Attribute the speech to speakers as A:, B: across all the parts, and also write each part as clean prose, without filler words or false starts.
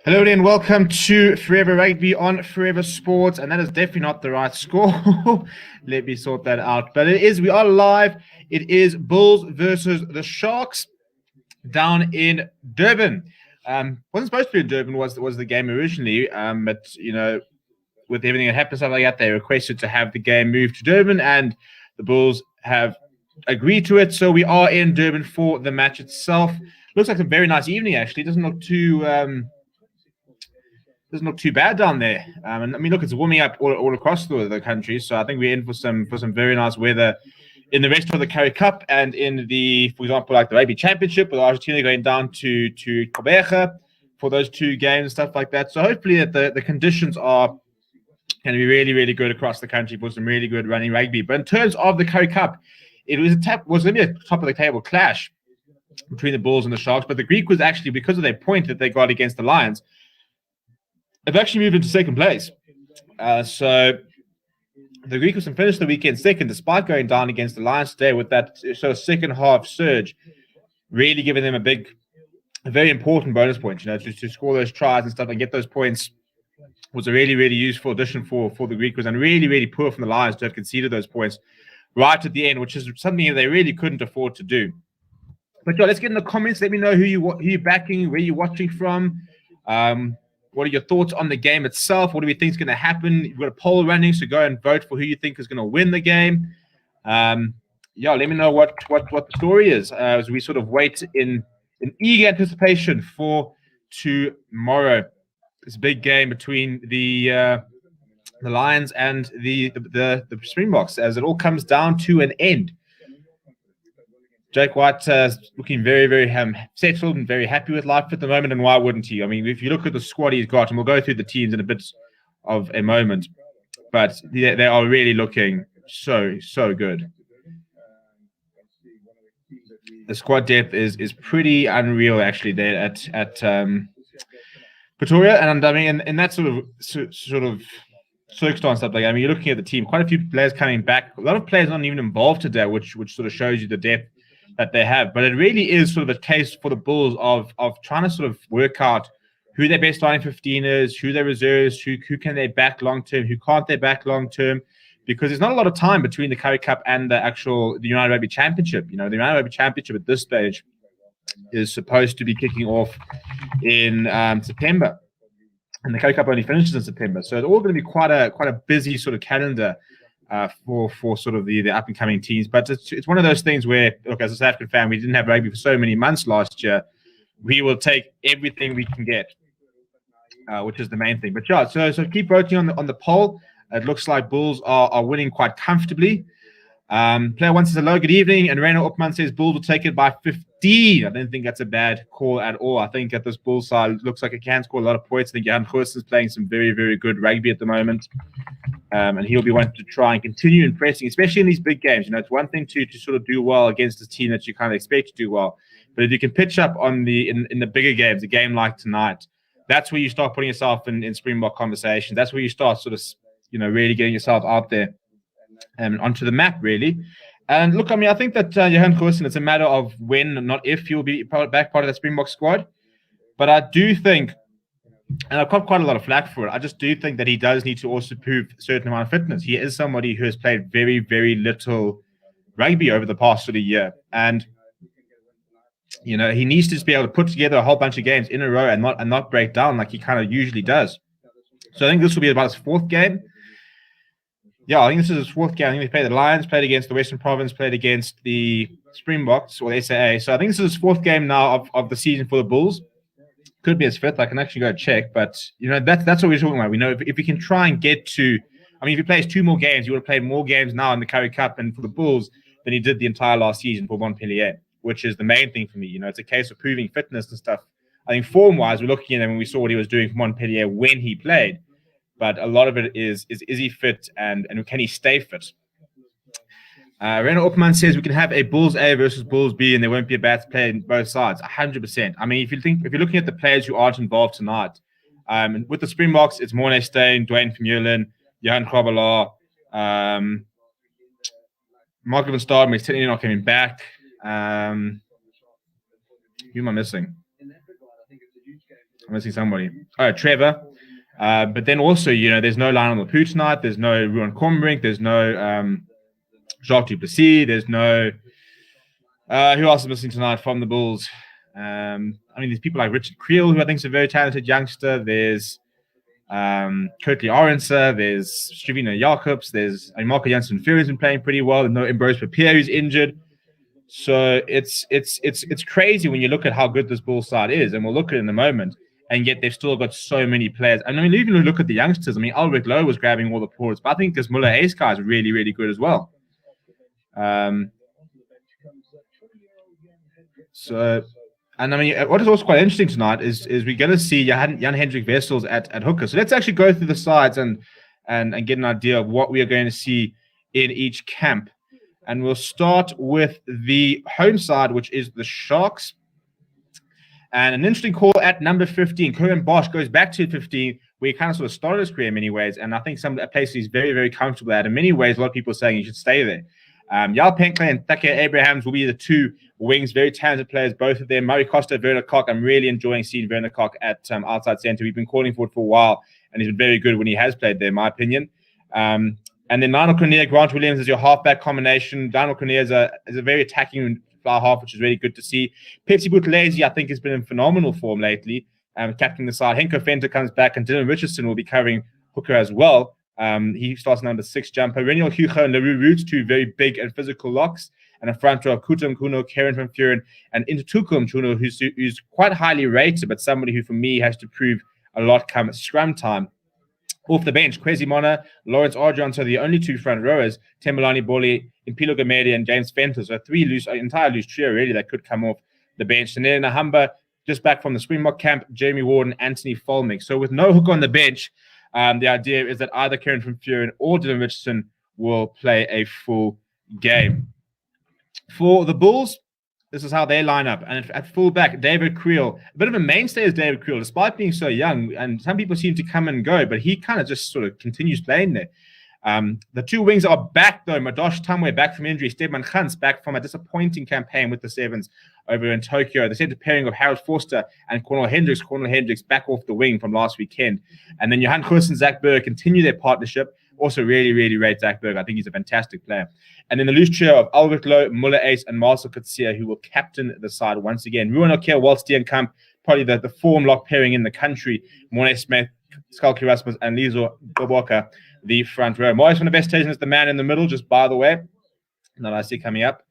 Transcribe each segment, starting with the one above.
A: Hello and welcome to Forever Rugby on Forever Sports, and that is definitely not the right score. Let me sort that out. But it is, we are live. It is Bulls versus the Sharks down in Durban. Wasn't supposed to be in Durban, was the game originally, but with everything that happened, stuff like that, they requested to have the game moved to Durban, and the Bulls have agreed to it. So we are in Durban for the match itself. Looks like a very nice evening, actually. Doesn't look too bad down there. And I mean, look, it's warming up all across the country. So I think we're in for some very nice weather in the rest of the Currie Cup and in the, for example, like the Rugby Championship with Argentina going down to Quebec for those two games and stuff like that. So hopefully that the conditions are going to be really, really good across the country for some really good running rugby. But in terms of the Currie Cup, it was going to be a top of the table clash between the Bulls and the Sharks. But the Greek was actually, because of their point that they got against the Lions, they've actually moved into second place. So the Greek was finished the weekend second, despite going down against the Lions today with that sort of second half surge, really giving them a very important bonus point, to score those tries and stuff and get those points was a really, really useful addition for the Greek. And really, really poor from the Lions to have conceded those points right at the end, which is something they really couldn't afford to do. But let's get in the comments. Let me know who you're backing, where you're watching from. What are your thoughts on the game itself? What do we think is going to happen? We've got a poll running, so go and vote for who you think is going to win the game. Let me know what the story is as we sort of wait in eager anticipation for tomorrow. This big game between the Lions and the Springboks, as it all comes down to an end. Jake White looking very, very settled and very happy with life at the moment, and why wouldn't he? I mean, if you look at the squad he's got, and we'll go through the teams in a bit of a moment, but they are really looking so good. The squad depth is pretty unreal, actually, there at Pretoria, and I mean, in that sort of circumstance stuff, like, I mean, you're looking at the team, quite a few players coming back, a lot of players not even involved today, which sort of shows you the depth that they have. But it really is sort of a case for the Bulls of trying to sort of work out who their best starting 15 is, who their reserves, who can they back long term, who can't they back long term, because there's not a lot of time between the Currie Cup and the United Rugby Championship. The United Rugby Championship at this stage is supposed to be kicking off in September, and the Currie Cup only finishes in September. So it's all going to be quite a busy sort of calendar for sort of the up and coming teams. But it's one of those things where, look, as a South African fan, we didn't have rugby for so many months last year. We will take everything we can get, which is the main thing. But so keep voting on the poll. It looks like Bulls are winning quite comfortably. Player one says hello, good evening, and Rainer Opman says Bulls will take it by 15. I don't think that's a bad call at all. I think at this Bulls side, it looks like it can score a lot of points. I think Jan Goosen is playing some very, very good rugby at the moment. And he'll be wanting to try and continue impressing, especially in these big games. It's one thing to sort of do well against a team that you kind of expect to do well, but if you can pitch up on in the bigger games, a game like tonight, that's where you start putting yourself in Springbok conversations. That's where you start sort of really getting yourself out there and onto the map, really. And look, I mean, I think that Johan Goosen, it's a matter of when, not if, he'll be back part of the Springbok squad. But I do think, and I've got quite a lot of flack for it, I just do think that he does need to also prove a certain amount of fitness. He is somebody who has played very, very little rugby over the past sort of year. And, he needs to just be able to put together a whole bunch of games in a row and not break down like he kind of usually does. So I think this will be about his fourth game. Yeah, I think this is his fourth game. I think he played the Lions, played against the Western Province, played against the Springboks or the SAA. So I think this is his fourth game now of the season for the Bulls. Could be his fifth. I can actually go check. But, that's what we're talking about. We know if we can try and get to, I mean, if he plays two more games, he would have played more games now in the Currie Cup and for the Bulls than he did the entire last season for Montpellier, which is the main thing for me. It's a case of proving fitness and stuff. I think form-wise, we're looking at him when we saw what he was doing for Montpellier when he played. But a lot of it is he fit and can he stay fit? Rainer Opman says we can have a Bulls A versus Bulls B and there won't be a bad play on both sides. 100%. I mean, if you're looking at the players who aren't involved tonight, with the Springboks, it's Morne Steyn, Dwayne Vermeulen, Johan Grobelaar, Mark Van Staden, he's technically not coming back. Who am I missing? I'm missing somebody. Oh, Trevor. But then also, there's no Lionel Lapu tonight. There's no Ruan Cornbrink. There's no Jacques Duplessis. There's no who else is missing tonight from the Bulls? There's people like Richard Creel, who I think is a very talented youngster. There's Kurtley Orenser. There's Stravina Jacobs. There's Marco Janssen Fury's been playing pretty well. No Ambrose Papier, who's injured. So it's crazy when you look at how good this Bulls side is, and we'll look at it in a moment. And yet they've still got so many players. And even look at the youngsters. Albert Lowe was grabbing all the ports, but I think this Muller Ace guy is really, really good as well. What is also quite interesting tonight is we're going to see Jan Hendrik Wessels at hooker. So let's actually go through the sides and get an idea of what we are going to see in each camp. And we'll start with the home side, which is the Sharks. And an interesting call at number 15. Curran Bosch goes back to 15, where he kind of sort of started his career in many ways. And I think a place he's very, very comfortable at. In many ways, a lot of people are saying he should stay there. Yal Penkler and Thake Abrahams will be the two wings, very talented players, both of them. Murray Costa, Werner Koch. I'm really enjoying seeing Werner Koch at outside centre. We've been calling for it for a while, and he's been very good when he has played there, in my opinion. And then Lionel Cormier, Grant Williams is your halfback combination. Lionel Cormier is a very attacking fly half, which is really good to see. Pepsi Buthelezi, I think, has been in phenomenal form lately, captaining the side. Henko Fenter comes back, and Dylan Richardson will be covering hooker as well. He starts number 6 jumper. Reniel Hugo and LaRue Roots, two very big and physical locks. And a front row of Kutum Kuno, Karen van Vuren, and Intutukum Chuno, who's quite highly rated, but somebody who, for me, has to prove a lot come scrum time. Off the bench, Kwesi Mona, Lawrence Arjon, so the only two front rowers, Temulani Boli, Impilo Gamedi, and James Fenter. So entire loose trio, really, that could come off the bench. And then Nahamba, just back from the Springbok camp, Jeremy Ward and Anthony Folmick. So with no hook on the bench, the idea is that either Karen van Vuren or Dylan Richardson will play a full game. For the Bulls, this is how they line up. And at fullback, David Creel. A bit of a mainstay is David Creel, despite being so young. And some people seem to come and go, but he kind of just sort of continues playing there. The two wings are back, though. Madosh Tamwe back from injury. Stedman Khans back from a disappointing campaign with the Sevens over in Tokyo. The center pairing of Harold Forster and Cornel Hendricks. Cornel Hendricks back off the wing from last weekend. And then Johan Koos and Zach Berg continue their partnership. Also really, really rate Zach Berg. I think he's a fantastic player. And then the loose trio of Albert Lowe, Muller Ace, and Marcel Kutsia, who will captain the side once again. Ruan Okel, Walt Steenkamp, probably the form lock pairing in the country. Mornay Smith, Skalki Rasmus, and Lizo Boboka, the front row. Morris van der Westhuizen is the man in the middle, just by the way, that I see coming up.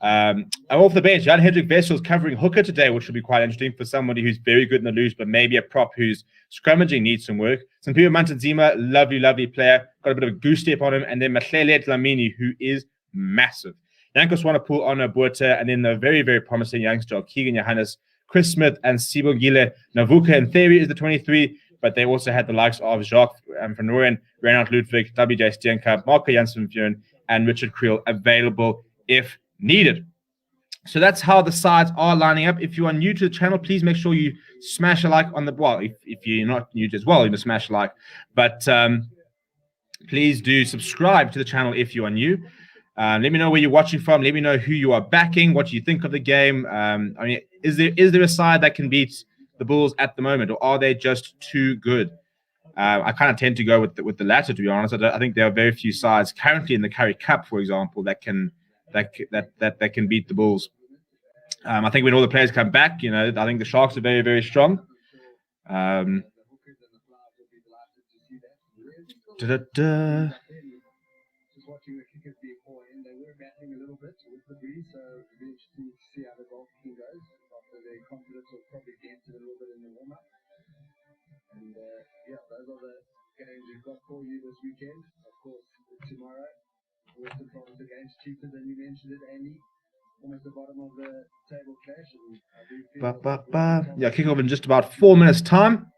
A: And off the bench, Jan Hendrik Wessels covering hooker today, which will be quite interesting for somebody who's very good in the loose, but maybe a prop who's scrummaging needs some work. Sampiwa Mantanzima, lovely, lovely player. Got a bit of a goose step on him. And then Mahlele Dlamini, who is massive. Janko Swanepoel, Honor Buerta, and then the very, very promising youngster, Keegan Johannes, Chris Smith, and Sibongile Navuka. In theory, is the 23, but they also had the likes of Jacques van Nooyen, Reinhard Ludwig, WJ Steenkamp, Marco Janssen Vuren, and Richard Creel available if needed. So that's how the sides are lining up. If you are new to the channel, please make sure you smash a like on the if you're not new to as well, you can smash a like. But please do subscribe to the channel if you are new. Let me know where you're watching from. Let me know who you are backing, what you think of the game. Is there a side that can beat the Bulls at the moment, or are they just too good? I kind of tend to go with the latter, to be honest. I think there are very few sides currently in the Currie Cup, for example, that can beat the Bulls. I think when all the players come back, I think the Sharks are very, very strong.
B: Just watching the kickers before, and they were battling a little bit with the breeze, so it'll be interesting to see how the goal kicking goes after their confidence will probably dent a little bit in the warm-up. And those are the games we've got for you this weekend. Of course, tomorrow, Western Province against cheaper than you mentioned it, Andy. Almost the bottom of the table clash. And I do feel
A: kick off in just about 4 minutes' time.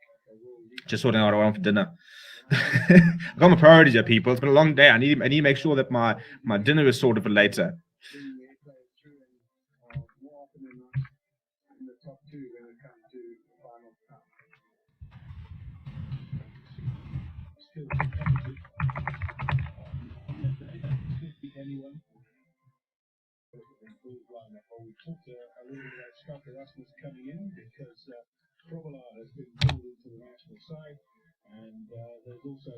A: Just sorting out what I want for dinner. I've got my priorities here, people. It's been a long day. I need to make sure that my dinner is sorted for later.
B: We talked a little bit about Scott Erasmus coming in because Kromala has been pulled into the national side, and there's also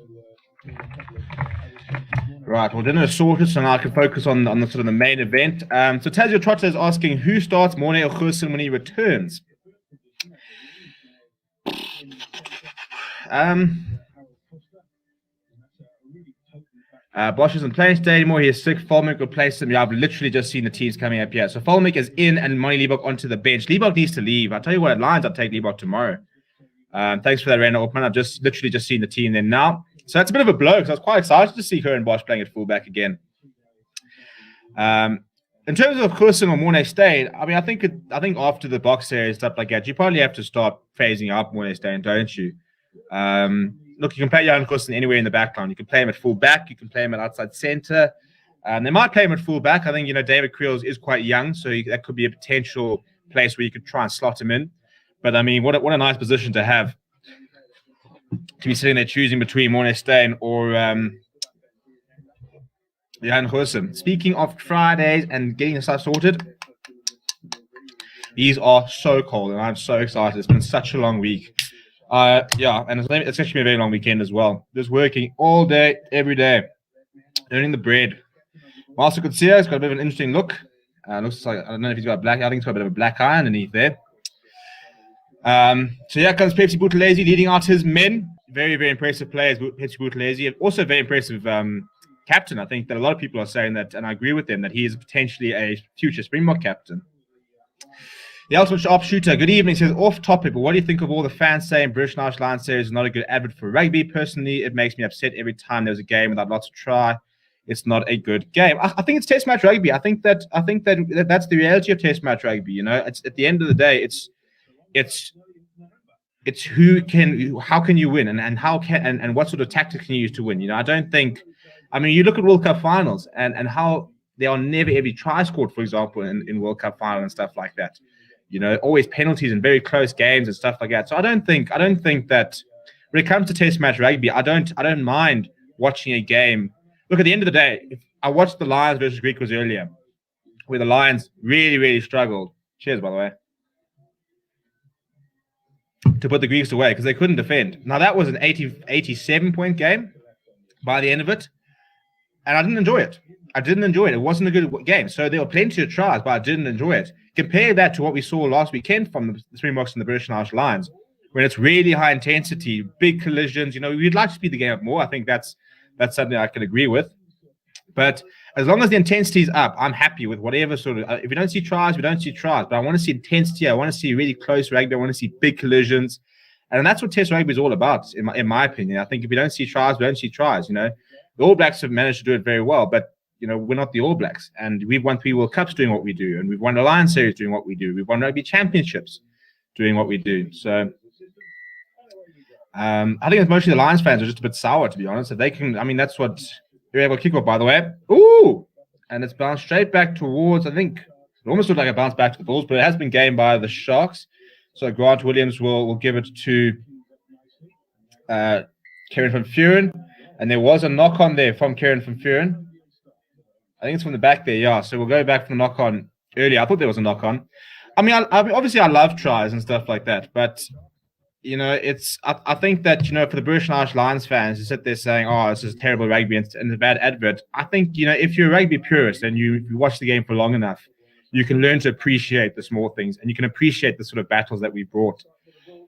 B: been a couple of other changes.
A: Right, well, dinner is sorted, so now I can focus on the sort of the main event. So Tazio Trotter is asking who starts Morne or Goosen when he returns. Bosch isn't playing today anymore. He is sick. Volmik replaced him. Yeah, I've literally just seen the teams coming up here. So Volmik is in and Moni Liebach onto the bench. Liebach needs to leave. I'll tell you what, at Lions, I'll take Liebach tomorrow. Thanks for that, Randall Altman. I've just literally just seen the team there now. So that's a bit of a blow because I was quite excited to see her and Bosch playing at fullback again. In terms of Goosen or Morne Steyn, I mean, I think after the box series stuff like that, you probably have to start phasing up Morne Steyn, don't you? Look, you can play Jan Goosen anywhere in the back line. You can play him at full back. You can play him at outside centre. They might play him at full back. I think, David Creel is quite young, so that could be a potential place where you could try and slot him in. But, I mean, what a nice position to have, to be sitting there choosing between Morne Steyn or Jan Goosen. Speaking of Fridays and getting the stuff sorted, these are so cold, and I'm so excited. It's been such a long week. And it's actually been a very long weekend as well. Just working all day, every day, earning the bread. Master Kutsia has got a bit of an interesting look. Looks like, I don't know if he's got black. I think he's got a bit of a black eye underneath there. So here comes Pepsi Buthelezi leading out his men. Very, very impressive players, Pepsi Buthelezi. Also very impressive captain. I think that a lot of people are saying that, and I agree with them, that he is potentially a future Springbok captain. The ultimate sharpshooter, good evening, says off topic, but what do you think of all the fans saying British National Lions series is not a good advert for rugby? Personally, it makes me upset every time there's a game without lots of try. It's not a good game. I think it's Test match rugby. I think that that's the reality of Test match rugby. It's at the end of the day, it's how can you win and what sort of tactics can you use to win? I don't think. I mean, you look at World Cup finals and how there are never every try scored, for example, in World Cup final and stuff like that. Always penalties and very close games and stuff like that. So I don't think that when it comes to Test match rugby, I don't mind watching a game. Look, at the end of the day, if I watched the Lions versus Griquas earlier, where the Lions really, really struggled. Cheers, by the way. To put the Greeks away because they couldn't defend. Now that was an 87-point game by the end of it, and I didn't enjoy it. It wasn't a good game. So there were plenty of tries, but I didn't enjoy it. Compare that to what we saw last weekend from the Springboks and the British National Lions, when it's really high intensity, big collisions. We'd like to speed the game up more. I think that's something I can agree with. But as long as the intensity is up, I'm happy with whatever sort of. If we don't see tries, we don't see tries. But I want to see intensity. I want to see really close rugby. I want to see big collisions, and that's what Test rugby is all about, in my opinion. I think if we don't see tries, we don't see tries. The All Blacks have managed to do it very well, but we're not the All Blacks, and we've won 3 World Cups doing what we do, and we've won the Lions series doing what we do. We've won rugby championships doing what we do. So I think it's mostly the Lions fans are just a bit sour, to be honest. If they can, I mean, that's what. You're able to kick off, by the way. Ooh! And it's bounced straight back towards, I think, it almost looked like it bounced back to the Bulls, but it has been gained by the Sharks. So Grant Williams will give it to Kieran van Vuuren. And there was a knock-on there from Kieran van Vuuren. I think it's from the back there, yeah. So we'll go back from the knock-on earlier. I thought there was a knock-on. I mean, obviously I love tries and stuff like that, but I think that, for the British National Lions fans to sit there saying, oh, this is terrible rugby and a bad advert, I think, if you're a rugby purist and you watch the game for long enough, you can learn to appreciate the small things and you can appreciate the sort of battles that we brought.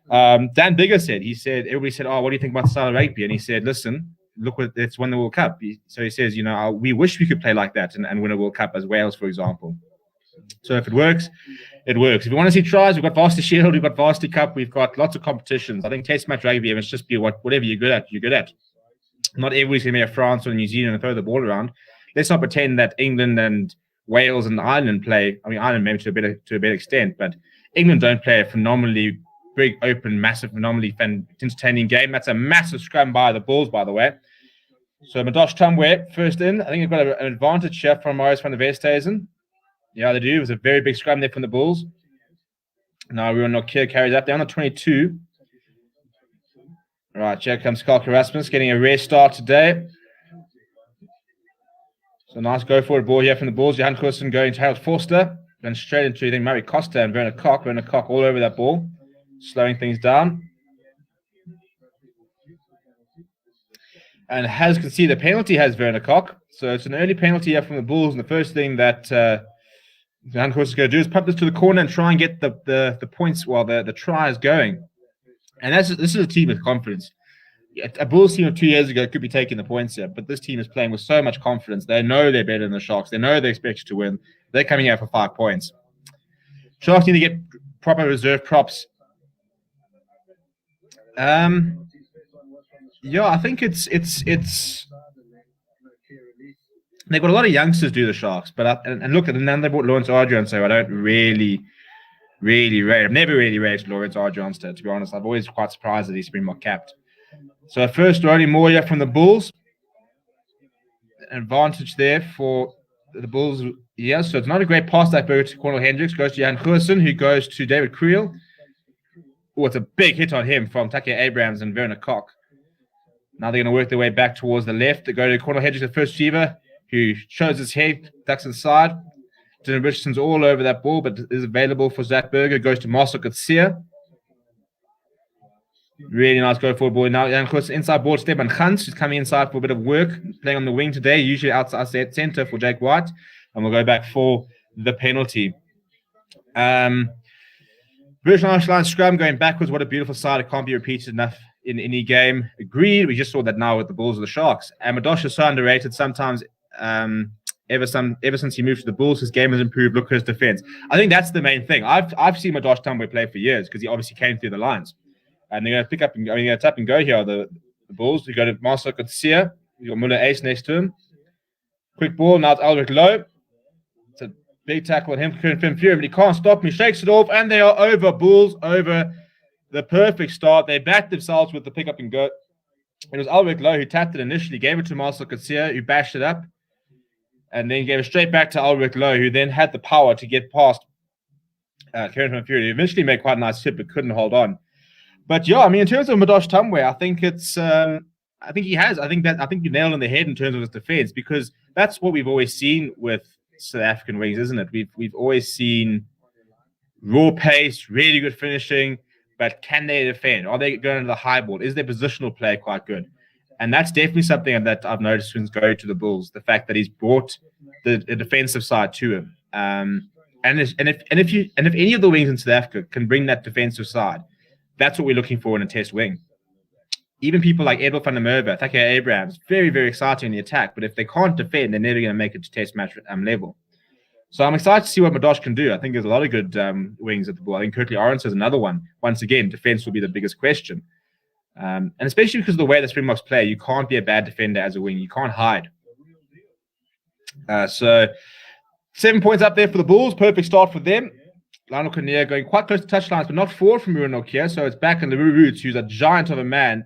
A: Dan Bigger everybody said, oh, what do you think about the style of rugby? And he said, listen, look, it's won the World Cup. So he says, we wish we could play like that and win a World Cup as Wales, for example. So if it works, it works. If you want to see tries, we've got Varsity Shield, we've got Varsity Cup, we've got lots of competitions. I think Test match rugby must just be whatever you're good at. Not everybody's going to be a France or New Zealand and throw the ball around. Let's not pretend that England and Wales and Ireland play. I mean, Ireland maybe to a better extent, but England don't play a phenomenally big, open, massive, phenomenally entertaining game. That's a massive scrum by the Bulls, by the way. So Madosh Tumwe first in. I think they've got an advantage here from Marius van der Westhuizen. Yeah, they do. It was a very big scrum there from the Bulls. Now Ruan Nokia carries up down to 22. Right, here comes Karl Erasmus getting a rare start today. So nice go forward ball here from the Bulls. Johan Goosen going to Harold Forster. Then straight into, I think, Murray Costa and Werner Koch. Werner Koch all over that ball. slowing things down. And has conceded a penalty, has Werner Kok. So it's an early penalty here from the Bulls. And the first thing that Jan Koos is going to do is pump this to the corner and try and get the points while the try is going. And this is a team with confidence. A Bulls team of 2 years ago could be taking the points here, but this team is playing with so much confidence. They know they're better than the Sharks. They know they're expected to win. They're coming out for 5 points. Sharks need to get proper reserve props. Yeah, I think it's they've got a lot of youngsters do the Sharks, but and look, and then they bought Lawrence Ardron, so I don't really rate. I've never really rated Lawrence Ardron, to be honest. I've always quite surprised that he's Springbok capped. So first, Ronnie Moya from the Bulls. Advantage there for the Bulls. Yeah, so it's not a great pass that burger to Cornel Hendricks. Goes to Jan Goosen, who goes to David Creel. Oh, it's a big hit on him from Takia Abrahams and Werner Kok. Now they're going to work their way back towards the left. They go to Cornel Hendricks, the first receiver, who shows his head, ducks inside. Dylan Richardson's all over that ball, but is available for Zach Berger. Goes to Marcel Katsia. Really nice go forward ball. Now, Jan Goosen inside ball to Stefan Gans, who's coming inside for a bit of work, playing on the wing today, usually outside center for Jake White. And we'll go back for the penalty. Virgin Irish line scrum going backwards. What a beautiful sight. It can't be repeated enough in any game. Agreed. We just saw that now with the Bulls and the Sharks. And Madosh is so underrated. Sometimes, ever since he moved to the Bulls, his game has improved. Look at his defense. I think that's the main thing. I've seen Madosh Tambwe play for years because he obviously came through the lines. And they're going to pick up and they're going to tap and go here. The Bulls. We go to Marcel Kutsia. You got Muller Ace next to him. Quick ball. Now it's Albert Lowe. It's a big tackle on him. Finn Fury, but he can't stop him. He shakes it off, and they are over. Bulls over. The perfect start. They backed themselves with the pick up and go. It was Albert Lowe who tapped it initially, gave it to Marcel Kutsia, who bashed it up, and then gave it straight back to Albert Lowe, who then had the power to get past Finn Fury. He eventually made quite a nice hit, but couldn't hold on. But yeah, I mean, in terms of Madosh Tambwe, I think it's, I think he has. I think you nailed on the head in terms of his defense, because that's what we've always seen with South African wings, isn't it? We've always seen raw pace, really good finishing, but can they defend? Are they going to the high ball? Is their positional play quite good? And that's definitely something that I've noticed since going to the Bulls. The fact that he's brought the defensive side to him, and if any of the wings in South Africa can bring that defensive side, that's what we're looking for in a test wing. Even people like Edward van der Merwe, Takia Abrahams, very, very exciting in the attack. But if they can't defend, they're never going to make it to test match level. So I'm excited to see what Madosh can do. I think there's a lot of good wings at the ball. I think Kirkley Arons is another one. Once again, defense will be the biggest question. And especially because of the way the Springboks play, you can't be a bad defender as a wing. You can't hide. So 7 points up there for the Bulls. Perfect start for them. Lionel Cornea going quite close to touchlines, but not forward from Ruan Nokia. So it's back in the Roots, who's a giant of a man.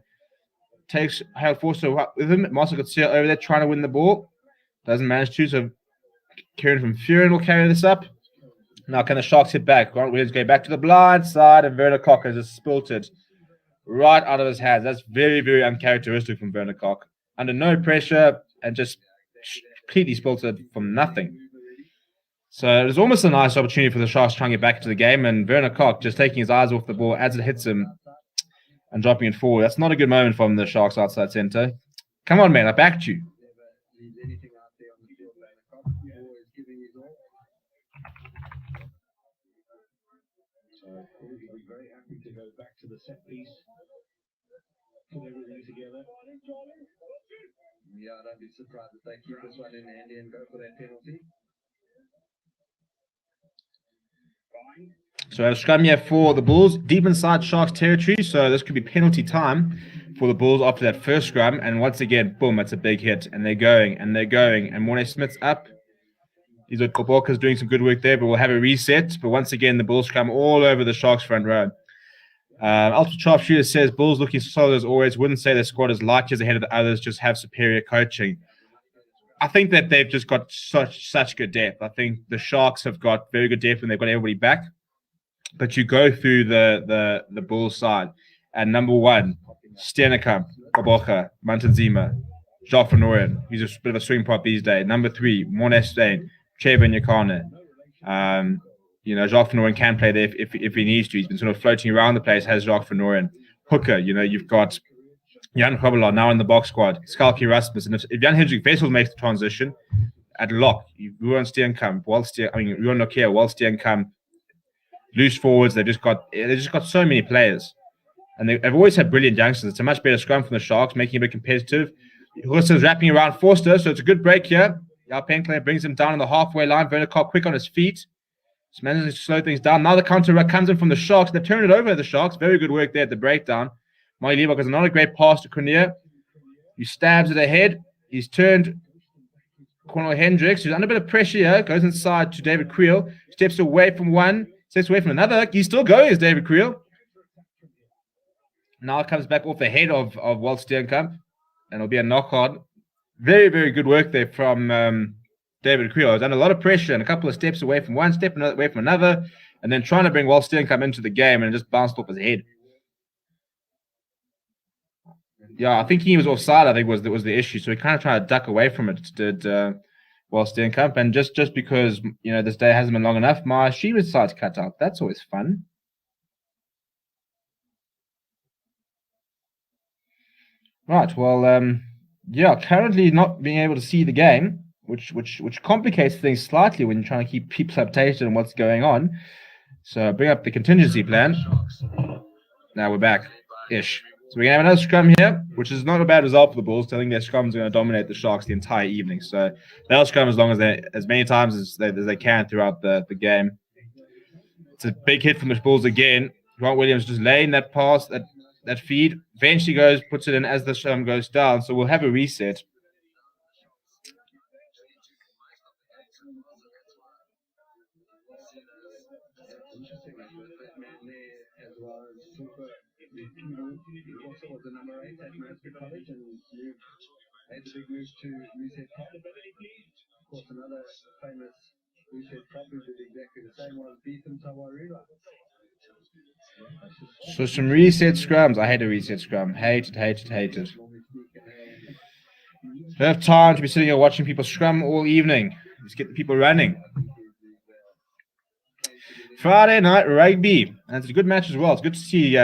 A: Takes Hale Forster with him. Marcel Kutsia over there trying to win the ball. Doesn't manage to. So Kieran from Furen will carry this up. Now can the Sharks hit back? Grant Williams going back to the blind side, and Werner Kok has just spilt it right out of his hands. That's very, very uncharacteristic from Werner Kok. Under no pressure and just completely spilt it from nothing. So it was almost a nice opportunity for the Sharks trying to get back into the game, and Werner Kok just taking his eyes off the ball as it hits him and dropping it forward. That's not a good moment from the Sharks outside center. Come on, man, I backed you.
B: Very happy to go back to the set piece. Put everything together. Yeah, don't be surprised if they keep this one in handy and go for that penalty.
A: So a scrum here for the Bulls, deep inside Sharks territory. So this could be penalty time for the Bulls after that first scrum. And once again, boom, that's a big hit. And they're going. And Mornay Smith's up. These are Koboka's doing some good work there, but we'll have a reset. But once again, the Bulls scrum all over the Sharks front row. Ultra Sharpshooter says, Bulls looking solid as always. Wouldn't say their squad is light years ahead of the others, just have superior coaching. I think that they've just got such good depth. I think the Sharks have got very good depth and they've got everybody back. But you go through the Bulls side, and number one, Steenekamp, Koboka, Mantanzima, Jacques Van Ooyen, he's a bit of a swing prop these days. Number three, Mornay Steyn, Trevor Nyakane. Jacques Van Nooren can play there if he needs to. He's been sort of floating around the place, has Jacques Van Nooren. Hooker, you've got Jan Krabbelaar now in the box squad, Skalky Rasmus. And if Jan Hendrik Wessels makes the transition at lock, Ruan Steenkamp, Ruan Nokia, Wal Steenkamp, loose forwards, they've just got so many players. And they've always had brilliant youngsters. It's a much better scrum from the Sharks, making it a bit competitive. Hussein's wrapping around Forster, so it's a good break here. Yao Penkler brings him down on the halfway line. Werner Kopp quick on his feet. Just manages to slow things down. Now the counter comes in from the Sharks. They've turned it over to the Sharks. Very good work there at the breakdown. Mike Leibach has another great pass to Cornier. He stabs it ahead. He's turned Cornel Hendricks, who's under a bit of pressure here, goes inside to David Creel. Steps away from one. Steps away from another. He's still going as David Creel. Now it comes back off the head of Walt Steenkamp. And it'll be a knock on. Very, very good work there from David Creel. He's under a lot of pressure and a couple of steps away from one, step away from another, and then trying to bring Walt Steenkamp into the game, and it just bounced off his head. Yeah, I think he was offside, I think was the issue. So he kind of tried to duck away from it, did Walt Steenkamp. And just because, this day hasn't been long enough, my Shiva side's cut out. That's always fun. Right, well, currently not being able to see the game, which complicates things slightly when you're trying to keep people updated on what's going on. So bring up the contingency plan. Now we're back-ish. So we're going to have another scrum here, which is not a bad result for the Bulls. I think their scrums are going to dominate the Sharks the entire evening. So they'll scrum as many times as they can throughout the game. It's a big hit from the Bulls again. Grant Williams just laying that pass, that feed. Eventually puts it in as the scrum goes down. So we'll have a reset.
B: Also was the number 8 at Mansfield College and made the big move to reset prop. Of course, another famous reset prop who did exactly the same was Beetham Tawarira.
A: So some reset scrums. I hate a reset scrum. Hate it. Don't have time to be sitting here watching people scrum all evening. Just get the people running. Friday night rugby. And it's a good match as well. It's good to see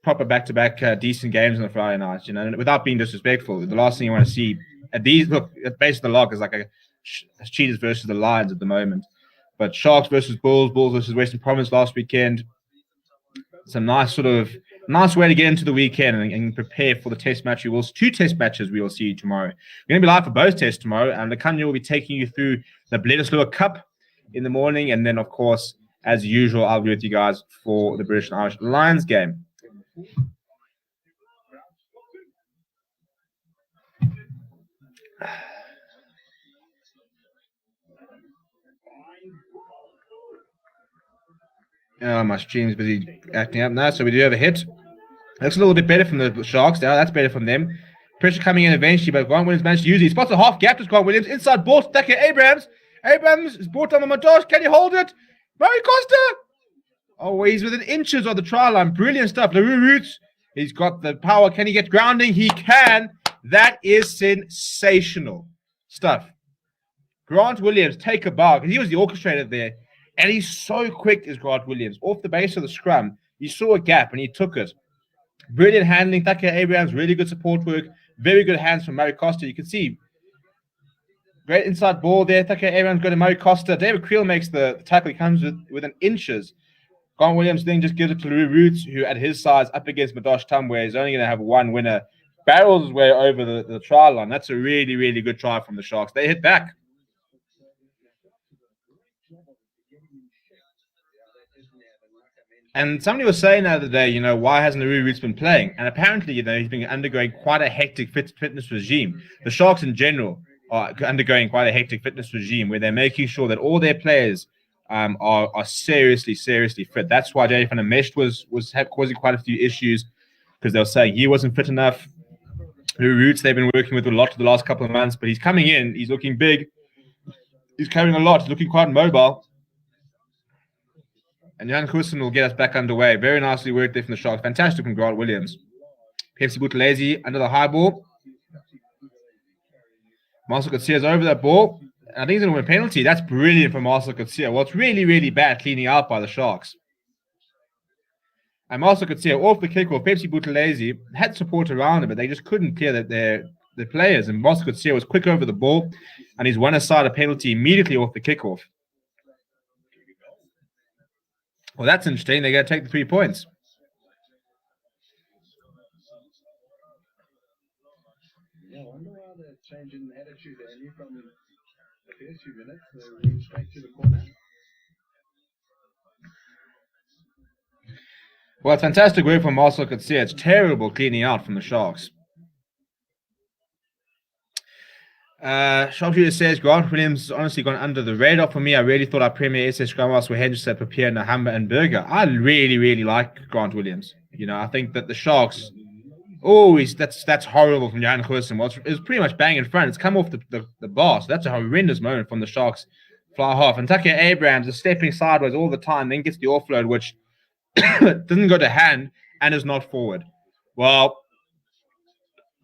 A: proper back-to-back decent games on the Friday nights, without being disrespectful. The last thing you want to see at these, look, at base of the log is like a Cheetahs versus the Lions at the moment. But Sharks versus Bulls versus Western Province last weekend. It's a nice way to get into the weekend and prepare for the test match. 2 test matches we will see tomorrow. We're going to be live for both tests tomorrow, and Lekanya will be taking you through the Bledisloe Cup in the morning, and then, of course, as usual, I'll be with you guys for the British and Irish Lions game. Oh, my stream's busy acting up now, so we do have a hit. Looks a little bit better from the Sharks now. That's better from them. Pressure coming in eventually, but Grant Williams managed to use it. He spots a half gap to Grant Williams. Inside ball to Tucker Abrams. Abrams is brought down by Madosh. Can he hold it? Murray Costa! Oh, he's within inches of the try line. Brilliant stuff. LaRue Roots. He's got the power. Can he get grounding? He can. That is sensational stuff. Grant Williams, take a bow, because he was the orchestrator there. And he's so quick, is Grant Williams. Off the base of the scrum, he saw a gap and he took it. Brilliant handling. Tucker Abrams, really good support work. Very good hands from Murray Costa. You can see great inside ball there. Tucker Abrams going to Murray Costa. David Creel makes the tackle. He comes within inches. Grant Williams then just gives it to LaRue Roots, who at his size up against Madosh Tumwe is only going to have one winner. Barrels his way over the try line. That's a really, really good try from the Sharks. They hit back. And somebody was saying the other day, why hasn't LaRue Roots been playing? And apparently, he's been undergoing quite a hectic fitness regime. The Sharks in general are undergoing quite a hectic fitness regime where they're making sure that all their players are seriously fit. That's why Jay van der Mesht was causing quite a few issues, because they were saying he wasn't fit enough. LaRue Roots, they've been working with a lot for the last couple of months, but he's coming in. He's looking big. He's carrying a lot. He's looking quite mobile. And Jan Hussen will get us back underway. Very nicely worked there from the Sharks. Fantastic from Grant Williams. Pepsi Buthelezi under the high ball. Marcel Garcia's over that ball. I think he's going to win a penalty. That's brilliant from Marcel Coetzee. Well, it's really, really bad cleaning out by the Sharks. And Marcel Coetzee, off the kickoff, Pepsi Buthelezi had support around him, but they just couldn't clear their players. And Marcel Coetzee was quick over the ball, and he's won aside a penalty immediately off the kickoff. Well, that's interesting. They're going to take the 3 points.
B: Yeah, I wonder why they're changing attitude there from the first few minutes. They went straight to the corner.
A: Well, it's fantastic work from Marcel Coetzee. It's terrible cleaning out from the Sharks. Sharpshooter says Grant Williams has honestly gone under the radar for me. I really thought our Premier SS Scrum Masters were Henderson, Papier, Nahamba, and Berger. I really, really like Grant Williams. I think that the Sharks always that's horrible from Johan Goosen. Well, it was pretty much bang in front. It's come off the bar. So that's a horrendous moment from the Sharks fly half. And Tucker Abrams is stepping sideways all the time, then gets the offload, which doesn't go to hand and is not forward. Well,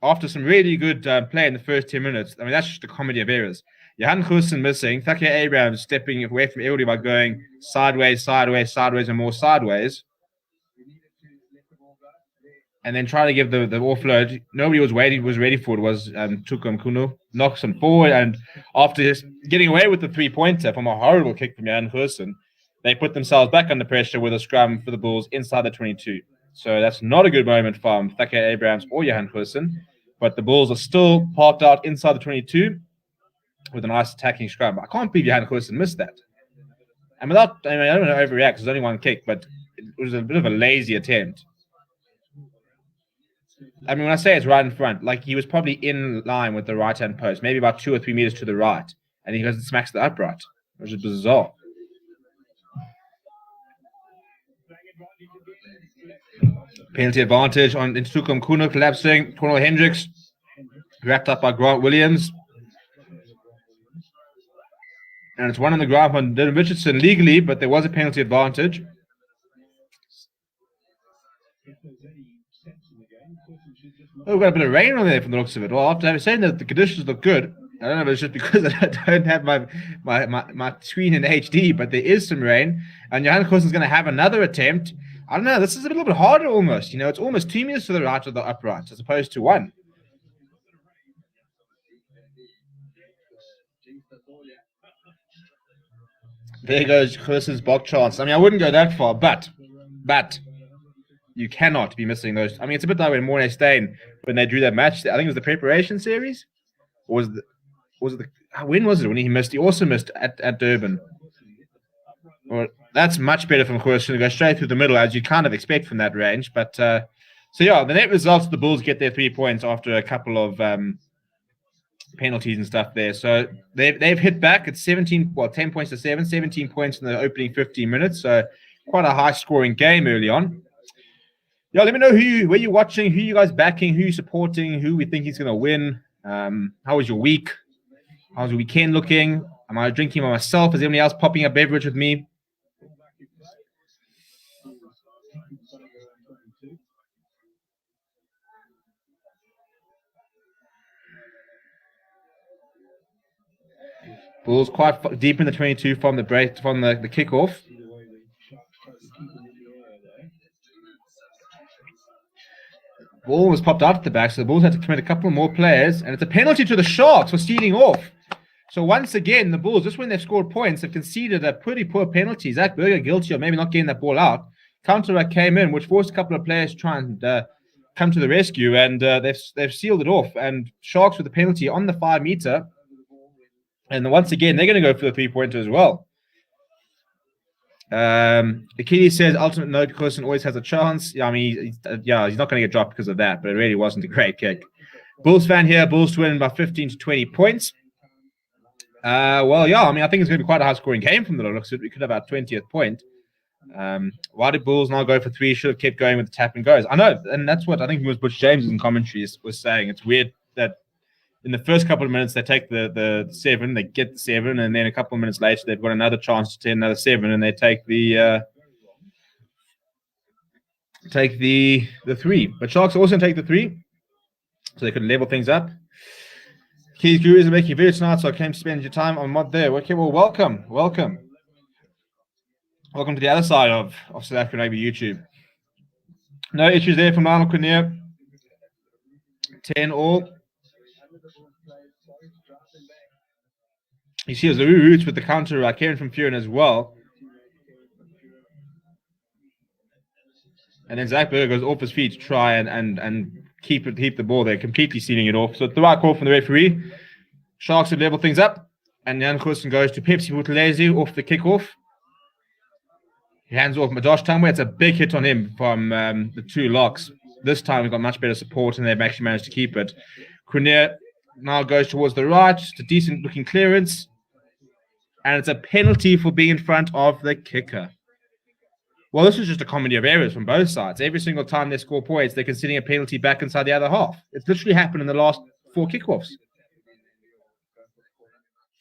A: after some really good play in the first 10 minutes, I mean, that's just a comedy of errors. Johan Goosen missing, Tucker Abrams stepping away from everybody by going sideways, sideways, sideways, and more sideways. And then trying to give the offload. Nobody was ready for it. Was Tukum Kuno knocks him forward, and after just getting away with the 3-pointer from a horrible kick from Johan Goosen, they put themselves back under pressure with a scrum for the Bulls inside the 22. So that's not a good moment from Thacker Abrams or Johan Goosen, but the Bulls are still parked out inside the 22 with a nice attacking scrum. I can't believe Johan Goosen missed that. And I don't want to overreact. There's only one kick, but it was a bit of a lazy attempt. I mean, when I say it's right in front, like he was probably in line with the right-hand post, maybe about 2 or 3 meters to the right, and he goes and smacks the upright, which is bizarre. Penalty advantage on into Tukum Kuno collapsing. Cornel Hendricks wrapped up by Grant Williams. And it's one on the ground from Dylan Richardson legally, but there was a penalty advantage. Oh, we've got a bit of rain on there from the looks of it. Well, after saying that the conditions look good, I don't know if it's just because I don't have my screen in HD, but there is some rain. And Johan Goosen's going to have another attempt. I don't know. This is a little bit harder almost. It's almost 2 meters to the right of the upright as opposed to 1. There goes Goosen's block chance. I mean, I wouldn't go that far, but you cannot be missing those. I mean, it's a bit like when Mornay Stain, when they drew that match, I think it was the preparation series. Or was it when was it when he missed? He also missed at Durban. Well, that's much better from Goosen to go straight through the middle, as you kind of expect from that range. But so yeah, the net results: the Bulls get their 3 points after a couple of penalties and stuff there. So they've hit back. It's 10 points to 7, 17 points in the opening 15 minutes. So quite a high scoring game early on. Yeah, let me know where you're watching, who you guys backing, who you supporting, who we think is going to win. How was your week? How's your weekend looking? Am I drinking by myself? Is anybody else popping a beverage with me? Bulls quite deep in the 22 from the break, from the kickoff. Ball was popped out at the back, so the Bulls had to commit a couple more players, and it's a penalty to the Sharks for stealing off. So once again, the Bulls, just when they've scored points, have conceded a pretty poor penalty. Zach Berger guilty of maybe not getting that ball out. Counterattack came in, which forced a couple of players to try and come to the rescue, and they've sealed it off. And Sharks with the penalty on the 5 meter. And once again, they're going to go for the 3-pointer as well. Achilles says ultimate note Goosen always has a chance. Yeah, I mean, he's not going to get dropped because of that, but it really wasn't a great kick. Bulls fan here, Bulls to win by 15 to 20 points. Well, yeah, I mean, I think it's going to be quite a high scoring game from the looks of it. We could have our 20th point. Why did Bulls now go for 3? Should have kept going with the tap and goes. I know, and that's what I think was Butch James in commentary was saying. It's weird that in the first couple of minutes they take the 7, they get the 7, and then a couple of minutes later they've got another chance to take another 7, and they take the 3. But Sharks also take the 3, so they could level things up. Keys Gurus are making videos tonight, so I came to spend your time on mod there. Okay, well, welcome. Welcome to the other side of South African Rugby YouTube. No issues there from Lionel Cornier. 10 all. You see, it was the Roots with the counter, Kieran from Furin as well. And then Zach Berger goes off his feet to try and keep the ball there, completely sealing it off. So it's the right call from the referee. Sharks have leveled things up. And Jan Kosten goes to Pepsi Buthelezi off the kickoff. He hands off Madosh Tambwe. It's a big hit on him from the two locks. This time we've got much better support and they've actually managed to keep it. Cornier now goes towards the right. It's a decent looking clearance. And it's a penalty for being in front of the kicker. Well, this is just a comedy of errors from both sides. Every single time they score points, they're conceding a penalty back inside the other half. It's literally happened in the last 4 kickoffs.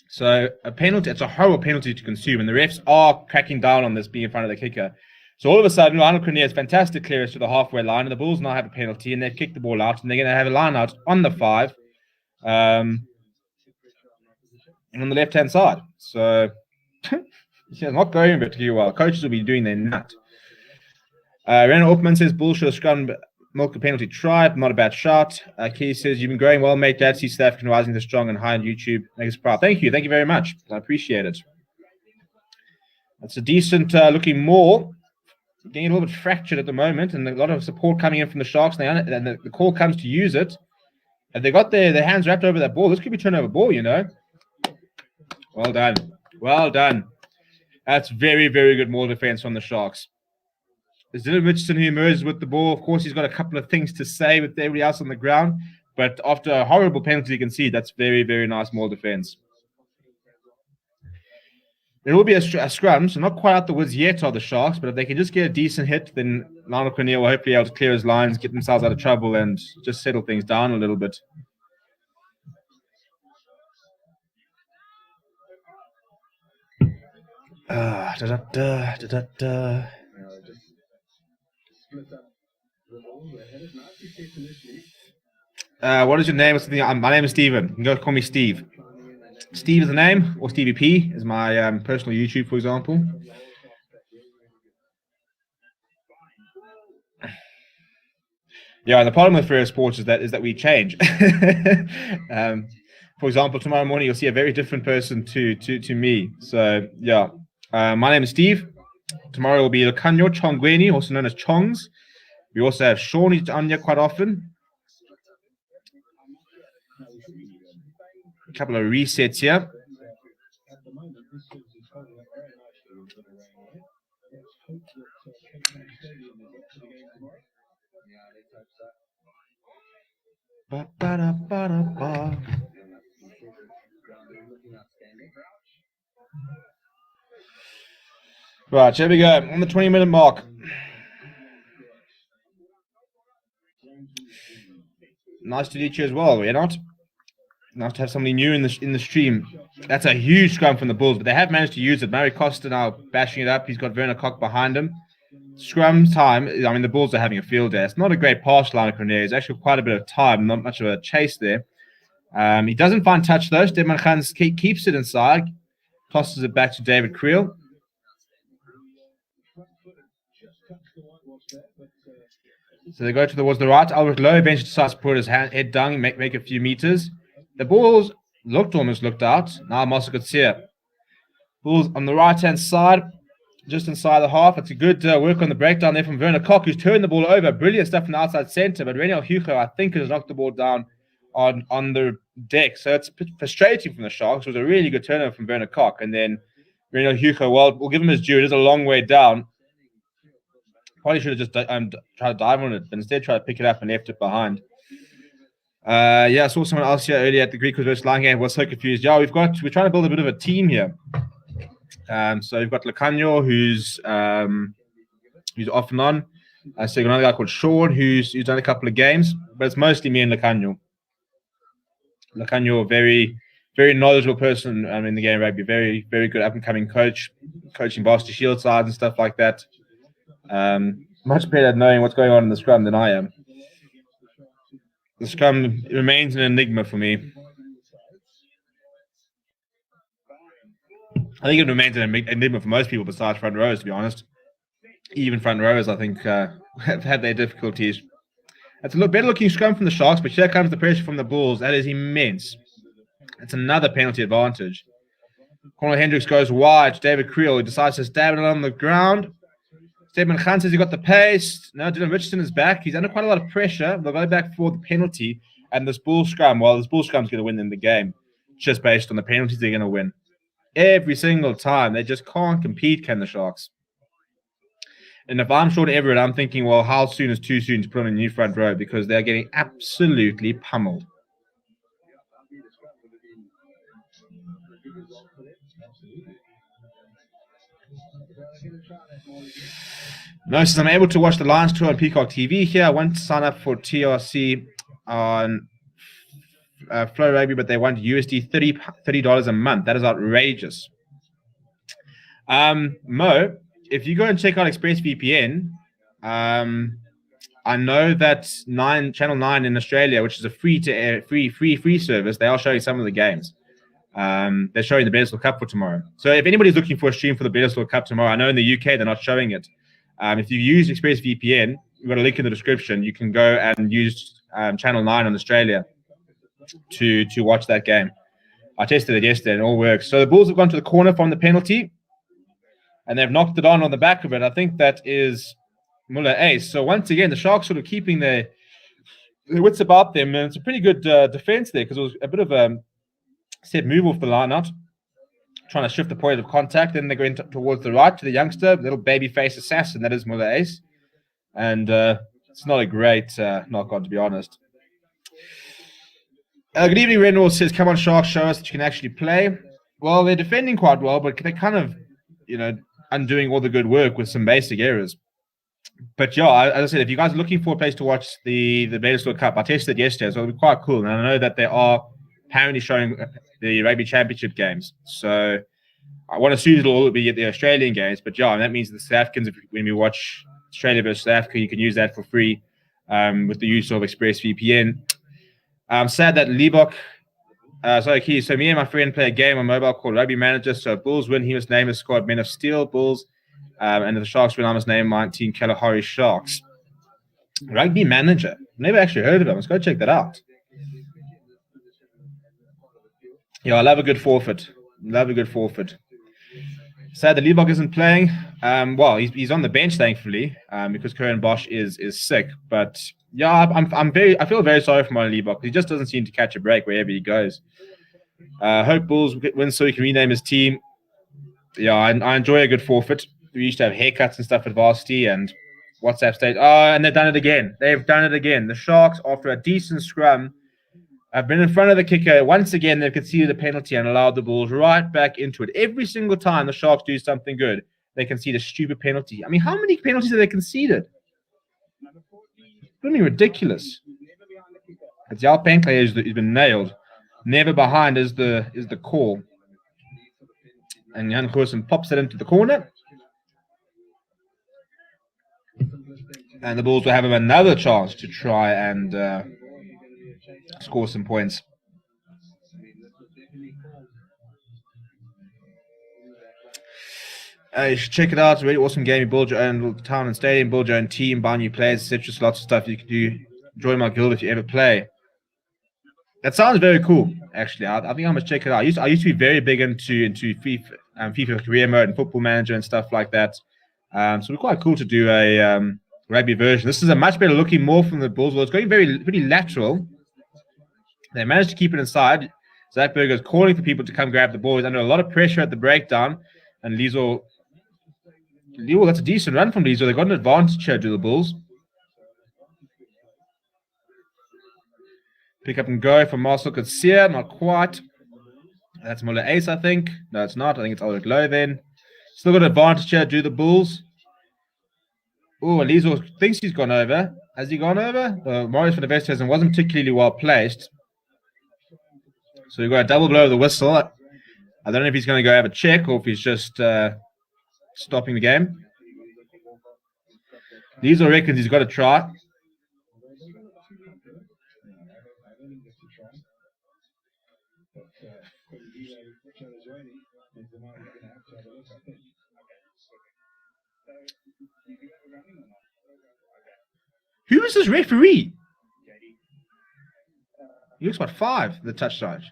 A: So a penalty, it's a horrible penalty to consume, and the refs are cracking down on this being in front of the kicker. So all of a sudden, Lionel Cornier's fantastic clearance to the halfway line, and the Bulls now have a penalty, and they've kicked the ball out, and they're going to have a line out on the 5, and on the left-hand side. So it's not going particularly well. Coaches will be doing their nut. Renan Opman says Bulls should have scrum milk a penalty try, not a bad shot. Key says, you've been growing well, mate. Glad to see South African rising to strong and high on YouTube. Makes us proud. Thank you very much. I appreciate it. It's a decent looking maul. Getting a little bit fractured at the moment, and a lot of support coming in from the Sharks. And the call comes to use it. And they got their hands wrapped over that ball. This could be turnover ball, you know. Well done. Well done. That's very, very good maul defense from the Sharks. There's Dylan Richardson who emerges with the ball. Of course, he's got a couple of things to say with everybody else on the ground. But after a horrible penalty, you can see that's very, very nice maul defense. There will be a scrum, so not quite out the woods yet are the Sharks, but if they can just get a decent hit, then Lionel Cornelius will hopefully be able to clear his lines, get themselves out of trouble, and just settle things down a little bit. What is your name? My name is Steven. You can go call me Steve. Steve is the name, or Stevie P is my personal YouTube, for example. Yeah, and the problem with Freo Sports is that we change. For example, tomorrow morning you'll see a very different person to me. So yeah, my name is Steve. Tomorrow will be Lucanyo Chongweni, also known as Chongs. We also have Sean who's on here quite often. A couple of resets here. Right, here we go. On the 20-minute mark. Nice to meet you as well, we're not? Nice to have somebody new in the stream. That's a huge scrum from the Bulls, but they have managed to use it. Murray Costa now bashing it up. He's got Werner Koch behind him. Scrum time. I mean, the Bulls are having a field day. It's not a great pass line of Cornelius. It's actually quite a bit of time, not much of a chase there. He doesn't find touch though. Stefan Gans keeps it inside, tosses it back to David Creel. So they go towards the right. Albert Lowe eventually decides to put his head down, make a few meters. The Bulls almost looked out. Now Mosikotsia. Bulls on the right-hand side, just inside the half. It's a good work on the breakdown there from Werner Koch, who's turned the ball over. Brilliant stuff from the outside center. But Reniel Hugo, I think, has knocked the ball down on the deck. So it's frustrating from the Sharks. It was a really good turnover from Werner Koch. And then Reniel Hugo, well, we'll give him his due. It is a long way down. Probably should have just tried to dive on it, but instead tried to pick it up and left it behind. Yeah, I saw someone else here earlier at the Greek versus Line game. Was so confused. Yeah, we're trying to build a bit of a team here. So we've got Lucanyo, who's off and on. So you've got another guy called Sean, who's done a couple of games, but it's mostly me and Lucanyo. Lucanyo, very, very knowledgeable person in the game of rugby. Very, very good up and coming coach, coaching Varsity Shield sides and stuff like that. Much better at knowing what's going on in the scrum than I am. The scrum remains an enigma for me. I think it remains an enigma for most people besides front rows, to be honest. Even front rowers, I think, have had their difficulties. That's a better looking scrum from the Sharks, but here comes the pressure from the Bulls. That is immense. It's another penalty advantage. Cornel Hendricks goes wide to David Creel. He decides to stab it on the ground. Stedman Khan says he got the pace. No, Dylan Richardson is back. He's under quite a lot of pressure. They'll go back for the penalty. And this Bull scrum, well, this Bull scrum's going to win in the game just based on the penalties they're going to win. Every single time. They just can't compete, can the Sharks? And if I'm short Everett, I'm thinking, well, how soon is too soon to put on a new front row because they're getting absolutely pummeled. Notice I'm able to watch the Lions tour on Peacock TV here. I went to sign up for TRC on Flow Rugby, but they want USD $30 a month. That is outrageous. Mo, if you go and check out ExpressVPN, I know that Channel 9 in Australia, which is a free service, they are showing some of the games. They're showing the Bearsville Cup for tomorrow. So if anybody's looking for a stream for the Bearsville Cup tomorrow, I know in the UK they're not showing it. If you use ExpressVPN, we've got a link in the description. You can go and use Channel 9 on Australia to watch that game. I tested it yesterday and it all works. So the Bulls have gone to the corner from the penalty and they've knocked it on the back of it. I think that is Muller ace. So once again, the Sharks sort of keeping their wits about them. And it's a pretty good defense there because it was a bit of a set move off the line out, trying to shift the point of contact. Then they're going towards the right to the youngster, little baby face assassin. That is Muller ace. And it's not a great knock on, to be honest. Good evening, Renwell says, come on, Sharks, show us that you can actually play. Well, they're defending quite well, but they're kind of, undoing all the good work with some basic errors. But yeah, as I said, if you guys are looking for a place to watch the Bearsville Cup, I tested it yesterday, so it'll be quite cool. And I know that they are apparently showing the Rugby Championship games. So I want to assume it'll all be at the Australian games. But yeah, and that means the South Africans, when we watch Australia versus South Africa, you can use that for free with the use of ExpressVPN. I'm sad that Liebach, so me and my friend play a game on mobile called Rugby Manager. So Bulls win, he must name his squad Men of Steel Bulls. And if the Sharks win, I must name my team Kalahari Sharks. Rugby Manager. Never actually heard of it. Let's go check that out. Yeah, I love a good forfeit. Sad that Liebach isn't playing. Well, he's on the bench, thankfully, because Curran Bosch is sick. But yeah, I feel very sorry for my Liebach. He just doesn't seem to catch a break wherever he goes. Hope Bulls win so he can rename his team. Yeah, I enjoy a good forfeit. We used to have haircuts and stuff at varsity and WhatsApp stage. Oh, and they've done it again. The Sharks, after a decent scrum, have been in front of the kicker. Once again, they've conceded a penalty and allowed the Bulls right back into it. Every single time the Sharks do something good, they concede a stupid penalty. I mean, how many penalties have they conceded? It's really ridiculous. It's Yal Penkle who's been nailed. Never behind is the call. And Jan Goosen pops it into the corner. And the Bulls will have him another chance to try and score some points. You should check it out. It's a really awesome game. You build your own town and stadium, build your own team, buy new players, etc. Just lots of stuff you can do. Join my guild if you ever play. That sounds very cool, actually. I think I must check it out. I used to be very big into FIFA career mode and football manager and stuff like that. So it'd be quite cool to do a rugby version. This is a much better looking more from the Bulls. Well, it's going pretty lateral. They managed to keep it inside. Zach Berger's calling for people to come grab the ball. He's under a lot of pressure at the breakdown. And Liesel, that's a decent run from Liesel. They got an advantage here to the Bulls. Pick up and go from Marcel Katsia. Not quite. That's Muller ace, I think. No, it's not. I think it's Ulrich Low then. Still got an advantage here to the Bulls. Oh, Liesel thinks he's gone over. Has he gone over? Marius van der Westhuizen wasn't particularly well placed. So we've got a double blow of the whistle. I don't know if he's going to go have a check or if he's just stopping the game. Liesel reckons he's got to try. Who is this referee? He looks about 5, the touch charge.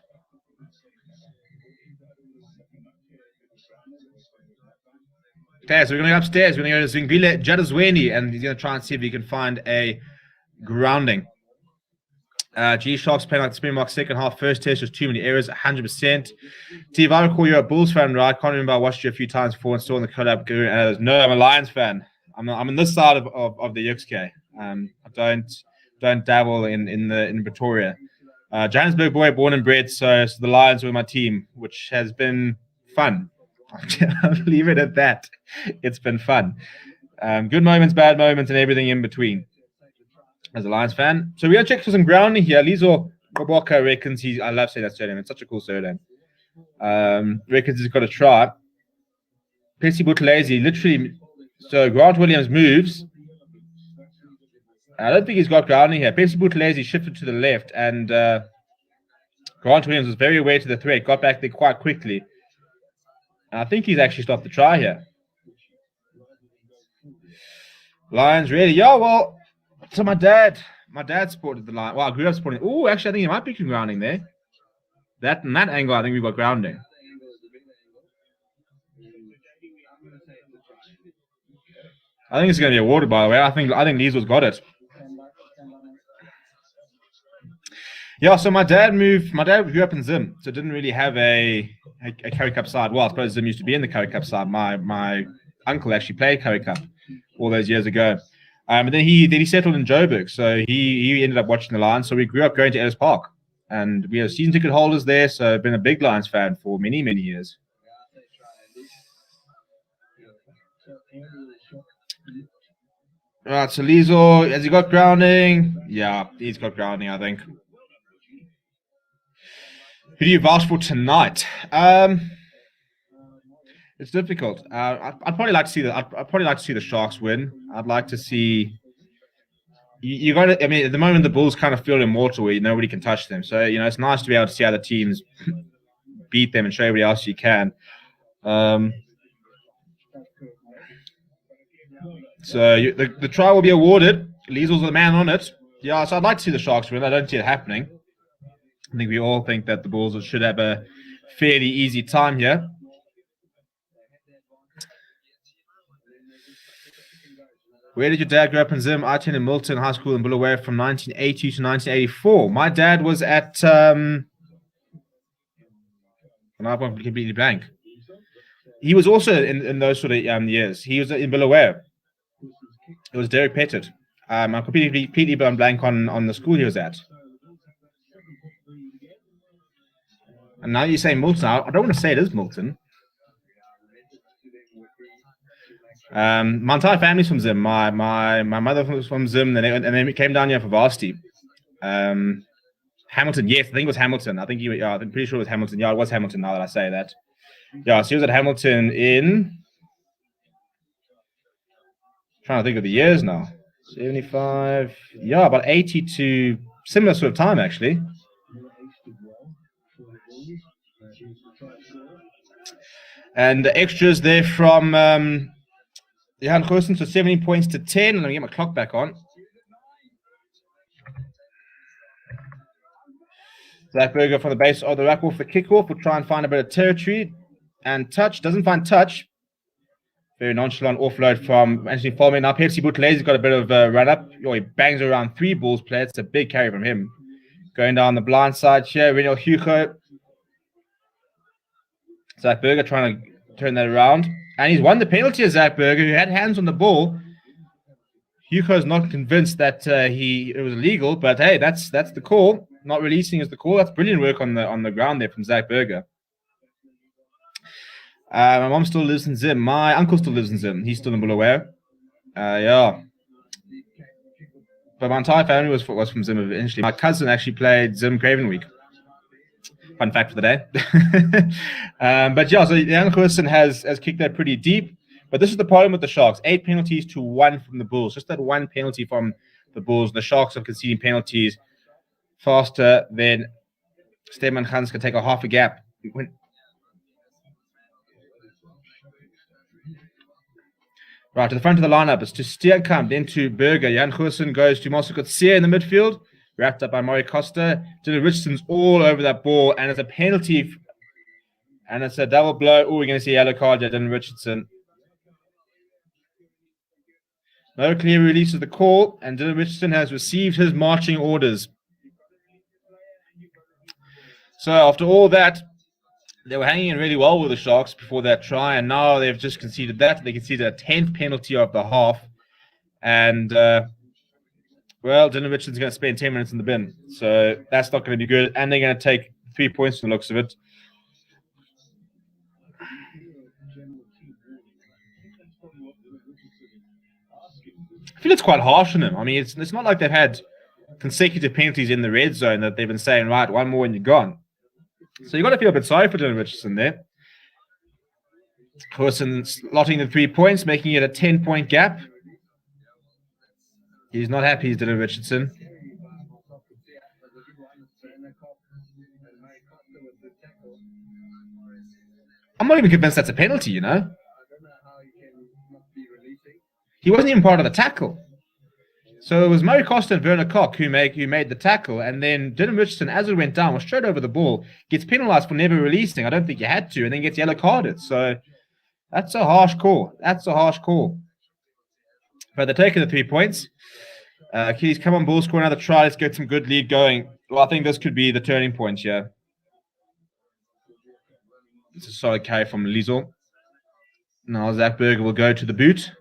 A: Okay, so we're going to go upstairs. We're going to go to Zingile Jadazweni, and he's going to try and see if he can find a grounding. G Sharks playing like the Springbok second half. First test was too many errors, 100%. Steve, I recall you're a Bulls fan, right? I can't remember. I watched you a few times before and saw in the collab. No, I'm a Lions fan. I'm on this side of the UXK. I don't dabble in Pretoria. Johannesburg boy, born and bred, so the Lions were my team, which has been fun. I'll leave it at that. It's been fun. Good moments, bad moments, and everything in between. As a Lions fan. So we're going to check for some grounding here. Lizo Koboka reckons I love saying that surname. It's such a cool surname. Reckons he's got a try. Plessy Buthelezi, literally. So Grant Williams moves. I don't think he's got grounding here. Plessy Buthelezi shifted to the left, and Grant Williams was very aware to the threat. Got back there quite quickly. And I think he's actually stopped the try here. Lions ready. Yeah, well. So my dad supported the line. Well, I grew up supporting. Oh, actually, I think he might be grounding there. That angle, I think we've got grounding. I think it's going to be awarded. By the way, I think Lizo's got it. Yeah. So my dad grew up in Zim, so didn't really have a Currie Cup side. Well, I suppose Zim used to be in the Currie Cup side. My uncle actually played Currie Cup all those years ago. And then he settled in Joburg, so he ended up watching the Lions. So we grew up going to Ellis Park, and we are season ticket holders there. So I've been a big Lions fan for many years. Right, so Lizo, has he got grounding? Yeah, he's got grounding, I think. Who do you vouch for tonight? It's difficult. I'd probably like to see the Sharks win. I'd like to see. You're going to. I mean, at the moment, the Bulls kind of feel immortal, where nobody can touch them. So it's nice to be able to see other teams beat them and show everybody else you can. So the try will be awarded. Liesel's the man on it. Yeah, so I'd like to see the Sharks win. I don't see it happening. I think we all think that the Bulls should have a fairly easy time here. Where did your dad grow up in Zim? I attended Milton High School in Bulawayo from 1980 to 1984. My dad was at and I won't completely blank. He was also in those sort of years. He was in Bulawayo. It was Derek Pettit. I'm completely blank on the school he was at. And now you say Milton. I don't want to say it is Milton. My entire family's from Zim. My mother was from Zim, and then we came down here for varsity. Hamilton, yes, I think it was Hamilton. I'm pretty sure it was Hamilton. Yeah, it was Hamilton. Now that I say that, yeah. So he was at Hamilton in. Trying to think of the years now. 75. Yeah, about 80 to similar sort of time actually. And the extras there from Johan Goosen, so 17 points to 10. Let me get my clock back on. Zach Berger from the base of the rack off the kickoff will try and find a bit of territory and touch. Doesn't find touch. Very nonchalant offload from Anthony Folman. Now Pepsi Buthelez's got a bit of a run up. He bangs around 3 Bulls players. It's a big carry from him. Going down the blind side here, Reniel Hugo. Zach Berger trying to turn that around. And he's won the penalty of Zach Berger, who had hands on the ball. Hugo's not convinced that it was illegal, but hey, that's the call. Not releasing is the call. That's brilliant work on the ground there from Zach Berger. My mom still lives in Zim. My uncle still lives in Zim. He's still in Bulawayo. Yeah. But my entire family was from Zim eventually. My cousin actually played Zim Craven Week. Fun fact for the day. But yeah, so Jan Goosen has kicked that pretty deep. But this is the problem with the Sharks. 8 penalties to 1 from the Bulls. Just that 1 penalty from the Bulls. The Sharks are conceding penalties faster than Steman Khan's going to take a half a gap. Right, to the front of the lineup. It's to Stierkamp, then to Berger. Jan Goosen goes to Mosekotsia in the midfield, wrapped up by Maury Costa. Dylan Richardson's all over that ball, and it's a penalty. And it's a double blow. Oh, we're going to see a yellow card there, Dylan Richardson. No clear release of the call, and Dylan Richardson has received his marching orders. So after all that, they were hanging in really well with the Sharks before that try, and now they've just conceded that. They conceded a 10th penalty of the half. And, well, Dylan Richardson's going to spend 10 minutes in the bin. So that's not going to be good. And they're going to take 3 points from the looks of it. I feel it's quite harsh on him. I mean, it's not like they've had consecutive penalties in the red zone that they've been saying, right, one more and you're gone. So you've got to feel a bit sorry for Dylan Richardson there. Goosen slotting the 3 points, making it a 10-point gap. He's not happy, he's Dylan Richardson. I'm not even convinced that's a penalty, you know. He wasn't even part of the tackle. So it was Murray Costa and Werner Koch who made the tackle, and then Dylan Richardson, as it went down, was straight over the ball, gets penalised for never releasing. I don't think he had to, and then gets yellow carded. So that's a harsh call. That's a harsh call. But they're taking the 3 points. Keys, come on, ball, score another try. Let's get some good lead going. Well, I think this could be the turning point here. It's a solid carry from Liesel. Now Zach Berger will go to the boot.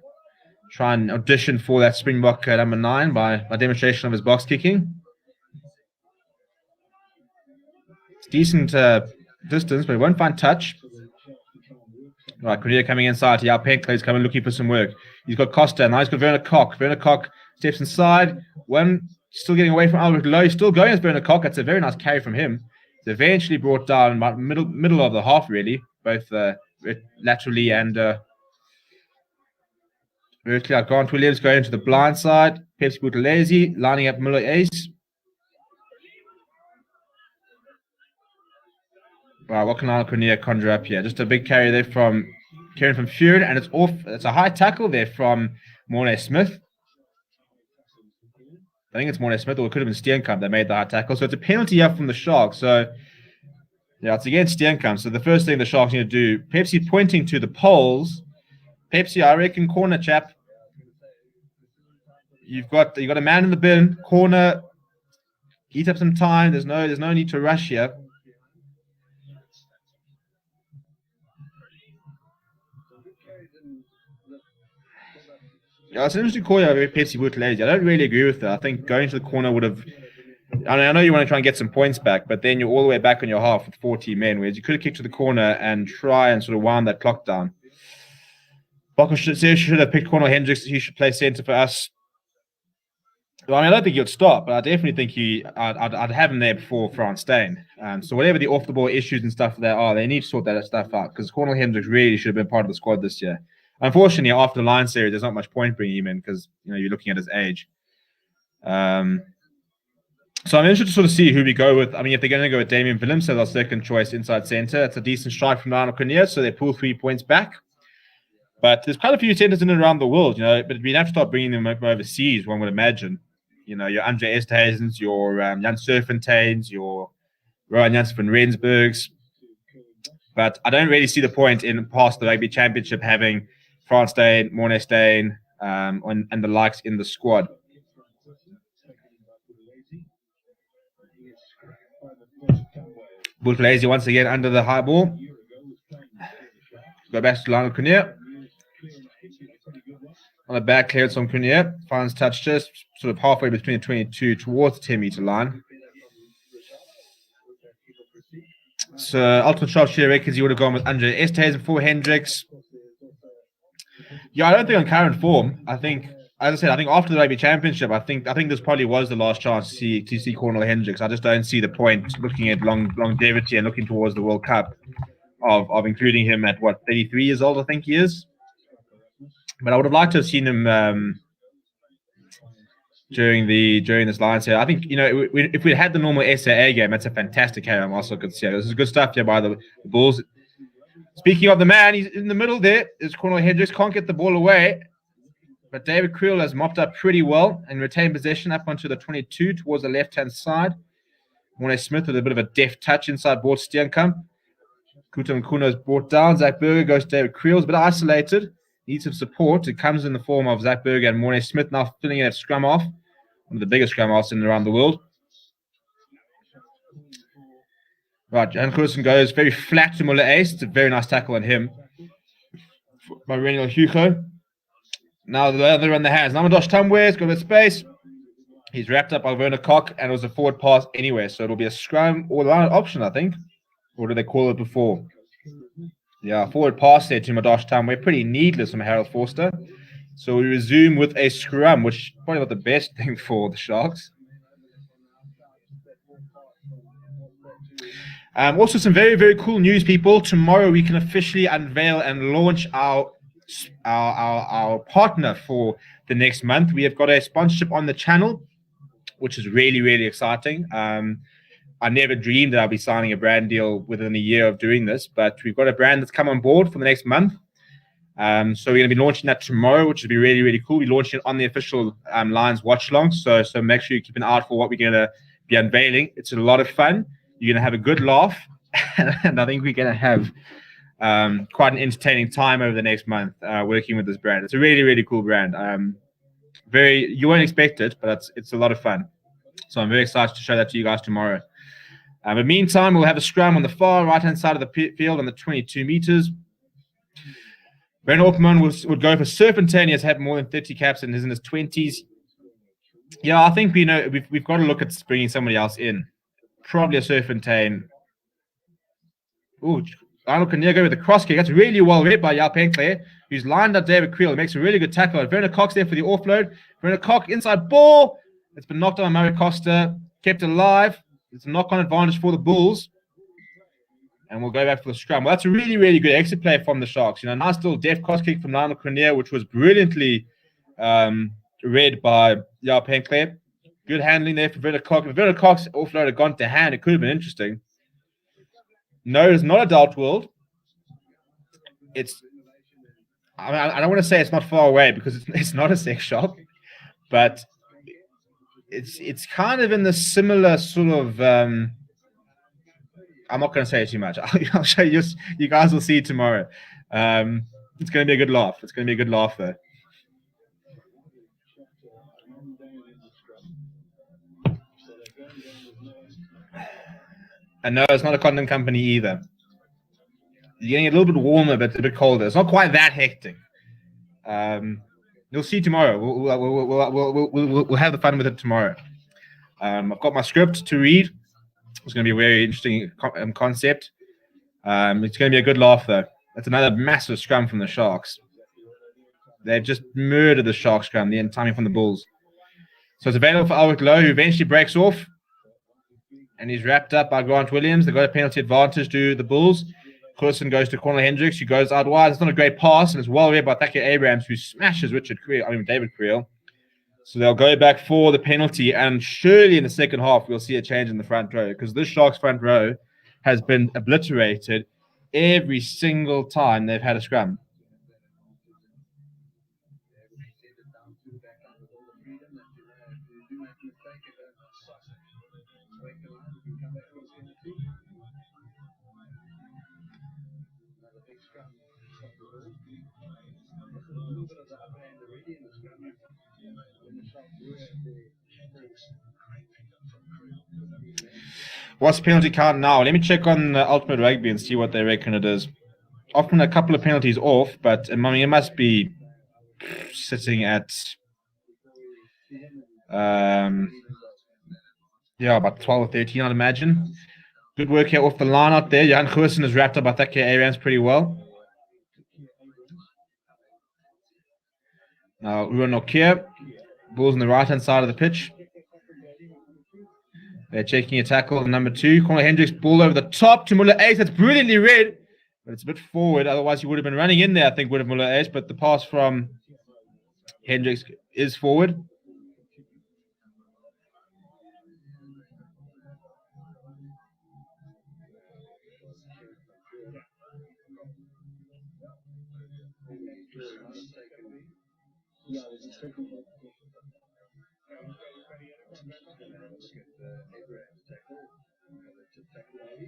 A: Try and audition for that Springbok number 9 by demonstration of his box kicking. It's decent distance, but he won't find touch. Right, Correa coming inside. Yeah, Penkler is coming looking for some work. He's got Costa. Now he's got Werner Koch. Werner Koch steps inside. One still getting away from Albert Lowe. Still going as Werner Koch. That's a very nice carry from him. It's eventually brought down about middle of the half, really, both laterally and vertically. Grant Williams going to the blind side. Pepsi Buthelezi lining up Miller Ace. Wow, what can Lionel Cornea conjure up here? Just a big carry there from Kieran from Furen, and it's off. It's a high tackle there from Mornay Smith. I think it's Mornay Smith, or it could have been Steenkamp that made the high tackle. So it's a penalty up from the Sharks. So, yeah, it's against Steenkamp. So the first thing the Sharks need to do, Pepsi pointing to the poles. Pepsi, I reckon, corner chap. You've got a man in the bin, corner. Eat up some time. There's no need to rush here. Yeah, it's an interesting call here, Pepsi Buthelezi. I don't really agree with that. I think going to the corner would have. I know you want to try and get some points back, but then you're all the way back on your half with 40 men, whereas you could have kicked to the corner and try and sort of wind that clock down. Bocco should have picked Cornel Hendricks. He should play centre for us. Well, I mean, I don't think he would start, but I definitely think I'd have him there before Frans Steyn. So whatever the off-the-ball issues and stuff there are, they need to sort that stuff out because Cornel Hendricks really should have been part of the squad this year. Unfortunately, after the Lions series, there's not much point bringing him in because you're looking at his age. So I'm interested to sort of see who we go with. I mean, if they're going to go with Damien Willems as our second choice inside centre, it's a decent strike from Lionel Cornea, so they pull 3 points back. But there's quite a few centres in and around the world, but we'd have to start bringing them over overseas, one would imagine. Your Andre Esterhazens, your Jan Serfontaines, your Rowan Janssen van Rensburgs. But I don't really see the point in past the Rugby Championship having Frans Steyn, Mornay Steyn, and the likes in the squad. Buthelezi once again under the high ball. Go back to Lionel Cornea. On the back clearance from Cornea. Finds touch just sort of halfway between the 22 towards the 10-meter line. So ultimate sharpshooter records, you would have gone with Andre Esterhuizen for Hendricks. Yeah, I don't think on current form. I think, as I said, after the Rugby Championship, I think this probably was the last chance to see Cornel Hendricks. I just don't see the point looking at longevity and looking towards the World Cup of including him at 33 years old, I think he is. But I would have liked to have seen him during this Lions here. I think, if we had the normal SAA game, that's a fantastic game. I'm also good to see. This is good stuff here by the Bulls. Speaking of the man, he's in the middle there. Is Cornel Hendricks, can't get the ball away. But David Creel has mopped up pretty well and retained possession up onto the 22 towards the left-hand side. Mornay Smith with a bit of a deft touch inside Bort Steenkamp. Kuta Mkuno is brought down. Zach Berger goes to David Creel. A bit isolated. Needs some support. It comes in the form of Zach Berger and Mornay Smith now filling in at scrum off. One of the biggest scrum offs in and around the world. Right, Jan Crewson goes very flat to Muller Ace. It's a very nice tackle on him. By Reniel Hugo. Now the other on the hands. Namadosh Tumware's got a bit of space. He's wrapped up by Werner Koch, and it was a forward pass anyway. So it'll be a scrum or line option, I think. Or did they call it before? Yeah, forward pass there to Madosh Tumware. Pretty needless from Harold Forster. So we resume with a scrum, which is probably not the best thing for the Sharks. Also, some very, very cool news, people. Tomorrow we can officially unveil and launch our partner for the next month. We have got a sponsorship on the channel, which is really, really exciting. I never dreamed that I'll be signing a brand deal within a year of doing this, but we've got a brand that's come on board for the next month. So we're going to be launching that tomorrow, which will be really, really cool. We're launching it on the official Lions Watchalong. So make sure you keep an eye out for what we're going to be unveiling. It's a lot of fun. You're going to have a good laugh, and I think we're going to have quite an entertaining time over the next month working with this brand. It's a really, really cool brand. You won't expect it, but it's a lot of fun. So I'm very excited to show that to you guys tomorrow. In the meantime, we'll have a scrum on the far right-hand side of the field on the 22 meters. Brent Opperman would go for Serpentine. He has had more than 30 caps and is in his 20s. Yeah, I think we've got to look at bringing somebody else in. Probably a Serpentine. Ooh, Arnold Kanier go with the cross kick. That's really well read by Yao Penkler, who's lined up David Creel. Makes a really good tackle. Werner Cox there for the offload. Werner Cox inside ball. It's been knocked on by Murray Costa. Kept alive. It's a knock-on advantage for the Bulls. And we'll go back for the scrum. Well, that's a really, really good exit play from the Sharks. Nice little deft cross kick from Lionel Crenier, which was brilliantly read by Yao Penkler. Good handling there for Werner Cox. If Werner Cox offload had gone to hand, it could have been interesting. No, it's not a Dart World. I don't want to say it's not far away because it's not a sex shop, but it's kind of in the similar sort of. I'm not going to say too much. I'll show you. You guys will see it tomorrow. It's going to be a good laugh. It's going to be a good laugh, though. And no, it's not a condom company either. You're getting a little bit warmer, but a bit colder. It's not quite that hectic. You'll see tomorrow. We'll have the fun with it tomorrow. I've got my script to read. It's going to be a very interesting concept. It's going to be a good laugh, though. That's another massive scrum from the Sharks. They've just murdered the Sharks scrum, the timing from the Bulls. So it's available for Alwick Lowe, who eventually breaks off. And he's wrapped up by Grant Williams. They've got a penalty advantage to the Bulls. Coulson goes to Cornel Hendricks, who goes out wide. It's not a great pass, and it's well read by Thakir Abrahams, who smashes David Creel. So they'll go back for the penalty, and surely in the second half we'll see a change in the front row, because this Sharks front row has been obliterated every single time they've had a scrum. What's the penalty count now? Let me check on Ultimate Rugby and see what they reckon it is. Often a couple of penalties off, but I mean, it must be sitting at about 12 or 13, I'd imagine. Good work here off the line out there. Jan Goosen is wrapped up by Thakir Abrahams pretty well. Now, Uran Nokia, Bulls on the right-hand side of the pitch. They're checking a tackle, number 2. Cornel Hendricks, ball over the top to Muller Ace. That's brilliantly read, but it's a bit forward. Otherwise, he would have been running in there, I think, would have Muller Ace. But the pass from Hendricks is forward.
B: Yeah, there's a technical. And have a look at Abraham's tackle. The tip tackle maybe.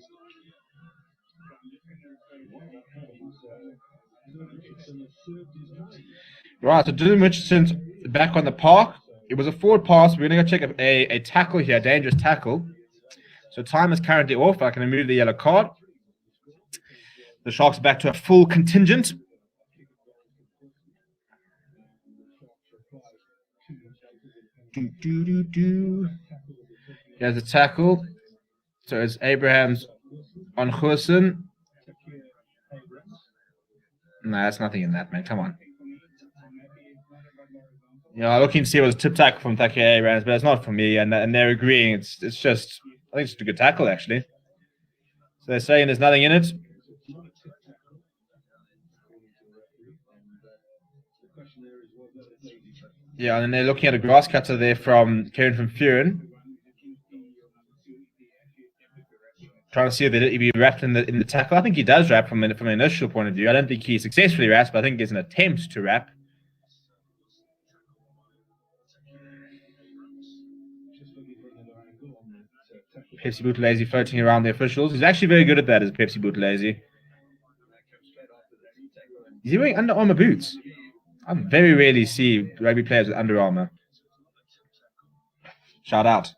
A: Right, so Dylan Richardson's back on the park. It was a forward pass. We're going to go check a tackle here, a dangerous tackle. So time is currently off. I can remove the yellow card. The Sharks are back to a full contingent. Here's a tackle. So it's Abraham's on Husson. No, that's nothing in that, man. Come on. Yeah, looking to see it was a tip tackle from Taki Abrams, but it's not for me, and they're agreeing. It's just, I think it's just a good tackle, actually. So they're saying there's nothing in it. Yeah, and then they're looking at a grass cutter there from Kieran from Furen. Trying to see if he wrapped in the tackle. I think he does wrap from an initial point of view. I don't think he successfully wraps, but I think it's an attempt to wrap. Pepsi Buthelezi floating around the officials. He's actually very good at that as Pepsi Buthelezi. Is he wearing Under Armour boots? I very rarely see rugby players with Under Armour. Shout out.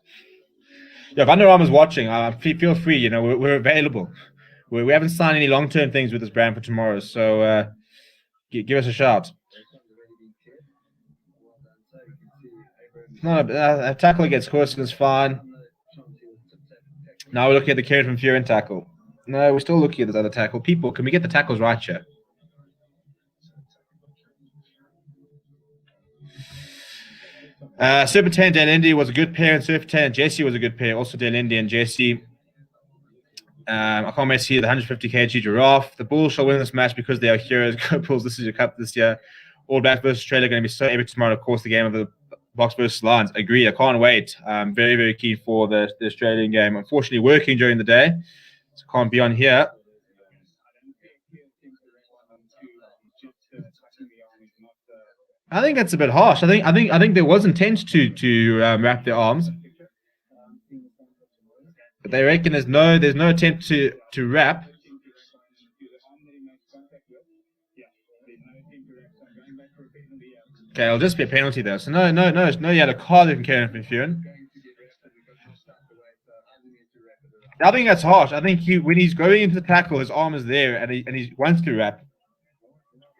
A: Yeah, if Under Armour's watching, feel free. You know, we're available. We haven't signed any long-term things with this brand for tomorrow, so give us a shout. No, a tackle against Corson is fine. Now we're looking at the Kieran from Furen tackle. No, we're still looking at this other tackle. People, can we get the tackles right here? Serpentine Delendi was a good pair, and Serpentine and Jesse was a good pair. Also, Delendi and Jesse. I can't wait to see the 150 kg giraffe. The Bulls shall win this match because they are heroes. Go Bulls, this is your cup this year. All Black versus Australia going to be so epic tomorrow. Of course, the game of the Box versus Lions. Agreed. I can't wait. Very, very keen for the Australian game. Unfortunately, working during the day, so can't be on here. I think that's a bit harsh. I think there was intent to wrap their arms, but they reckon there's no attempt to wrap. Okay, it'll just be a penalty though. So no yellow card from Kieran from Furen. I think that's harsh. I think when he's going into the tackle, his arm is there, and he wants to wrap,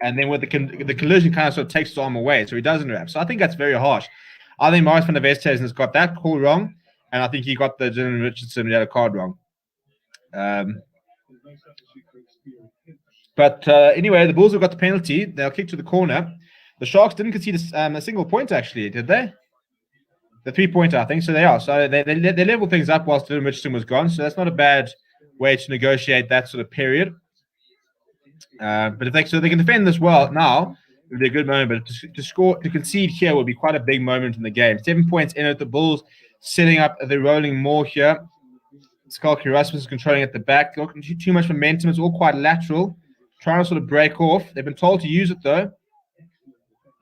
A: and then with the collision, kind of sort of takes his arm away, so he doesn't wrap. So I think that's very harsh. I think Marius van der Westhuizen has got that call wrong, and I think he got the Dylan Richardson yellow card wrong. But anyway, the Bulls have got the penalty. They'll kick to the corner. The Sharks didn't concede a single point, actually, did they? The 3-pointer, I think. So they are. So they leveled things up whilst Dylan Richardson was gone. So that's not a bad way to negotiate that sort of period. But if they can defend this well now, it'll be a good moment. But to concede here will be quite a big moment in the game. 7 points in it. The Bulls setting up the rolling more here. Skalki Rasmus is controlling at the back. Looking too much momentum. It's all quite lateral. Trying to sort of break off. They've been told to use it though.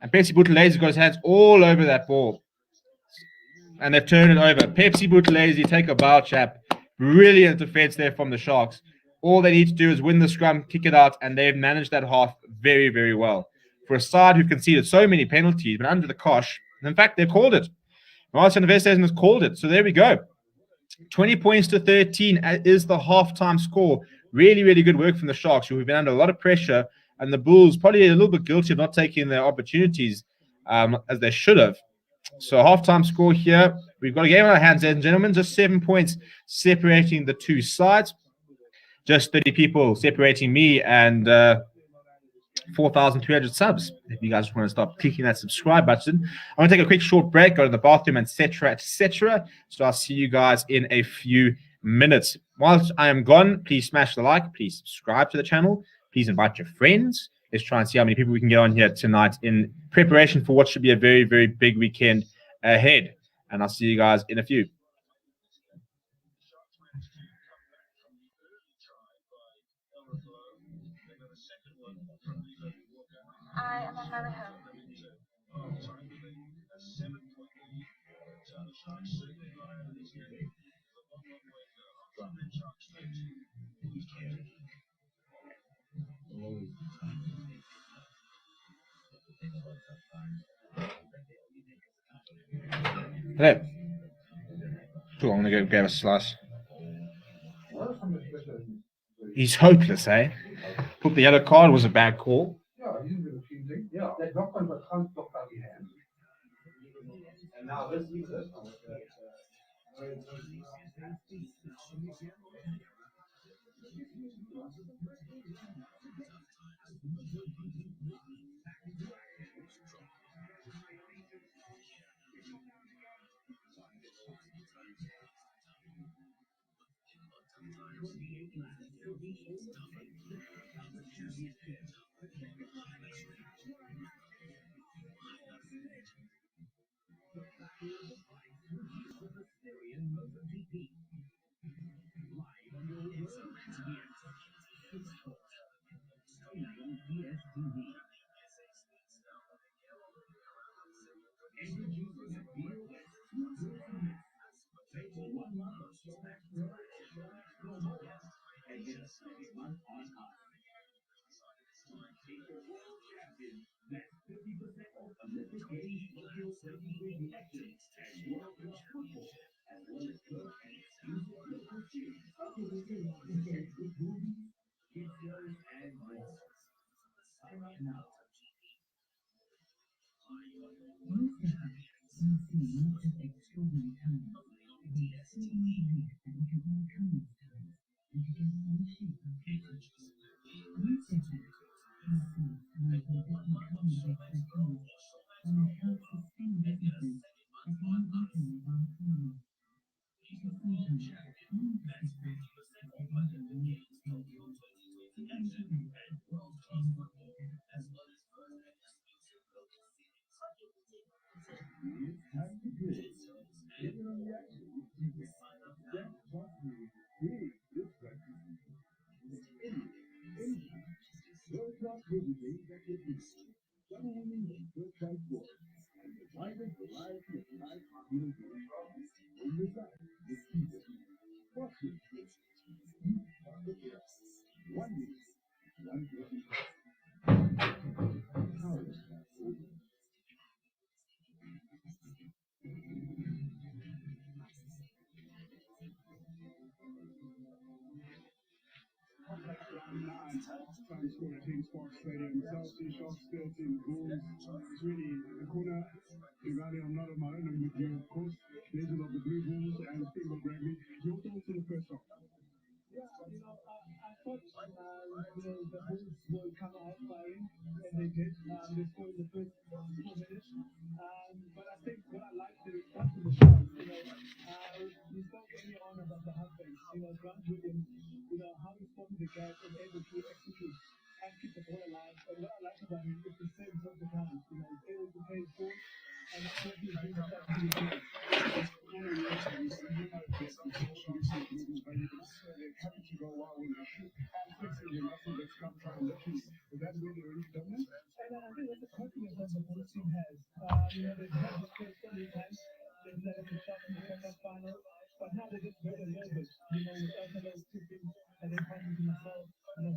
A: And Pepsi Buthelezi got his hands all over that ball. And they've turned it over. Pepsi Buthelezi, take a bow, chap. Brilliant defense there from the Sharks. All they need to do is win the scrum, kick it out, and they've managed that half very, very well. For a side who've conceded so many penalties, but under the cosh. In fact, they've called it. Marius van der Westhuizen has called it. So there we go. 20 points to 13 is the halftime score. Really, really good work from the Sharks, who have been under a lot of pressure. And the Bulls probably a little bit guilty of not taking their opportunities as they should have. So halftime score here. We've got a game on our hands, ladies and gentlemen. Just 7 points separating the two sides. Just 30 people separating me and 4,300 subs. If you guys want to stop clicking that subscribe button. I'm going to take a quick short break, go to the bathroom, etc., etc. So I'll see you guys in a few minutes. Whilst I am gone, please smash the like. Please subscribe to the channel. Please invite your friends. Let's try and see how many people we can get on here tonight in preparation for what should be a very, very big weekend ahead. And I'll see you guys in a few.
C: I am on my way home.
A: Hello. Cool, I'm gonna go grab a slice. He's hopeless, eh? Put the yellow card was a bad call.
B: Yeah, he's a bit of feeling. Yeah, that knock on but can't block out the hand. And now this is it. Trying to score a team spot stadium. South Sea Sharks 13 goals. It's really the corner. Rally, I'm not on my own. I'm with you, of course. Legend of the Blue Bulls and Steve Rugby. Your thoughts in the first half? Yeah, I thought the Bulls will come out firing, and they did. They scored in the first 4 minutes. But I think what I liked the response of the Sharks. We spoke earlier on about the halfbacks. Grant Williams. How he formed the gap and able to execute and keep the ball alive. And what I like about him is the same of the times. He's able to play forward, and that's what he's doing that to the team. They're happy to go wild with the shoot and fixing the muscle that's come trying literally. Is that really really dominant? And I think that's the confidence that the whole team has. They've had this play so many times. They've let it shot in the second final. But now they just wait a little bit, without a little tipping and then passing to myself,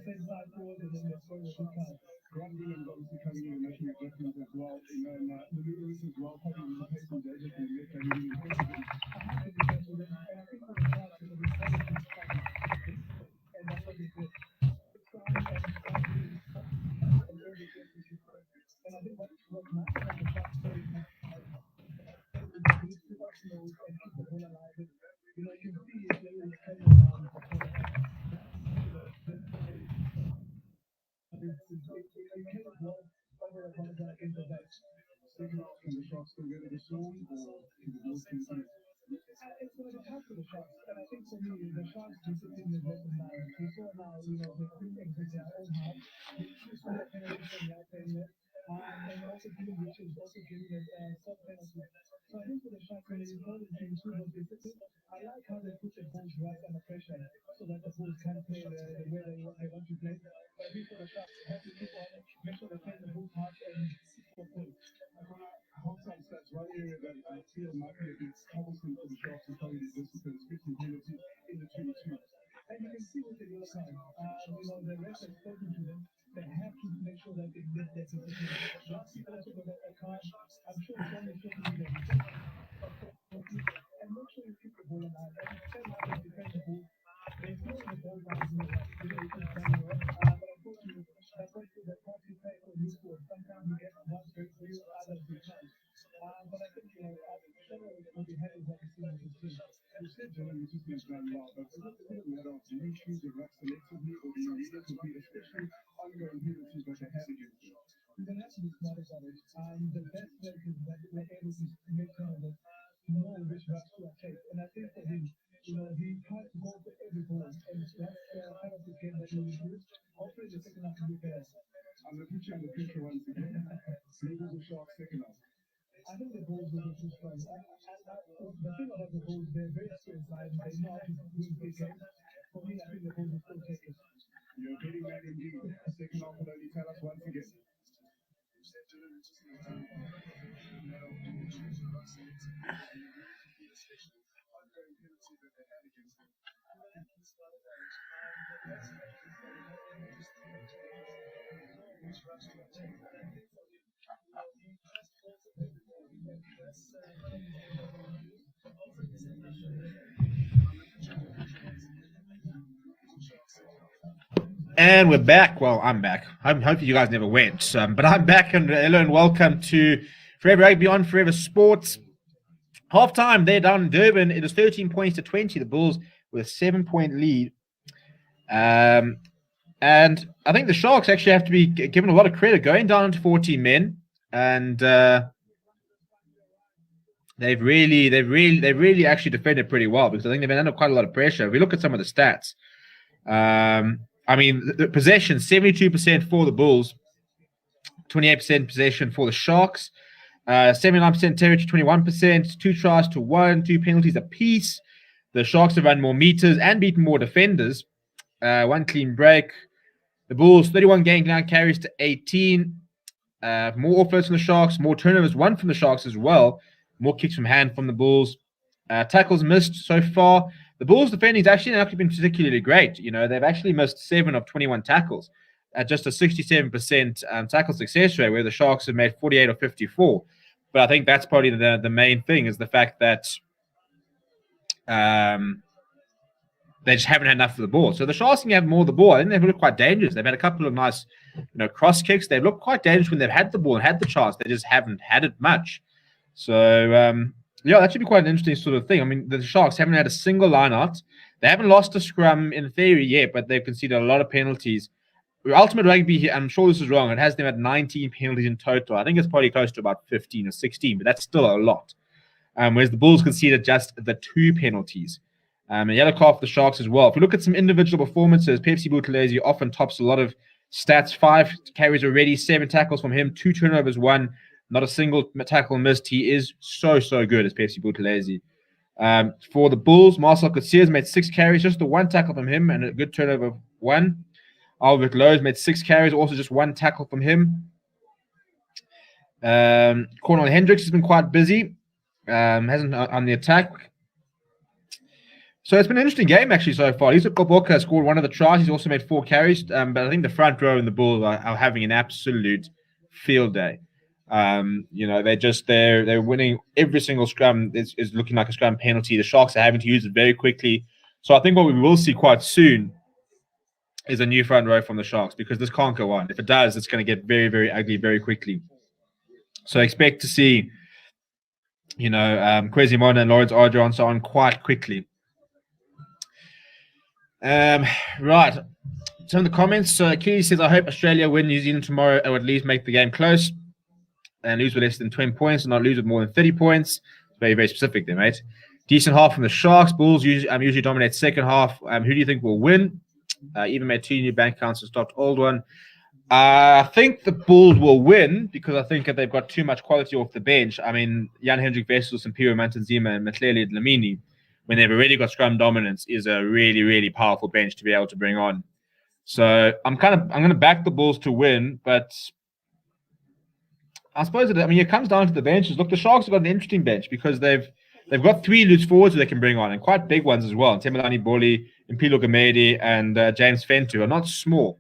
B: same side forward and then they score with good pass. Grant Williams obviously coming in and making a difference as well. And the Lewis as well, probably in the pace of David and Nick and really important. I have to be careful with them. And I think for the Sharks, they wanted to start and that's what they did. Strong and really and early execution. And I think what nice about the Sharks story is to Arsenal and keep the ball alive. You can see if they were playing around the corner. You cannot walk over a corner against the back. Second half, can the Sharks still get it this long, or can the Bulls continue? It's going to be tough for the Sharks, and I think for me, the Sharks discipline is less than balance. We saw now, they're doing exit their own half. They saw the penalty from the outside there, and also giving Richards, also giving it soft penalty. So I think for the Sharks, when it is important to improve on discipline, I like how they put the Bulls right under pressure so that the Bulls can play the way they want to play. But I think for the Sharks, they have to keep on, make sure they play the Bulls hard and score points. spoken to them, they have to make sure that they get that opportunity. Last season, I took a card. I'm sure it's only showing you that and make sure you keep the ball alive. And same like the defensive ball, they're throwing the ball down in the right. It's done well. But unfortunately, that's what the party play for you for. Sometimes you get one straight for you, others you can't. But I think, generally what we have is obviously in the team. You said generally this has done well, but is it a matter of do you choose the right selectively or do you need it to be especially ongoing penalties that they have against you? You're going to have to be smart about it. The best place is that we're able to make turnovers, know which routes to attack. And I think for him, he tries to go for every ball. And that's kind of the game that he will do. Hopefully the second half will be better. I'm going to put you under pressure once again. Eagles or Sharks second half. I think the Bulls will be too strong. The thing about the Bulls, they're very experienced side. They know how to win big games. For me, I think the Bulls will still take it. You're a betting man indeed. Second half will only tell us once again.
A: And we're back. Well, I'm back. Hopefully you guys never went. But I'm back, and hello and welcome to Forever Rugby on Forever Sports. Half time, they're down in Durban. It is 13 points to 20. The Bulls with a 7-point lead. And I think the Sharks actually have to be given a lot of credit going down to 14 men. And they've really actually defended pretty well, because I think they've been under quite a lot of pressure. If we look at some of the stats, I mean, the possession, 72% for the Bulls, 28% possession for the Sharks, 79% territory, 21%, 2 tries to 1, 2 penalties apiece. The Sharks have run more meters and beaten more defenders, 1 clean break. The Bulls, 31 game line carries to 18. More offloads from the Sharks, more turnovers, 1 from the Sharks as well. More kicks from hand from the Bulls. Tackles missed so far. The Bulls' defending has actually not been particularly great. They've actually missed 7 of 21 tackles at just a 67% tackle success rate, where the Sharks have made 48 or 54. But I think that's probably the main thing, is the fact that they just haven't had enough of the ball. So the Sharks can have more of the ball. I think they've looked quite dangerous. They've had a couple of nice, cross kicks. They've looked quite dangerous when they've had the ball and had the chance. They just haven't had it much. So, that should be quite an interesting sort of thing. I mean, the Sharks haven't had a single line out. They haven't lost a scrum in theory yet, but they've conceded a lot of penalties. Ultimate Rugby, I'm sure this is wrong, it has them at 19 penalties in total. I think it's probably close to about 15 or 16, but that's still a lot. Whereas the Bulls conceded just the 2 penalties. And yellow card for the Sharks as well. If we look at some individual performances, Pepsi Buthelezi often tops a lot of stats. 5 carries already, 7 tackles from him, 2 turnovers, 1. Not a single tackle missed. He is so good as Pepsi Buthelezi. For the Bulls, Marcel Coetzee made 6 carries, just the 1 tackle from him, and a good turnover of 1. Albert Lowe's made 6 carries, also just 1 tackle from him. Cornel Hendricks has been quite busy. Hasn't on the attack. So it's been an interesting game actually so far. Lisa Koboka scored 1 of the tries. He's also made 4 carries. But I think the front row and the Bulls are having an absolute field day. They're winning every single scrum. Is looking like a scrum penalty. The Sharks are having to use it very quickly. So I think what we will see quite soon is a new front row from the Sharks, because this can't go on. If it does, it's going to get very, very ugly very quickly. So I expect to see, Quesimona and Lawrence Ardra and so on quite quickly. Right. Some of the comments. So Keely says, I hope Australia win New Zealand tomorrow, or at least make the game close and lose with less than 20 points and not lose with more than 30 points. Very, very specific there, mate. Decent half from the Sharks. Bulls usually dominate second half. Who do you think will win? Even made 2 new bank accounts and stopped old one. I think the Bulls will win, because I think that they've got too much quality off the bench. I mean, Jan Hendrik Wessels and Piro Mantanzima and Matlele Dlamini, when they've already got scrum dominance, is a really, really powerful bench to be able to bring on. So I'm going to back the Bulls to win, but I suppose it comes down to the benches. Look, the Sharks have got an interesting bench, because they've got 3 loose forwards that they can bring on, and quite big ones as well. Temelani Boli, Impilo Gamedi, and James Fentu are not small.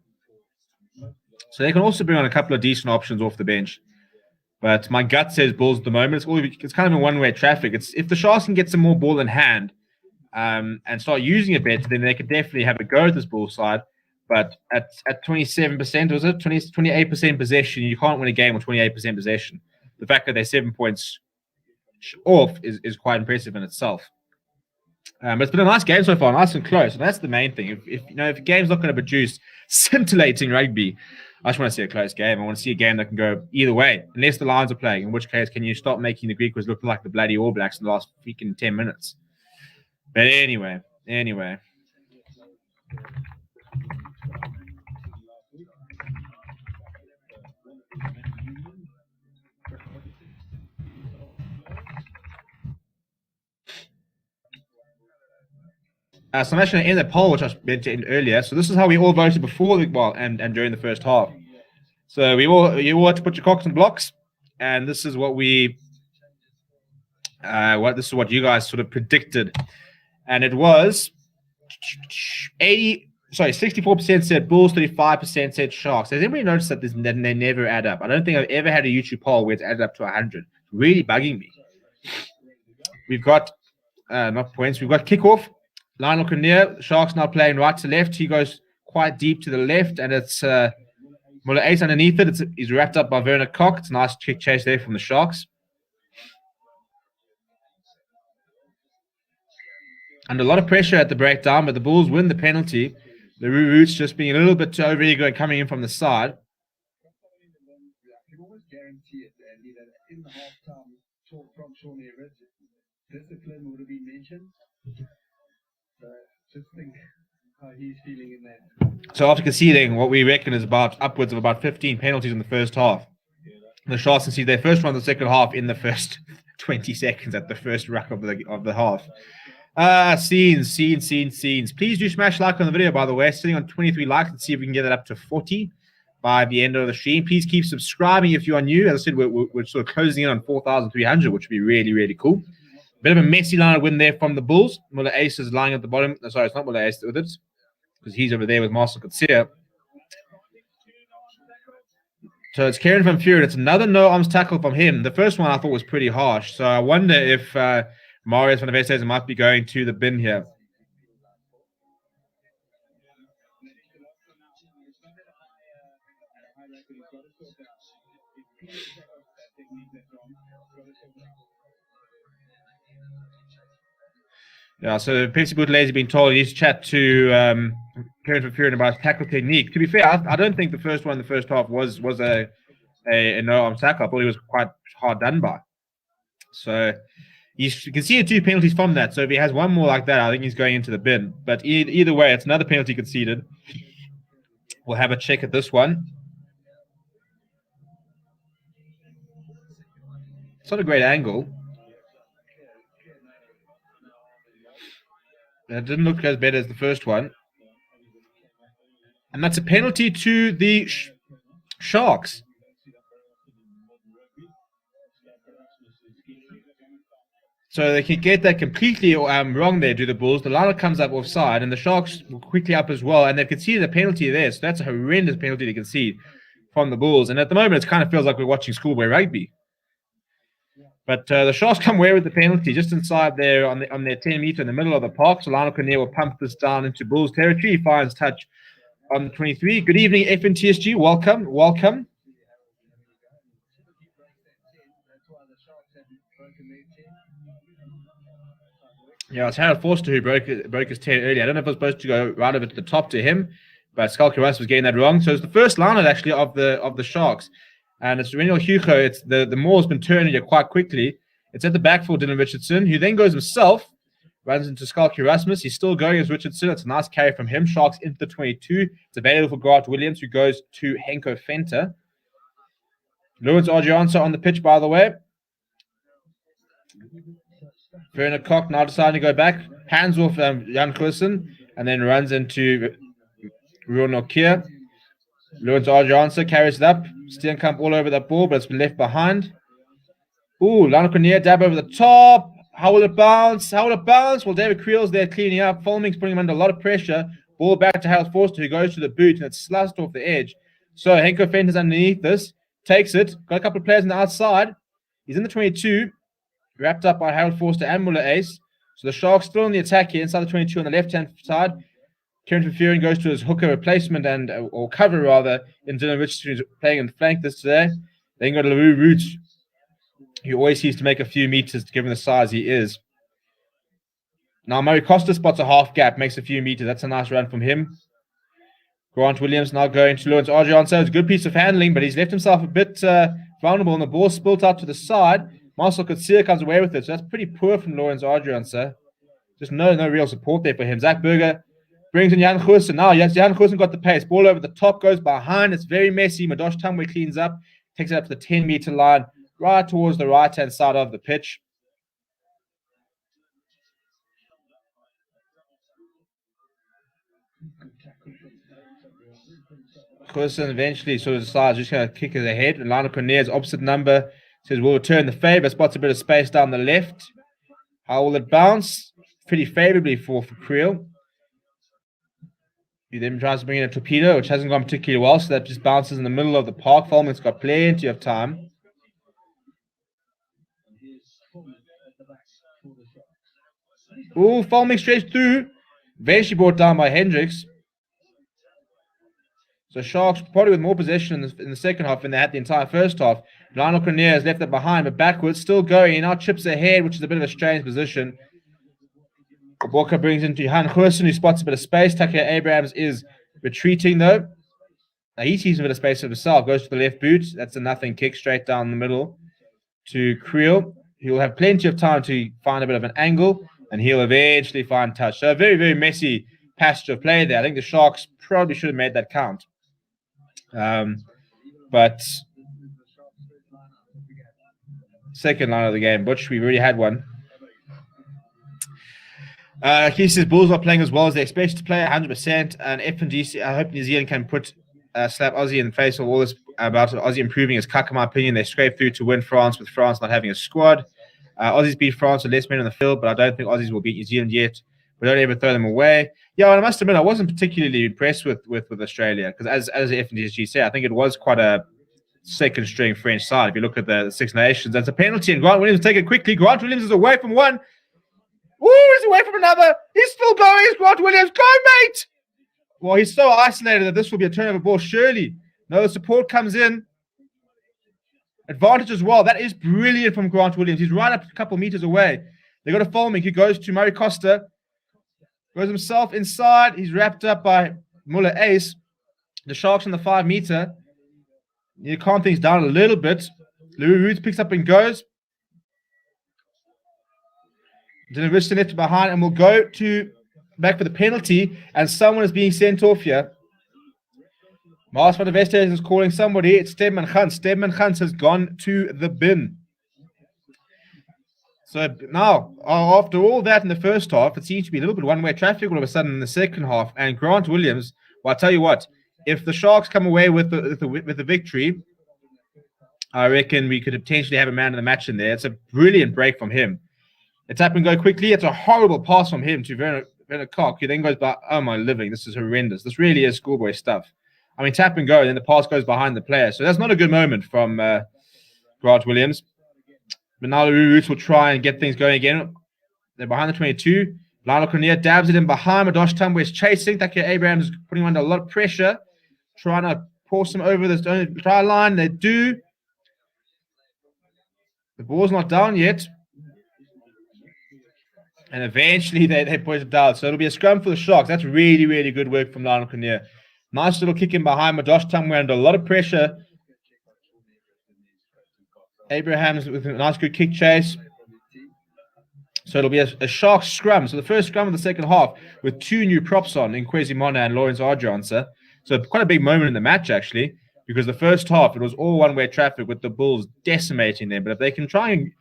A: So they can also bring on a couple of decent options off the bench. But my gut says Bulls at the moment. It's kind of a one-way traffic. It's if the Sharks can get some more ball in hand and start using it better, then they could definitely have a go at this Bulls side. But at 27%, was it 28% possession? You can't win a game with 28% possession. The fact that they're 7 points off is quite impressive in itself. But it's been a nice game so far, nice and close, and that's the main thing. If a game's not going to produce scintillating rugby, I just want to see a close game. I want to see a game that can go either way, unless the Lions are playing. In which case, can you stop making the Griquas look like the bloody All Blacks in the last freaking 10 minutes? But anyway. So I'm actually going to end the poll, which I mentioned earlier. So this is how we all voted before and during the first half. So you all had to put your cocks and blocks, and this is what what you guys sort of predicted, and it was 64% said Bulls, 35% said Sharks. Has anybody noticed that they never add up? I don't think I've ever had a YouTube poll where it's added up to 100. It's really bugging me. We've got not points. We've got kickoff. Lionel Kinnear, Sharks now playing right to left. He goes quite deep to the left, and it's Muller Ace underneath it. He's wrapped up by Werner Koch. It's a nice kick chase there from the Sharks. Under a lot of pressure at the breakdown, but the Bulls win the penalty. The Roots just being a little bit too over-ego and coming in from the side.
B: You can almost guarantee it, Andy, that in the halftime talk from Sean Everett, discipline would have been mentioned. So just think how he's feeling in that.
A: So after conceding, what we reckon is upwards of about 15 penalties in the first half. The Sharks concede their first one in the second half in the first 20 seconds at the first ruck of the half. Scenes. Please do smash like on the video, by the way. Sitting on 23 likes. Let's see if we can get that up to 40 by the end of the stream. Please keep subscribing if you are new. As I said, we're sort of closing in on 4,300, which would be really, really cool. Bit of a messy line of win there from the Bulls. Muller Ace is lying at the bottom. Sorry, it's not Muller Ace with it, because he's over there with Marcel Coetzee. So it's Kieran van Vuuren. It's another no-arms tackle from him. The first one I thought was pretty harsh. So I wonder if Marius van der Westhuizen might be going to the bin here. Yeah, so Pepsi Bootlays has been told he needs to chat to Kieran van Vuuren about tackle technique. To be fair, I don't think the first one in the first half was a no-arms tackle. I thought he was quite hard done by. So you can see 2 penalties from that. So if he has one more like that, I think he's going into the bin. But either way, it's another penalty conceded. We'll have a check at this one. It's not a great angle. That didn't look as bad as the first one. And that's a penalty to the Sharks. So they can get that completely wrong there, do the Bulls. The liner comes up offside, and the Sharks will quickly up as well. And they've conceded a penalty there. So that's a horrendous penalty to concede from the Bulls. And at the moment, it kind of feels like we're watching schoolboy rugby. But the Sharks come away with the penalty just inside there on their 10 meter in the middle of the park. So Lionel Kinnear will pump this down into Bulls territory. He finds touch on the 23. Good evening, FNTSG. Welcome. Yeah, it's Harold Forster who broke his 10 earlier. I don't know if it was supposed to go right over to the top to him, but Skalky Russ was getting that wrong. So it's the first liner actually of the Sharks. And it's Reniel Hugo. It's the maul's been turning here quite quickly. It's at the back for Dylan Richardson, who then goes himself, runs into Skalky Rasmus. He's still going as Richardson. It's a nice carry from him. Sharks into the 22. It's available for Grant Williams, who goes to Henko Fenter. Lawrence Argiansa on the pitch, by the way. Werner Koch now deciding to go back. Hands off Jan Klussen, and then runs into Ruan Nokia. Lawrence Argiansa carries it up. Steenkamp all over that ball, but it's been left behind. Ooh, Lionel Kinnear, dab over the top. How will it bounce? Well, David Creel's there cleaning up. Fulming's putting him under a lot of pressure. Ball back to Harold Forster, who goes to the boot, and it's sliced off the edge. So Henko Fenton's underneath this, takes it, got a couple of players on the outside. He's in the 22, wrapped up by Harold Forster and Muller Ace. So the Sharks still on the attack here inside the 22 on the left-hand side. Kieran Fury goes to his hooker replacement and or cover rather in Dylan Richardson, who's playing in flank this today. Then got LaRue Roots, who always seems to make a few meters given the size he is. Now Murray Costa spots a half gap, makes a few meters. That's a nice run from him. Grant Williams now going to Lawrence Adrian. So it's a good piece of handling, but he's left himself a bit vulnerable, and the ball spilt out to the side. Marcel Kutsia comes away with it, so that's pretty poor from Lawrence Adrian. Just no real support there for him. Zach Berger brings in Jan Goosen. Now, yes, Jan Goosen got the pace. Ball over the top, goes behind. It's very messy. Madosh Tamwe cleans up, takes it up to the 10-meter line, right towards the right-hand side of the pitch. Goosen eventually sort of decides just going to kick it ahead. And Lionel Cornier's opposite number says, we'll return the favour. Spots a bit of space down the left. How will it bounce? Pretty favourably for Creel. He then tries to bring in a torpedo, which hasn't gone particularly well, so that just bounces in the middle of the park. Fulman's got plenty of time. Ooh, Fulman straight through. Eventually brought down by Hendricks. So Sharks probably with more possession in the second half than they had the entire first half. Lionel Cornier has left it behind, but backwards, still going. He now chips ahead, which is a bit of a strange position. Walker brings into Johan Goosen, who spots a bit of space. Takia Abrahams is retreating, though. Now he sees a bit of space of himself. Goes to the left boot. That's a nothing kick straight down the middle to Creel. He'll have plenty of time to find a bit of an angle, and he'll eventually find touch. So a very, very messy passage of play there. I think the Sharks probably should have made that count. But second line of the game, Butch, we've already had one. He says Bulls are playing as well as they expect to play 100%, and F&G, I hope New Zealand can slap Aussie in the face of all this about Aussie improving his cuck, in my opinion. They scraped through to win France with France not having a squad. Aussies beat France with less men on the field, but I don't think Aussies will beat New Zealand yet. We don't ever throw them away. Yeah, and I must admit, I wasn't particularly impressed with Australia, because as the F&G say, I think it was quite a second-string French side. If you look at the Six Nations, that's a penalty, and Grant Williams take it quickly. Grant Williams is away from one. Ooh, he's away from another. He's still going. It's Grant Williams. Go, mate! Well, he's so isolated that this will be a turnover ball, surely. No, the support comes in. Advantage as well. That is brilliant from Grant Williams. He's right up a couple meters away. They got a Fulming. He goes to Murray Costa. Goes himself inside. He's wrapped up by Muller Ace. The Sharks on the 5-meter. You calm things down a little bit. Louis Roots picks up and goes. Dylan Richardson left behind, and we'll go back for the penalty, and someone is being sent off here. Mars van der Westhuizen is calling somebody. It's Stedman Gans. Stedman Gans has gone to the bin. So now, after all that in the first half, it seems to be a little bit one-way traffic all of a sudden in the second half. And Grant Williams, well, I'll tell you what, if the Sharks come away with the victory, I reckon we could potentially have a man of the match in there. It's a brilliant break from him. It's up and go quickly. It's a horrible pass from him to Werner Koch, who then goes by, oh my living, this is horrendous. This really is schoolboy stuff. I mean, tap and go, and then the pass goes behind the player. So that's not a good moment from Grant Williams. But now the Roots will try and get things going again. They're behind the 22. Lionel Cornier dabs it in behind. Madosh Tamwe is chasing. Takia Abrahams is putting him under a lot of pressure, trying to force him over this try line. They do. The ball's not down yet. And eventually they put it down. So it'll be a scrum for the Sharks. That's really, really good work from Lionel Cornier. Nice little kick in behind. Madosh Tamwe under a lot of pressure. Abrahams with a nice good kick chase. So it'll be a Sharks scrum. So the first scrum of the second half with two new props on in Kwesi Mona and Lawrence Arjansa. So quite a big moment in the match, actually, because the first half, it was all one-way traffic with the Bulls decimating them. But if they can try and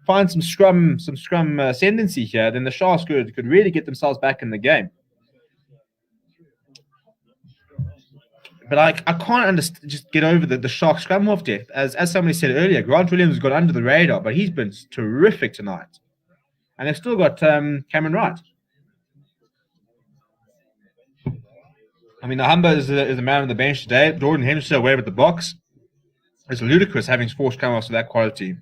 A: find some scrum ascendancy here, then the Sharks could really get themselves back in the game. But I can't just get over the Sharks scrum half depth. As somebody said earlier, Grant Williams got under the radar, but he's been terrific tonight. And they've still got Cameron Wright. I mean, Ahamba is the man on the bench today. Jordan Henderson away with the box. It's ludicrous having forced scrum offs of that quality.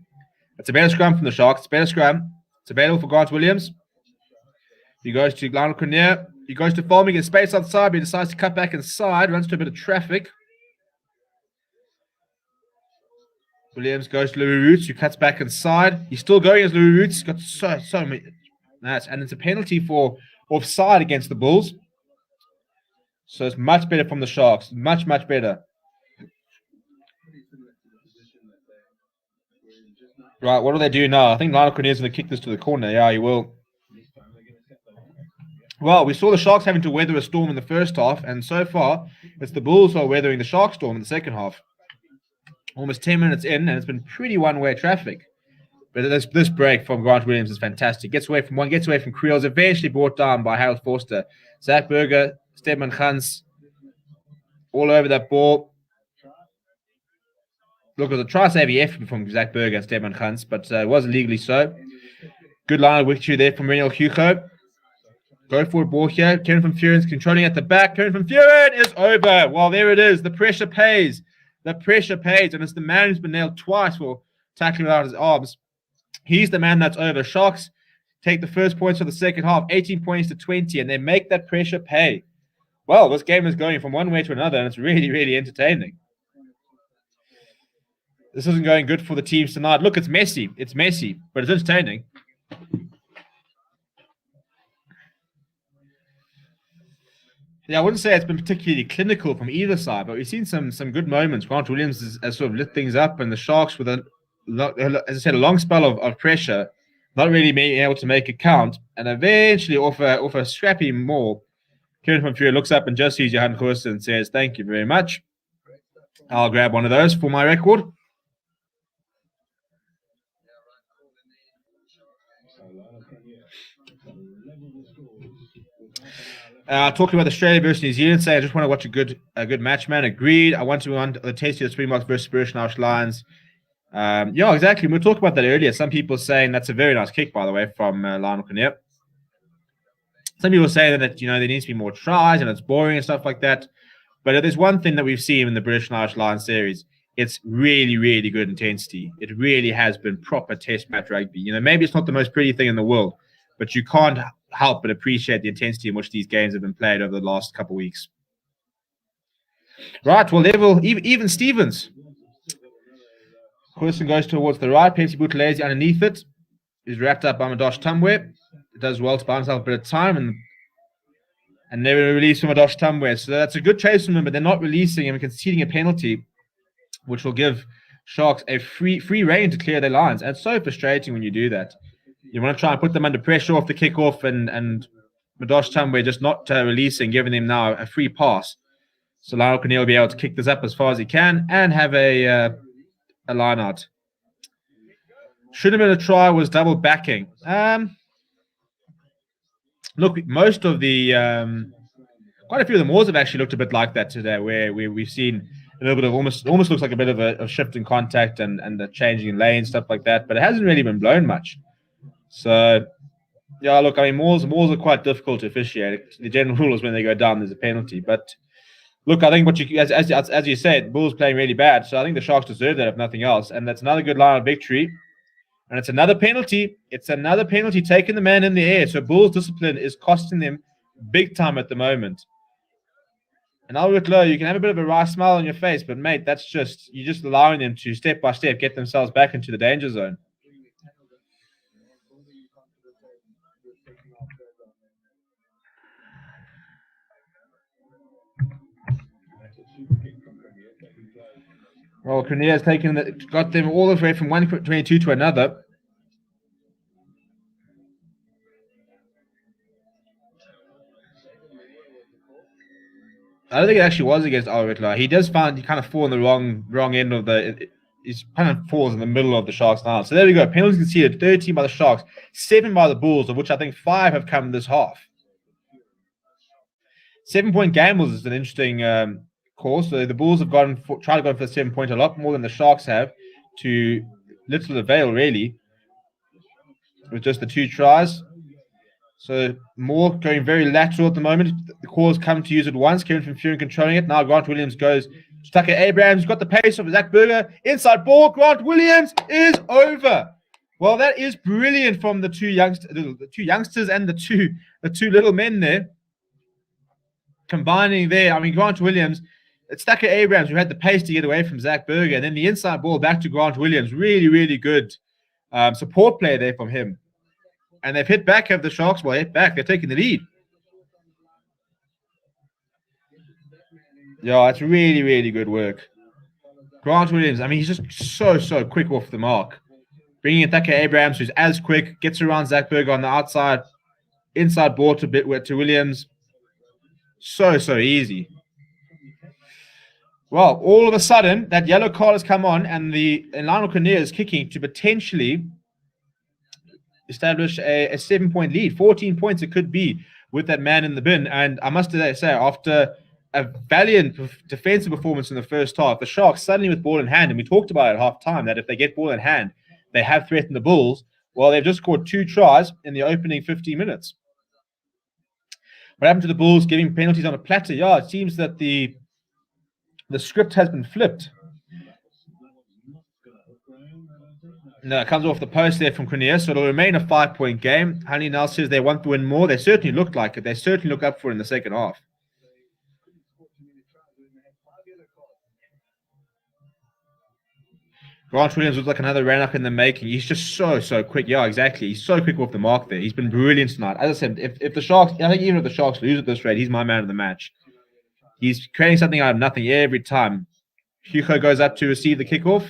A: It's a better scrum from the Sharks. It's a better scrum. It's available for Grant Williams. He goes to Lionel Cornier. He goes to Farming in space outside, but he decides to cut back inside, runs to a bit of traffic. Williams goes to Louis Roots, who cuts back inside. He's still going as Louis Roots. He's got so many. Nice. And it's a penalty for offside against the Bulls. So it's much better from the Sharks. Much, much better. Right, what do they do now? I think Lionel Cornier's going to kick this to the corner. Yeah, he will. Well, we saw the Sharks having to weather a storm in the first half, and so far, it's the Bulls who are weathering the Shark storm in the second half. Almost 10 minutes in, and it's been pretty one-way traffic. But this break from Grant Williams is fantastic. Gets away from one, gets away from Creels, eventually brought down by Harold Forster. Zach Berger, Stedman Gans, all over that ball. Look, it was a try-saving effort from Zach Berger and Stedman Gans, but it wasn't legally so. Good line of victory there from Reniel Hugo. Go for a ball here. Kevin van Vuuren's controlling at the back. Kevin van Vuuren is over. Well, there it is. The pressure pays. The pressure pays. And it's the man who's been nailed twice for tackling without his arms. He's the man that's over. Sharks take the first points of the second half, 18 points to 20, and they make that pressure pay. Well, this game is going from one way to another, and it's really, really entertaining. This isn't going good for the teams tonight. Look, it's messy. It's messy, but it's entertaining. Yeah, I wouldn't say it's been particularly clinical from either side, but we've seen some good moments. Grant Williams has sort of lit things up, and the Sharks with, as I said, a long spell of pressure, not really being able to make it count, and eventually off a scrappy maul, Kieran van Vuuren looks up and just sees Johan Goosen and says, "Thank you very much. I'll grab one of those for my record." Talking about Australia versus New Zealand, say I just want to watch a good match, man. Agreed. I want to run the tasty of the Springboks versus Spurs Irish Lions. Yeah, exactly. We talked about that earlier. Some people saying that's a very nice kick, by the way, from Lionel Cornier. Some people say that there needs to be more tries and it's boring and stuff like that. But there's one thing that we've seen in the British and Irish Lions series. It's really, really good intensity. It really has been proper test match rugby. Maybe it's not the most pretty thing in the world, but you can't help but appreciate the intensity in which these games have been played over the last couple of weeks. Right, well, level even Stevens. Goosen goes towards the right. Pepsi Buthelezi underneath it. Is wrapped up by Madosh Tumwe. It does well to buy himself a bit of time and never release from Madosh Tumwe. So that's a good chase from him, but they're not releasing him and conceding a penalty, which will give Sharks a free reign to clear their lines. And it's so frustrating when you do that. You want to try and put them under pressure off the kickoff, and Madosh Tumwe just not releasing, giving them now a free pass. So Lionel Cornier will be able to kick this up as far as he can and have a line out. Should have been a try, was double backing. Look, most of the quite a few of the Moors have actually looked a bit like that today, where we've seen a little bit of almost looks like a bit of a shift in contact and the changing in lane, stuff like that, but it hasn't really been blown much. So yeah, look, I mean, Moors are quite difficult to officiate. The general rule is when they go down, there's a penalty. But look, I think what you as you said, Bulls playing really bad, so I think the Sharks deserve that if nothing else, and that's another good line of victory. And it's another penalty. It's another penalty taking the man in the air. So Bulls' discipline is costing them big time at the moment. And Albert Lowe, you can have a bit of a wry smile on your face, but mate, you're just allowing them to step by step get themselves back into the danger zone. Well, Cornier has got them all the way from 122 to another. I don't think it actually was against Albert. He does find he kind of fall on the wrong end of he kind of falls in the middle of the Sharks now. So there we go. Penalties conceded, 13 by the Sharks, 7 by the Bulls, of which I think 5 have come this half. 7-point gambles is an interesting call. So the Bulls have tried to go for the 7-point a lot more than the Sharks have, to little avail really, with just the 2 tries. So more going very lateral at the moment. The calls come to use it once. Kieran Van Furen controlling it. Now Grant Williams goes to Tucker Abrahams. Got the pace of Zach Berger. Inside ball. Grant Williams is over. Well, that is brilliant from the two youngsters and the two little men there. Combining there. I mean, Grant Williams, it's Tucker Abrahams who had the pace to get away from Zach Berger. And then the inside ball back to Grant Williams. Really, really good support play there from him. And they've hit back, have the Sharks. Well, hit back. They're taking the lead. Yeah, it's really, really good work. Grant Williams, I mean, he's just so quick off the mark. Bringing in Tucker Abrahams, who's as quick, gets around Zach Berger on the outside. Inside ball to Williams. So easy. Well, all of a sudden, that yellow card has come on, and Lionel Cormier is kicking to potentially establish a 7-point lead. 14 points it could be with that man in the bin. And I must say, after a valiant defensive performance in the first half, the Sharks suddenly with ball in hand, and we talked about it at half time, that if they get ball in hand, they have threatened the Bulls. Well, they've just scored 2 tries in the opening 15 minutes. What happened to the Bulls giving penalties on a platter? Yeah, it seems that the script has been flipped. No, it comes off the post there from Cormier, so it'll remain a 5-point game. Honey now says they want to win more. They certainly looked like it. They certainly look up for it in the second half. Grant Williams looks like another Rannoch in the making. He's just so quick. Yeah, exactly. He's so quick off the mark there. He's been brilliant tonight. As I said, if the Sharks, I think even if the Sharks lose at this rate, he's my man of the match. He's creating something out of nothing every time. Hugo goes up to receive the kickoff.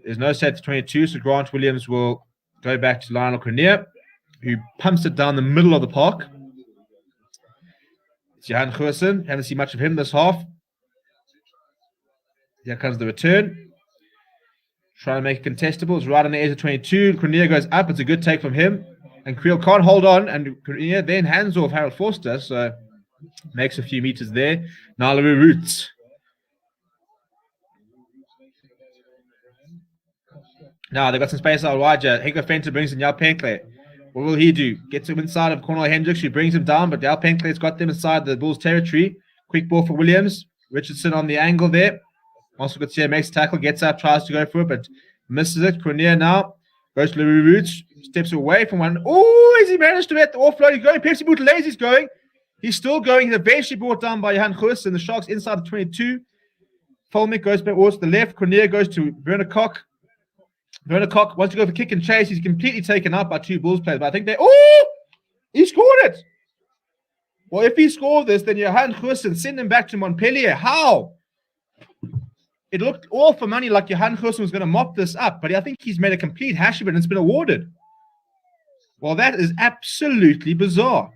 A: There's no set to 22, so Grant Williams will go back to Lionel Cormier, who pumps it down the middle of the park. It's Johan Goosen. Haven't seen much of him this half. Here comes the return. Trying to make it contestable. It's right on the edge of 22. Cormier goes up. It's a good take from him. And Creel can't hold on. And Cormier then hands off Harold Forster, so makes a few meters there. Now Larue Roots. Now they've got some space out wide. Henko Fenter brings in Yao Penkle. What will he do? Gets him inside of Cornel Hendricks, who brings him down, but Yao Penkle's got them inside the Bulls' territory. Quick ball for Williams. Richardson on the angle there. Also good to see makes a tackle, gets up, tries to go for it, but misses it. Cormier now goes to Larue Roots, steps away from one. Oh, has he managed to get the offload? He's going. Pepsi Boutelazi's going. He's still going. He's eventually brought down by Johan Goosen. The Sharks inside the 22. Fulmick goes back towards the left. Cormier goes to Werner Koch. Werner Koch wants to go for kick and chase. He's completely taken out by 2 Bulls players. But I think he scored it. Well, if he scored this, then Johan Goosen send him back to Montpellier. How? It looked all for money like Johan Goosen was going to mop this up, but I think he's made a complete hash of it and it's been awarded. Well, that is absolutely bizarre.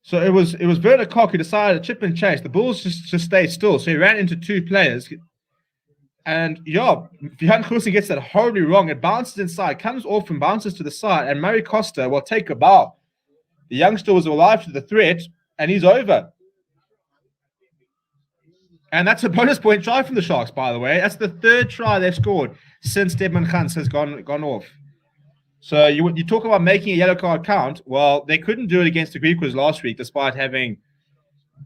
A: So it was Werner Koch who decided to chip and chase. The Bulls just stayed still. So he ran into 2 players. And yeah, Johan Goosen gets that horribly wrong. It bounces inside, comes off and bounces to the side. And Murray Costa will take a bow. The youngster was alive to the threat, and he's over. And that's a bonus point try from the Sharks, by the way. That's the 3rd try they've scored since Stedman Gans has gone off. So you talk about making a yellow card count. Well, they couldn't do it against the Griquas last week, despite having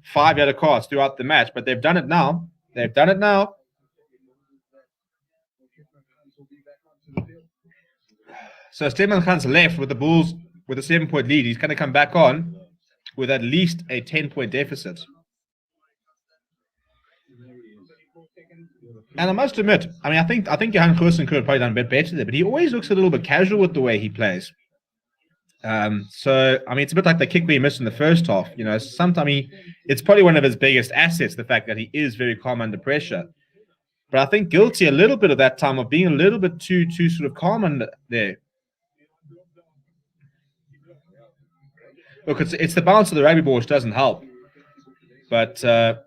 A: 5 yellow cards throughout the match. But they've done it now. So Stedman Gans left with the Bulls with a 7-point lead. He's going to come back on with at least a 10-point deficit. And I must admit, I mean, I think Johan Goosen could have probably done a bit better there, but he always looks a little bit casual with the way he plays. So, I mean, it's a bit like the kick we missed in the first half. You know, sometimes it's probably one of his biggest assets, the fact that he is very calm under pressure. But I think guilty a little bit of that time of being a little bit too sort of calm under there. Look, it's the bounce of the rugby ball which doesn't help. But I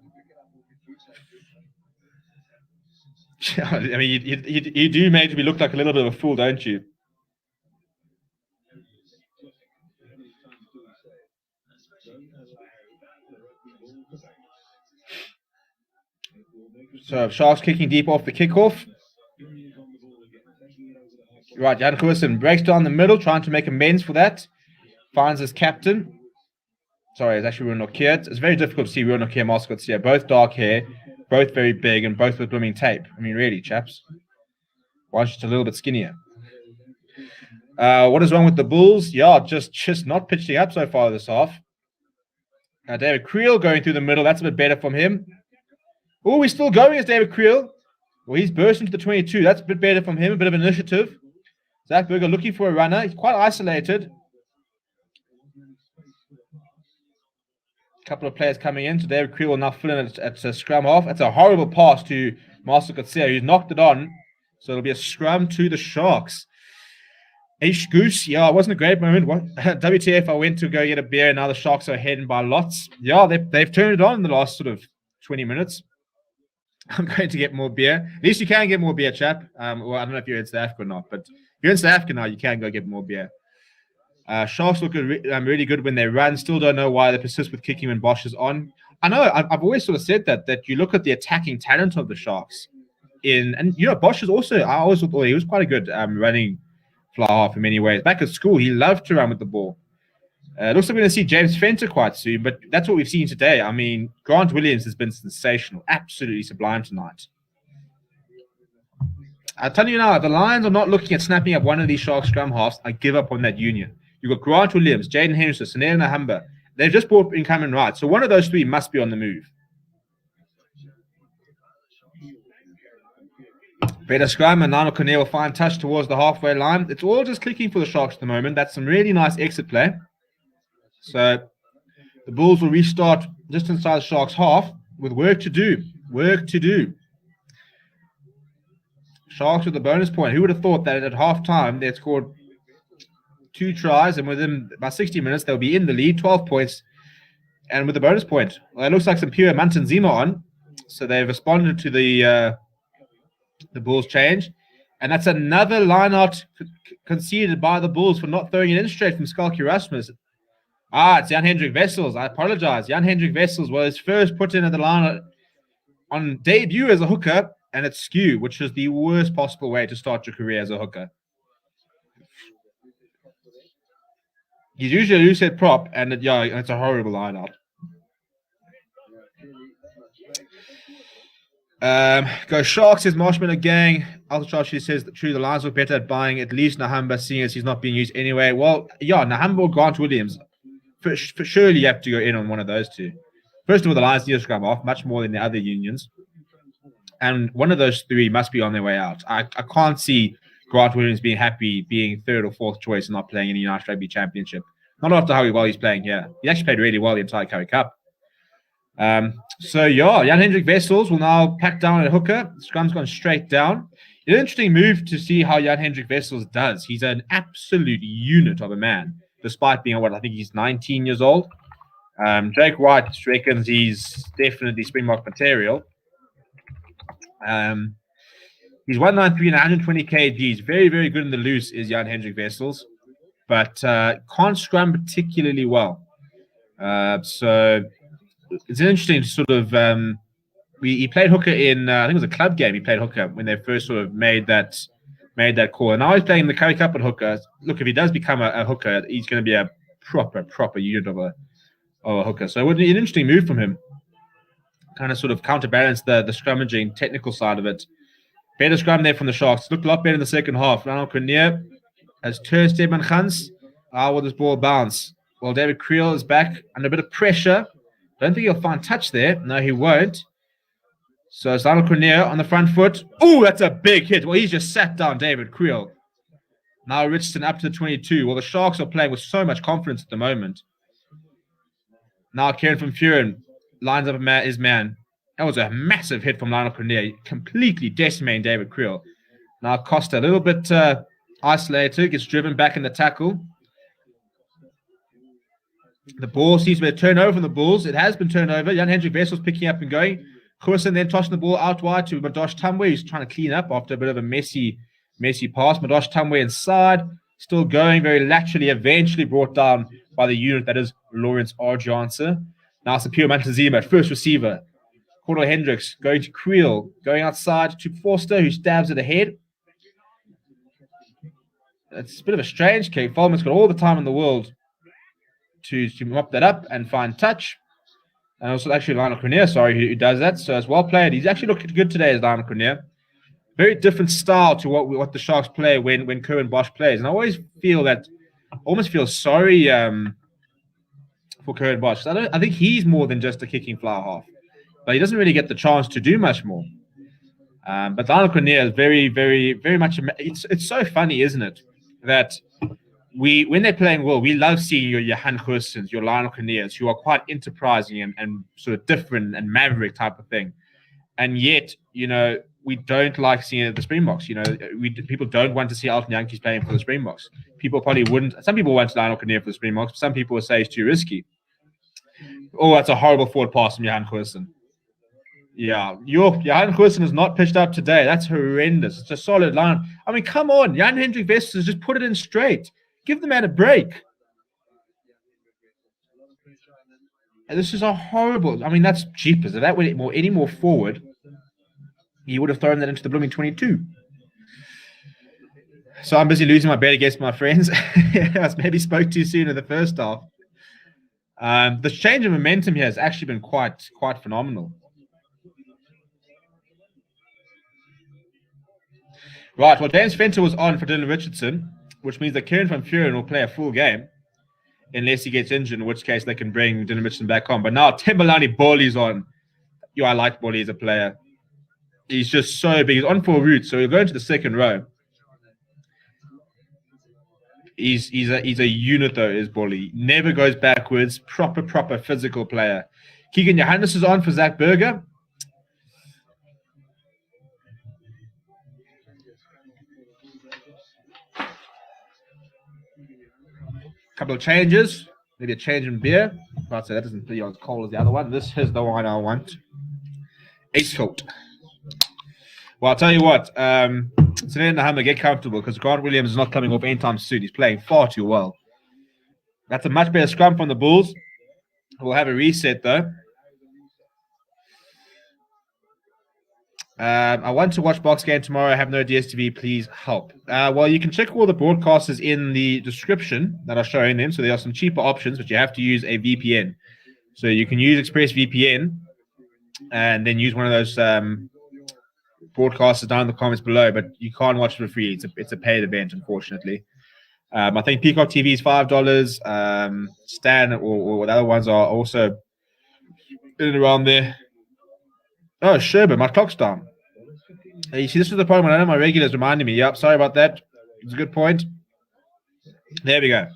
A: mean, you do make me look like a little bit of a fool, don't you? So Sharks kicking deep off the kickoff. Right, Johan Goosen breaks down the middle, trying to make amends for that. finds his captain. Sorry, it's actually Ruan Nokia. It's very difficult to see Ruan Nokia and Marcel Coetzee. Both dark hair, both very big, and both with blooming tape. I mean, really, chaps. One's just a little bit skinnier. What is wrong with the Bulls? Yeah, just not pitching up so far this half. David Creel going through the middle. That's a bit better from him. Oh, he's still going as David Creel. Well, he's burst into the 22. That's a bit better from him. A bit of initiative. Zach Berger looking for a runner. He's quite isolated. A couple of players coming in. So David Creel will now fill in at a scrum half. That's a horrible pass to Marcel Coetzee, who's knocked it on. So it'll be a scrum to the Sharks. H Goose, yeah, it wasn't a great moment. WTF, I went to go get a beer, and now the Sharks are heading by lots. Yeah, they've turned it on in the last sort of 20 minutes. I'm going to get more beer. At least you can get more beer, chap. Well, I don't know if you're in South Africa or not, but if you're in South Africa now, you can go get more beer. Sharks look really good when they run. Still don't know why they persist with kicking when Bosch is on. I know, I've always sort of said that you look at the attacking talent of the Sharks. And Bosch is also, I always thought he was quite a good running fly half in many ways. Back at school, he loved to run with the ball. Looks like we're going to see James Fenter quite soon, but that's what we've seen today. I mean, Grant Williams has been sensational, absolutely sublime tonight. I'll tell you now, if the Lions are not looking at snapping up one of these Sharks scrum halves, I give up on that union. You've got Grant Williams, Jaden Henderson, Sanel Nahamba. They've just brought in Cameron Wright, so one of those three must be on the move. Better scrum, and Lionel Cornet will find touch towards the halfway line. It's all just clicking for the Sharks at the moment. That's some really nice exit play. So the Bulls will restart just inside the Sharks' half with work to do. Work to do. Sharks with the bonus point. Who would have thought that at halftime they'd scored 2 tries, and within about 60 minutes they'll be in the lead, 12 points, and with the bonus point. Well, it looks like some pure Mantanzima on, so they've responded to the Bulls change, and that's another line-out conceded by the Bulls for not throwing it in straight from Skalky Rasmus. It's Jan-Hendrik Wessels. I apologize. Jan-Hendrik Wessels was first put in at the line on debut as a hooker, and it's skew, which is the worst possible way to start your career as a hooker. He's usually a loose-head prop, and it's a horrible line-out. Go Sharks, says Marshmallow Gang. Ultra Charge says that true, the Lions look better at buying at least Nahamba, seeing as he's not being used anyway. Well, yeah, Nahamba or Grant Williams. For surely you have to go in on one of those two. First of all, the Lions need to scrum off much more than the other unions. And one of those three must be on their way out. I can't see Grant Williams being happy being third or fourth choice and not playing in the United Rugby Championship. Not after how well he's playing here. He actually played really well the entire Currie Cup. Jan-Hendrik Wessels will now pack down at hooker. Scrum's gone straight down. An interesting move to see how Jan-Hendrik Wessels does. He's an absolute unit of a man, despite being, I think he's 19 years old. Jake White reckons he's definitely Springbok material. He's 193 and 120 kgs. Very, very good in the loose is Jan-Hendrik Wessels, but can't scrum particularly well. So it's interesting to sort of he played hooker in I think it was a club game. He played hooker when they first sort of made that call, and now he's playing the Currie Cup at hooker. Look, if he does become a hooker, he's going to be a proper unit of a hooker. So it would be an interesting move from him. Kind of sort of counterbalance the scrummaging technical side of it. Better scrum there from the Sharks. Looked a lot better in the second half. Ronald Cornier has turned Stedman Gans. Will this ball bounce? Well, David Creel is back under a bit of pressure. Don't think he'll find touch there. No, he won't. So it's Ronald Cornier on the front foot. Oh, that's a big hit. Well, he's just sat down David Creel. Now Richardson up to the 22. Well, the Sharks are playing with so much confidence at the moment. Now Kieran van Vuuren lines up his man. That was a massive hit from Lionel Cornier, completely decimating David Creel. Now Costa, a little bit isolated, gets driven back in the tackle. The ball seems to be a turnover from the Bulls. It has been turned over. Jan-Hendrik Wessels picking up and going. Goosen then tossing the ball out wide to Madosh Tamwe, who's trying to clean up after a bit of a messy pass. Madosh Tamwe inside, still going very laterally, eventually brought down by the unit that is Lawrence R. Johnson. Now it's Pio Mantazima at first receiver. Cordell Hendricks going to Creel, going outside to Forster, who stabs it ahead. It's a bit of a strange kick. Volman's got all the time in the world to mop that up and find touch. And also actually Lionel Cornier, who does that. So it's well played. He's actually looked good today as Lionel Cornier. Very different style to what the Sharks play when Curwin Bosch plays. And I always almost feel sorry for Curwin Bosch. I think he's more than just a kicking fly half. But he doesn't really get the chance to do much more. But Lionel Cornier is very, very, very much. It's so funny, isn't it, that when they're playing well, we love seeing your Johan Goossens, your Lionel Corniers, who are quite enterprising and sort of different and maverick type of thing. And yet, we don't like seeing it at the Springboks. People don't want to see Alton Yankees playing for the Springboks. People probably wouldn't. Some people want Lionel Cornier for the Springboks. But some people will say it's too risky. Oh, that's a horrible forward pass from Johan Goossen. Yeah, Johan Goossen has not pitched up today. That's horrendous. It's a solid line. I mean, come on. Jan-Hendrik Wessels just put it in straight. Give the man a break. And this is a horrible. I mean, that's jeepers. If that went any more forward, he would have thrown that into the blooming 22. So I'm busy losing my bet against my friends. I maybe spoke too soon in the first half. The change of momentum here has actually been quite phenomenal. Right, well, James Fenter was on for Dylan Richardson, which means that Kieran van Vuuren will play a full game, unless he gets injured, in which case they can bring Dylan Richardson back on. But now Thembelani Boli's on. I like Boli as a player. He's just so big. He's on for a route, so he'll go into the second row. He's a unit, though, is Boli. Never goes backwards. Proper physical player. Keegan Johannes is on for Zach Berger. Couple of changes, maybe a change in beer. I'd say that doesn't feel as cold as the other one. This is the one I want. Ace coat. Well, I'll tell you what. Today in the Hummer, get comfortable because Grant Williams is not coming off anytime soon. He's playing far too well. That's a much better scrum from the Bulls. We'll have a reset though. I want to watch Box Game tomorrow. I have no DSTV. Please help. Well, you can check all the broadcasters in the description that are showing them. So there are some cheaper options, but you have to use a VPN. So you can use ExpressVPN and then use one of those broadcasters down in the comments below. But you can't watch it for free. It's a paid event, unfortunately. I think Peacock TV is $5. Stan or the other ones are also in and around there. Oh, Sherburne, my clock's down. You see, this is the problem. I know my regulars reminding me. Yep, sorry about that. It's a good point. There we go.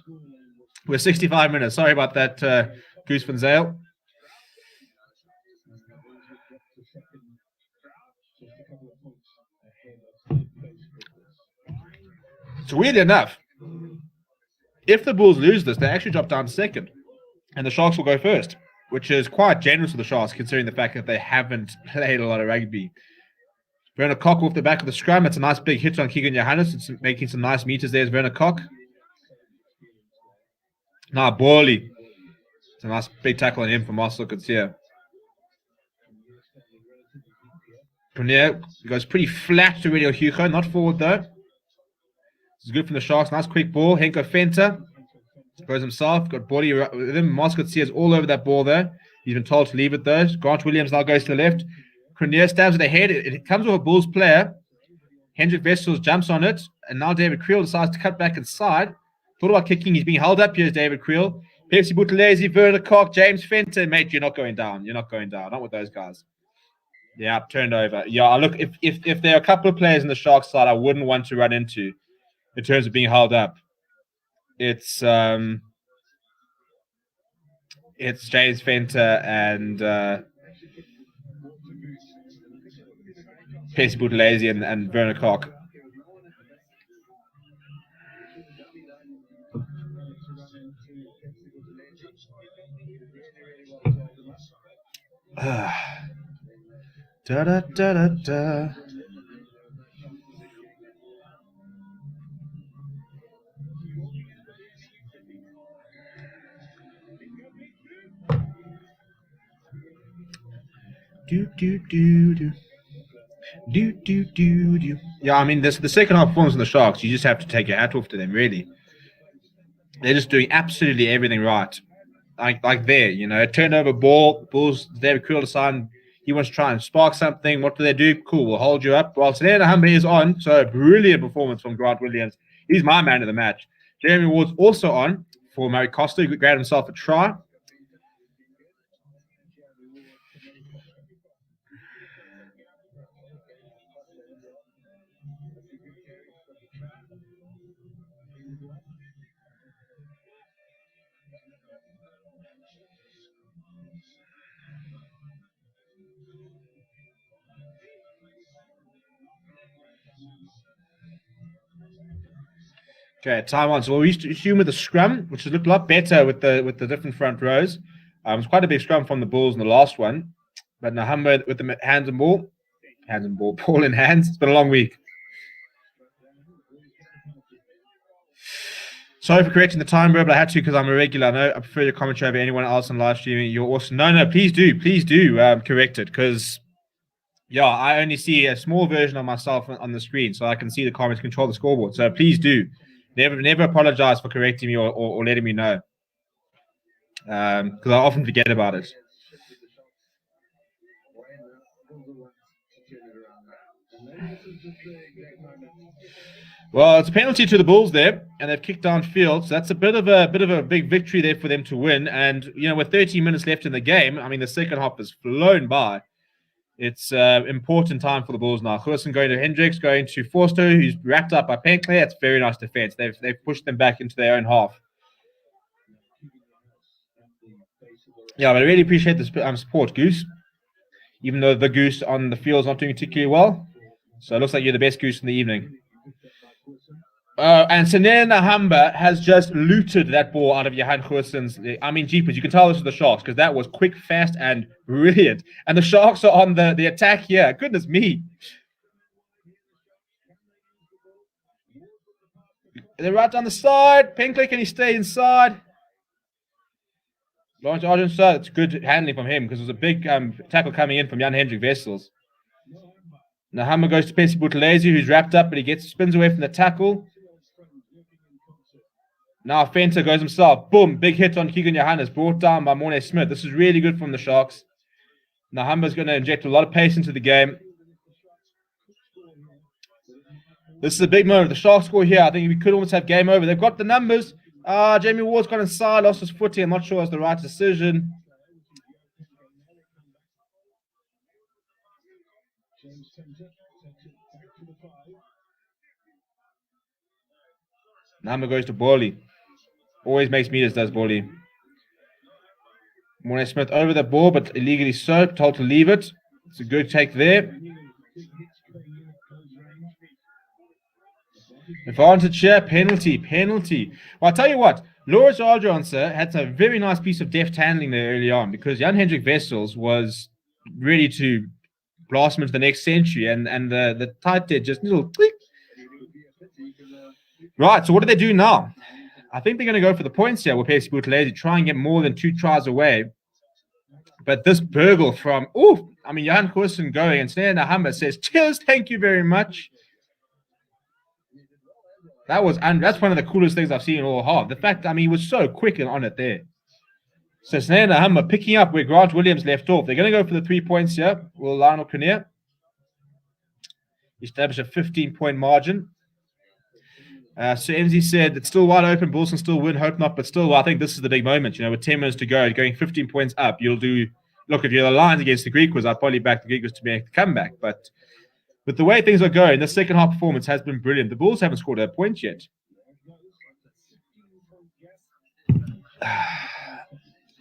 A: We're 65 minutes. Sorry about that, Goose van Zale. So weirdly enough, if the Bulls lose this, they actually drop down second, and the Sharks will go first, which is quite generous for the Sharks, considering the fact that they haven't played a lot of rugby. Werner Koch off the back of the scrum. It's a nice big hit on Keegan Johannes. It's making some nice meters there as Werner Koch. Now, Borley. It's a nice big tackle on him from Marcel Coetzee. Premier goes pretty flat to Radio Hugo. Not forward, though. This is good from the Sharks. Nice quick ball. Henko Fenter goes himself. Got Borley with him. Marcel Coetzee is all over that ball there. He's been told to leave it, though. Grant Williams now goes to the left. Cornier stabs at the head. It comes with a Bulls player. Hendrik Wessels jumps on it. And now David Creel decides to cut back inside. Thought about kicking. He's being held up. Here's David Creel. Pepsi Buthelezi, Werner Koch, James Fenter. Mate, you're not going down. You're not going down. Not with those guys. Yeah, turned over. Yeah, look, if there are a couple of players in the Sharks side I wouldn't want to run into in terms of being held up, it's James Fenter and Pepsi Buthelezi and Werner Koch. Da da da da da. Do do do do. Do do do do. Yeah, I mean, the second half performance on the Sharks, you just have to take your hat off to them. Really, they're just doing absolutely everything right. like there, turnover ball. Bulls, David Creel decide he wants to try and spark something. What do they do? Cool, we'll hold you up. While Sanena Humber is on, so brilliant performance from Grant Williams. He's my man of the match. Jeremy Ward's also on for Murray Costa, who grabbed himself a try. Okay, time on. So we'll resume with the scrum, which has looked a lot better with the different front rows. It was quite a big scrum from the Bulls in the last one. But Nahamba with the hands and ball, ball in hands. It's been a long week. Sorry for correcting the time, bro, but I had to because I'm a regular. I know I prefer your commentary over anyone else on live streaming. You're awesome. No, please do correct it because, yeah, I only see a small version of myself on the screen, so I can see the comments, control the scoreboard. So please do. Never apologize for correcting me or letting me know. Because I often forget about it. Well, it's a penalty to the Bulls there, and they've kicked downfield. So that's a bit of a big victory there for them to win. And with 13 minutes left in the game, I mean the second half has flown by. It's important time for the Bulls now. Goosen going to Hendricks, going to Forster, who's wrapped up by Penkler. It's very nice defense. They've pushed them back into their own half. Yeah, but I really appreciate the support, Goose. Even though the Goose on the field is not doing particularly well. So it looks like you're the best Goose in the evening. And Sanena Hamba has just looted that ball out of Johan Goosen's. I mean, jeepers, you can tell this is the Sharks because that was quick, fast, and brilliant. And the Sharks are on the attack here. Goodness me. They're right down the side. Penkler, can he stay inside? Lawrence Argenson, it's good handling from him because it was a big tackle coming in from Jan Hendrik Wessels. Now Hammer goes to Pesi Buthelezi, who's wrapped up, but he spins away from the tackle. Now Fenter goes himself. Boom, big hit on Keegan Johannes, brought down by Mornay Smith. This is really good from the Sharks. Now Hammer's going to inject a lot of pace into the game. This is a big moment. The Sharks score here. I think we could almost have game over. They've got the numbers. Jamie Ward's got inside, lost his footing. I'm not sure it's the right decision. Number goes to Borley. Always makes meters, does Borley. Mornay Smith over the ball, but illegally so. Told to leave it. It's a good take there. Advantage here, penalty. Well, I'll tell you what, Loris Arjonser had a very nice piece of deft handling there early on because Jan Hendrik Wessels was ready to blast him into the next century, and the tight did just little click. Right, so what do they do now? I think they're going to go for the points here with Pesi Buthelezi, try and get more than 2 tries away. But this burgle from, Johan Goosen going, and Snare Nahamba says, cheers, thank you very much. That's one of the coolest things I've seen all half. The fact, he was so quick and on it there. So Snare Nahamba picking up where Grant Williams left off. They're going to go for the 3 points here. Will Lionel Kinnear establish a 15-point margin. So MZ said it's still wide open. Bulls can still win. Hope not, but still, I think this is the big moment. With 10 minutes to go, going 15 points up, you'll do. Look, if you're the Lions against the Griquas, I'd probably back the Griquas to make the comeback. But with the way things are going, the second half performance has been brilliant. The Bulls haven't scored a point yet.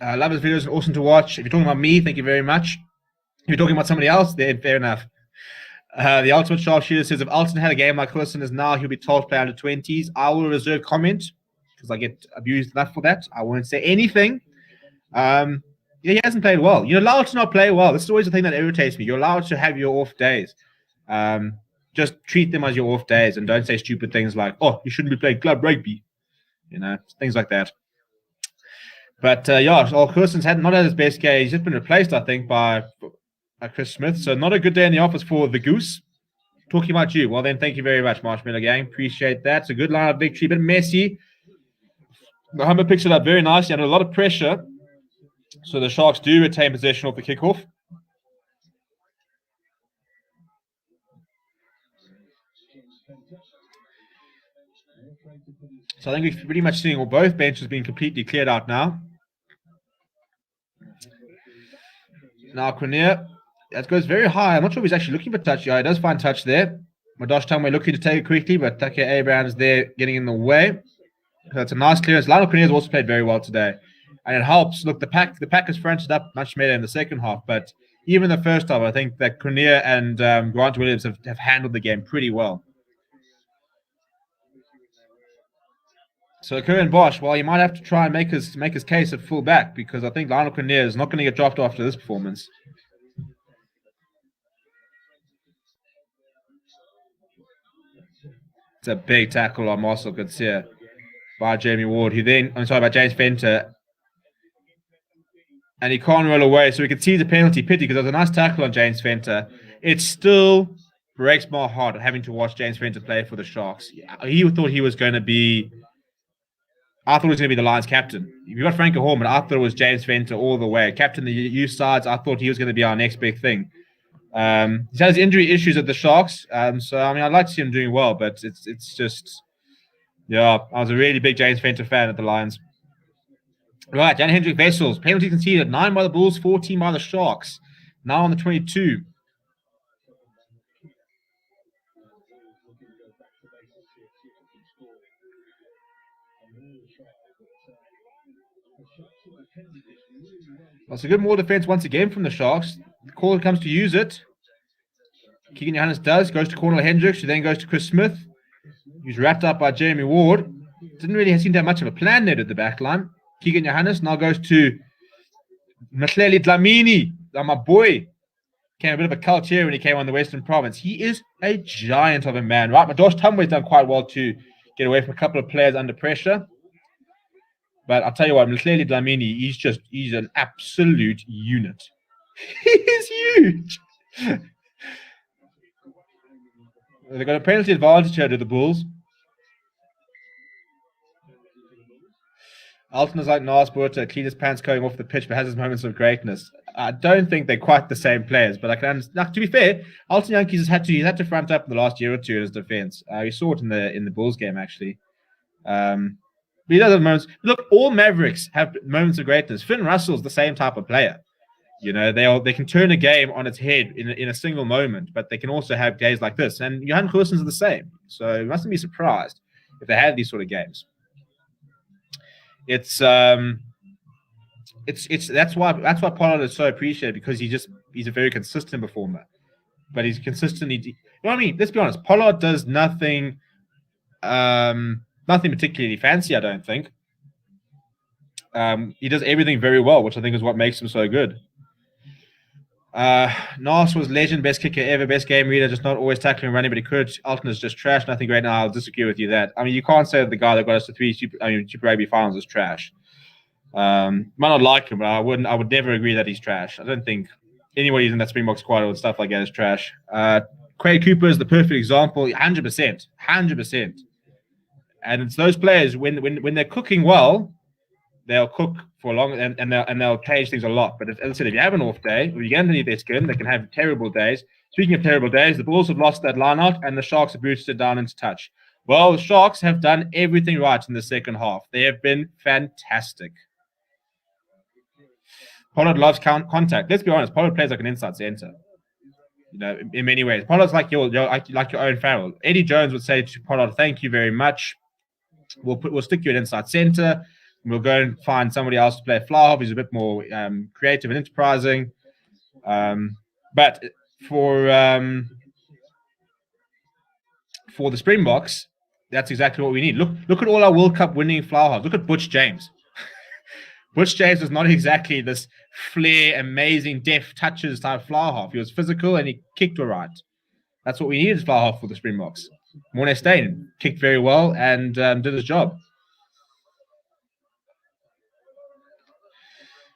A: Love his videos, awesome to watch. If you're talking about me, thank you very much. If you're talking about somebody else, then fair enough. The Ultimate Sharpshooter says, if Alton had a game like Goosen is now, he'll be 12th player under 20s. I will reserve comment because I get abused enough for that. I won't say anything. He hasn't played well. You're allowed to not play well. This is always the thing that irritates me. You're allowed to have your off days. Just treat them as your off days and don't say stupid things like, you shouldn't be playing club rugby. Things like that. But, Goosen's not had his best game. He's just been replaced, I think, by Chris Smith. So not a good day in the office for the Goose. Talking about you. Well, then, thank you very much, Marshmallow Gang. Appreciate that. It's a good line of victory, but messy. The Humber picks it up very nicely under a lot of pressure. So the Sharks do retain possession of the kickoff. So I think we've pretty much seen all both benches being completely cleared out now. Now Cornier, that goes very high. I'm not sure if he's actually looking for touch. Yeah, he does find touch there. Madosh Tamwe looking to take it quickly, but Take Abrahams there getting in the way. So that's a nice clearance. Lionel Cornier has also played very well today. And it helps. Look, the pack is fronted up much better in the second half, but even the first half, I think that Cornier and Grant Williams have handled the game pretty well. So Kieran Bosch, well, he might have to try and make his case at full back, because I think Lionel Cornier is not going to get dropped after this performance. It's a big tackle on Marcel Garcia by Jamie Ward, by James Fenter. And he can't roll away, so we can see the penalty. Pity, because there's a nice tackle on James Fenter. It still breaks my heart having to watch James Fenter play for the Sharks. He thought he was going to be... I thought he was going to be the Lions captain. You got Frankie Horman. I thought it was James Fenter all the way. Captain the youth sides. I thought he was going to be our next big thing. He's had his injury issues at the Sharks. So, I mean, I'd like to see him doing well, but it's just... Yeah, I was a really big James Fenter fan at the Lions. Right, Jan Hendrik Wessels. Penalty conceded. 9 by the Bulls, 14 by the Sharks. Now on the 22. That's a good more defense once again from the Sharks. The caller comes to use it. Keegan Johannes goes to Cornel Hendricks, who then goes to Chris Smith. He's wrapped up by Jeremy Ward. Didn't really seem to have much of a plan there at the back line. Keegan Johannes now goes to Mhleli Dlamini, my boy. Came a bit of a cult here when he came on the Western Province. He is a giant of a man, right? Madosh Tumwe's done quite well to get away from a couple of players under pressure. But I'll tell you what, Mhleli Dlamini, he's an absolute unit. He is huge. They've got a penalty advantage here to the Bulls. Alton is like Nas Burta, clean his pants going off the pitch, but has his moments of greatness. I don't think they're quite the same players, but I can understand. Like, to be fair, Alton Yankees he's had to front up in the last year or two in his defense. We saw it in the Bulls game actually. But he does have moments. Look, all Mavericks have moments of greatness. Finn Russell's the same type of player. You know, they can turn a game on its head in a single moment, but they can also have games like this. And Johan Goossens are the same. So you mustn't be surprised if they had these sort of games. It's that's why Pollard is so appreciated, because he's a very consistent performer. But he's consistently, you know what I mean? Let's be honest. Pollard does nothing particularly fancy, I don't think. He does everything very well, which I think is what makes him so good. Nas was legend, best kicker ever, best game reader, just not always tackling and running, but he could. Alton is just trash. Nothing great now. I'll disagree with you that. I mean, you can't say that the guy that got us to Super Rugby finals is trash. Might not like him, but I would never agree that he's trash. I don't think anybody in that Springboks squad or stuff like that is trash. Craig Cooper is the perfect example, 100%. And it's those players when they're cooking well, they'll cook for long and they'll change things a lot. But as I said, if you have an off day or you get underneath their skin, they can have terrible days. Speaking of terrible days, the Bulls have lost that line out and the Sharks have boosted down into touch. Well, the Sharks have done everything right in the second half. They have been fantastic. Pollard loves contact. Let's be honest, Pollard plays like an inside center. You know, in many ways. Pollard's like your own Farrell. Eddie Jones would say to Pollard, "Thank you very much. We'll stick you at inside center. We'll go and find somebody else to play fly half. He's a bit more creative and enterprising." But for the Springboks, that's exactly what we need. Look at all our World Cup winning fly halves. Look at Butch James. Butch James was not exactly this flair, amazing, deft touches type fly half. He was physical and he kicked all right. That's what we needed fly half for the Springboks. Morné Steyn kicked very well and did his job.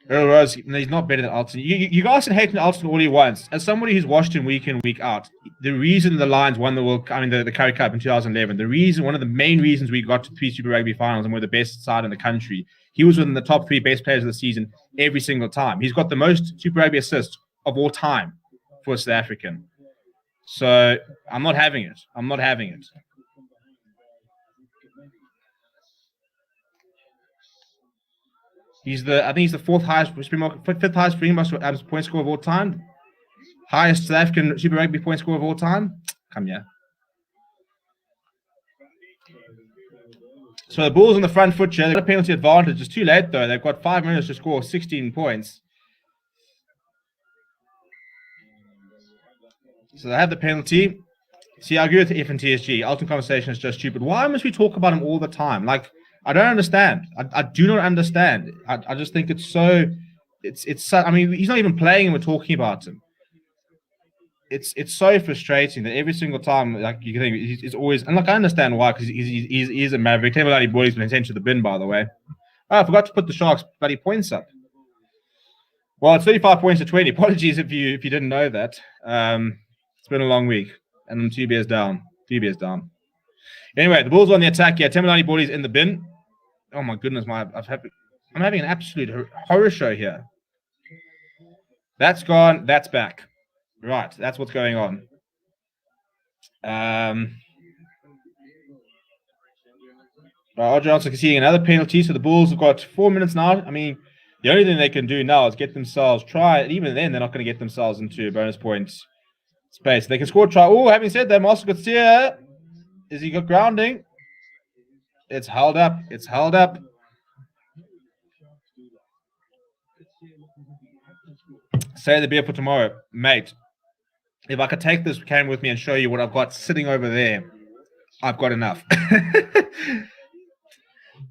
A: Earl Rose, no, he's not better than Alton. You guys can hate on Alton all you want. As somebody who's watched him week in, week out, the reason the Lions won the Currie Cup in 2011, one of the main reasons we got to 3 Super Rugby finals and we're the best side in the country, he was within the top 3 best players of the season every single time. He's got the most Super Rugby assists of all time for a South African. So I'm not having it. I'm not having it. I think he's the fifth highest Springbok point scorer of all time. Highest South African Super Rugby point scorer of all time. Come here. So the Bulls on the front foot here. They've got a penalty advantage. It's too late, though. They've got 5 minutes to score 16 points. So they have the penalty. See, I agree with F and TSG. Alton conversation is just stupid. Why must we talk about him all the time? Like, I don't understand. I do not understand. I just think it's so. I mean, he's not even playing, and we're talking about him. It's so frustrating that every single time, like you think, it's always. And like I understand why, because he's a maverick. Bloody boy's been sent to the bin, by the way. Oh, I forgot to put the Sharks bloody points up. Well, it's 35 points to 20. Apologies if you didn't know that. It's been a long week, and I'm 2 beers down. 2 beers down. Anyway, the Bulls on the attack here. Timberlake Boys in the bin. Oh my goodness, I'm having an absolute horror show here. That's gone. That's back. Right, that's what's going on. Roger Johnson conceding another penalty, so the Bulls have got 4 minutes now. I mean, the only thing they can do now is get themselves even then, they're not going to get themselves into a bonus point space. They can score a try. Oh, having said that, Marcel Garcia, is he got grounding? It's held up. It's held up. Say the beer for tomorrow, mate. If I could take this can with me and show you what I've got sitting over there, I've got enough.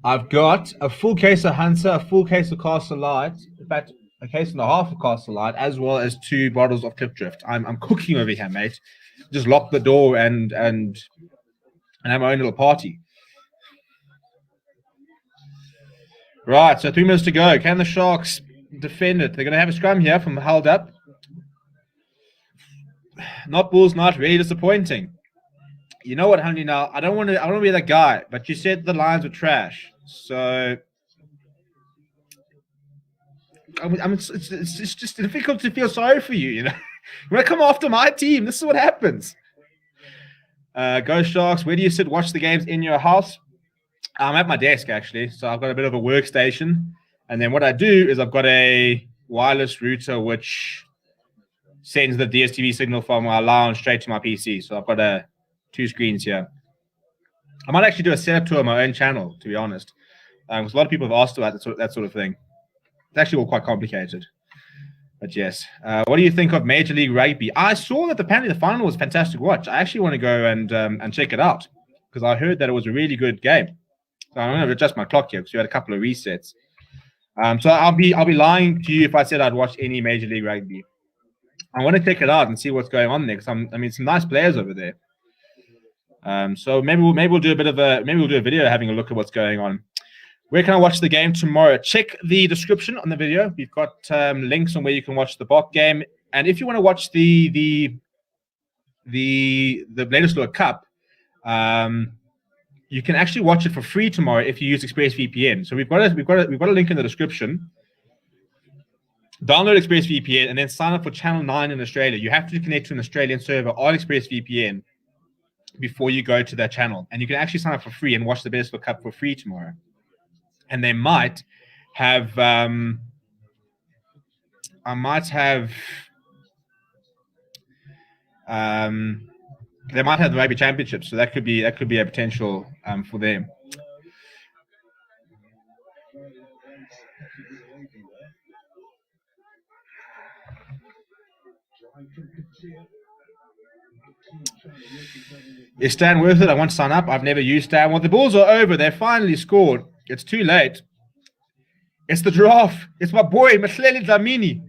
A: I've got a full case of Hunter, a full case of Castle Light, in fact, a case and a half of Castle Light, as well as 2 bottles of Cliff Drift. I'm cooking over here, mate. Just lock the door and have my own little party. Right, so 3 minutes to go. Can the Sharks defend it? They're going to have a scrum here from held up. Not Bulls, not really disappointing. You know what, honey? Now I don't want to be that guy, but you said the Lions were trash, so I mean, it's just difficult to feel sorry for you. You know, when I come after my team, this is what happens. Go Sharks! Where do you sit? Watch the games in your house? I'm at my desk actually, so I've got a bit of a workstation, and then what I do is I've got a wireless router which sends the DSTV signal from my lounge straight to my PC. So I've got 2 screens here. I might actually do a setup tour on my own channel, to be honest, because a lot of people have asked about that sort of thing. It's actually all quite complicated. But yes, what do you think of Major League Rugby? I saw that apparently the final was a fantastic watch. I actually want to go and check it out because I heard that it was a really good game. So I'm going to adjust my clock here because we had a couple of resets. So I'll be lying to you if I said I'd watch any Major League Rugby. I want to check it out and see what's going on there because I mean some nice players over there. So maybe we'll do a video having a look at what's going on. Where can I watch the game tomorrow? Check the description on the video. We've got links on where you can watch the Bok game, and if you want to watch the latest World Cup, you can actually watch it for free tomorrow if you use ExpressVPN. So we've got a link in the description. Download ExpressVPN and then sign up for Channel 9 in Australia. You have to connect to an Australian server on ExpressVPN before you go to that channel. And you can actually sign up for free and watch the Best World Cup for free tomorrow. And they might have the Rugby Championship, so that could be a potential for them. Is Stan worth it? I want to sign up. I've never used Stan. Well, the Bulls are over. They finally scored. It's too late. It's the giraffe. It's my boy, Mahleli Dlamini.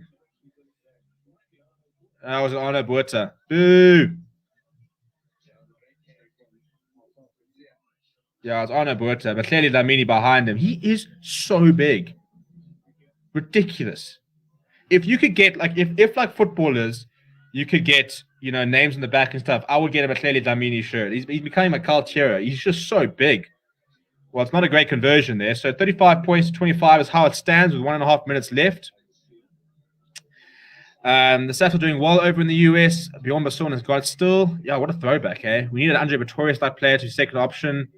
A: That was an honor, Buerta. Boo. Yeah, it's Arno Buerta, but clearly Dlamini behind him. He is so big. Ridiculous. If you could get if like footballers, you could get names in the back and stuff. I would get him a Clearly Dlamini shirt. He's becoming my cult hero. He's just so big. Well, it's not a great conversion there. So 35 points to 25 is how it stands with 1.5 minutes left. The Saffs are doing well over in the US. Bjorn Basson has got it still. Yeah, what a throwback, eh? We need an Andre Pretorius-like player to second option.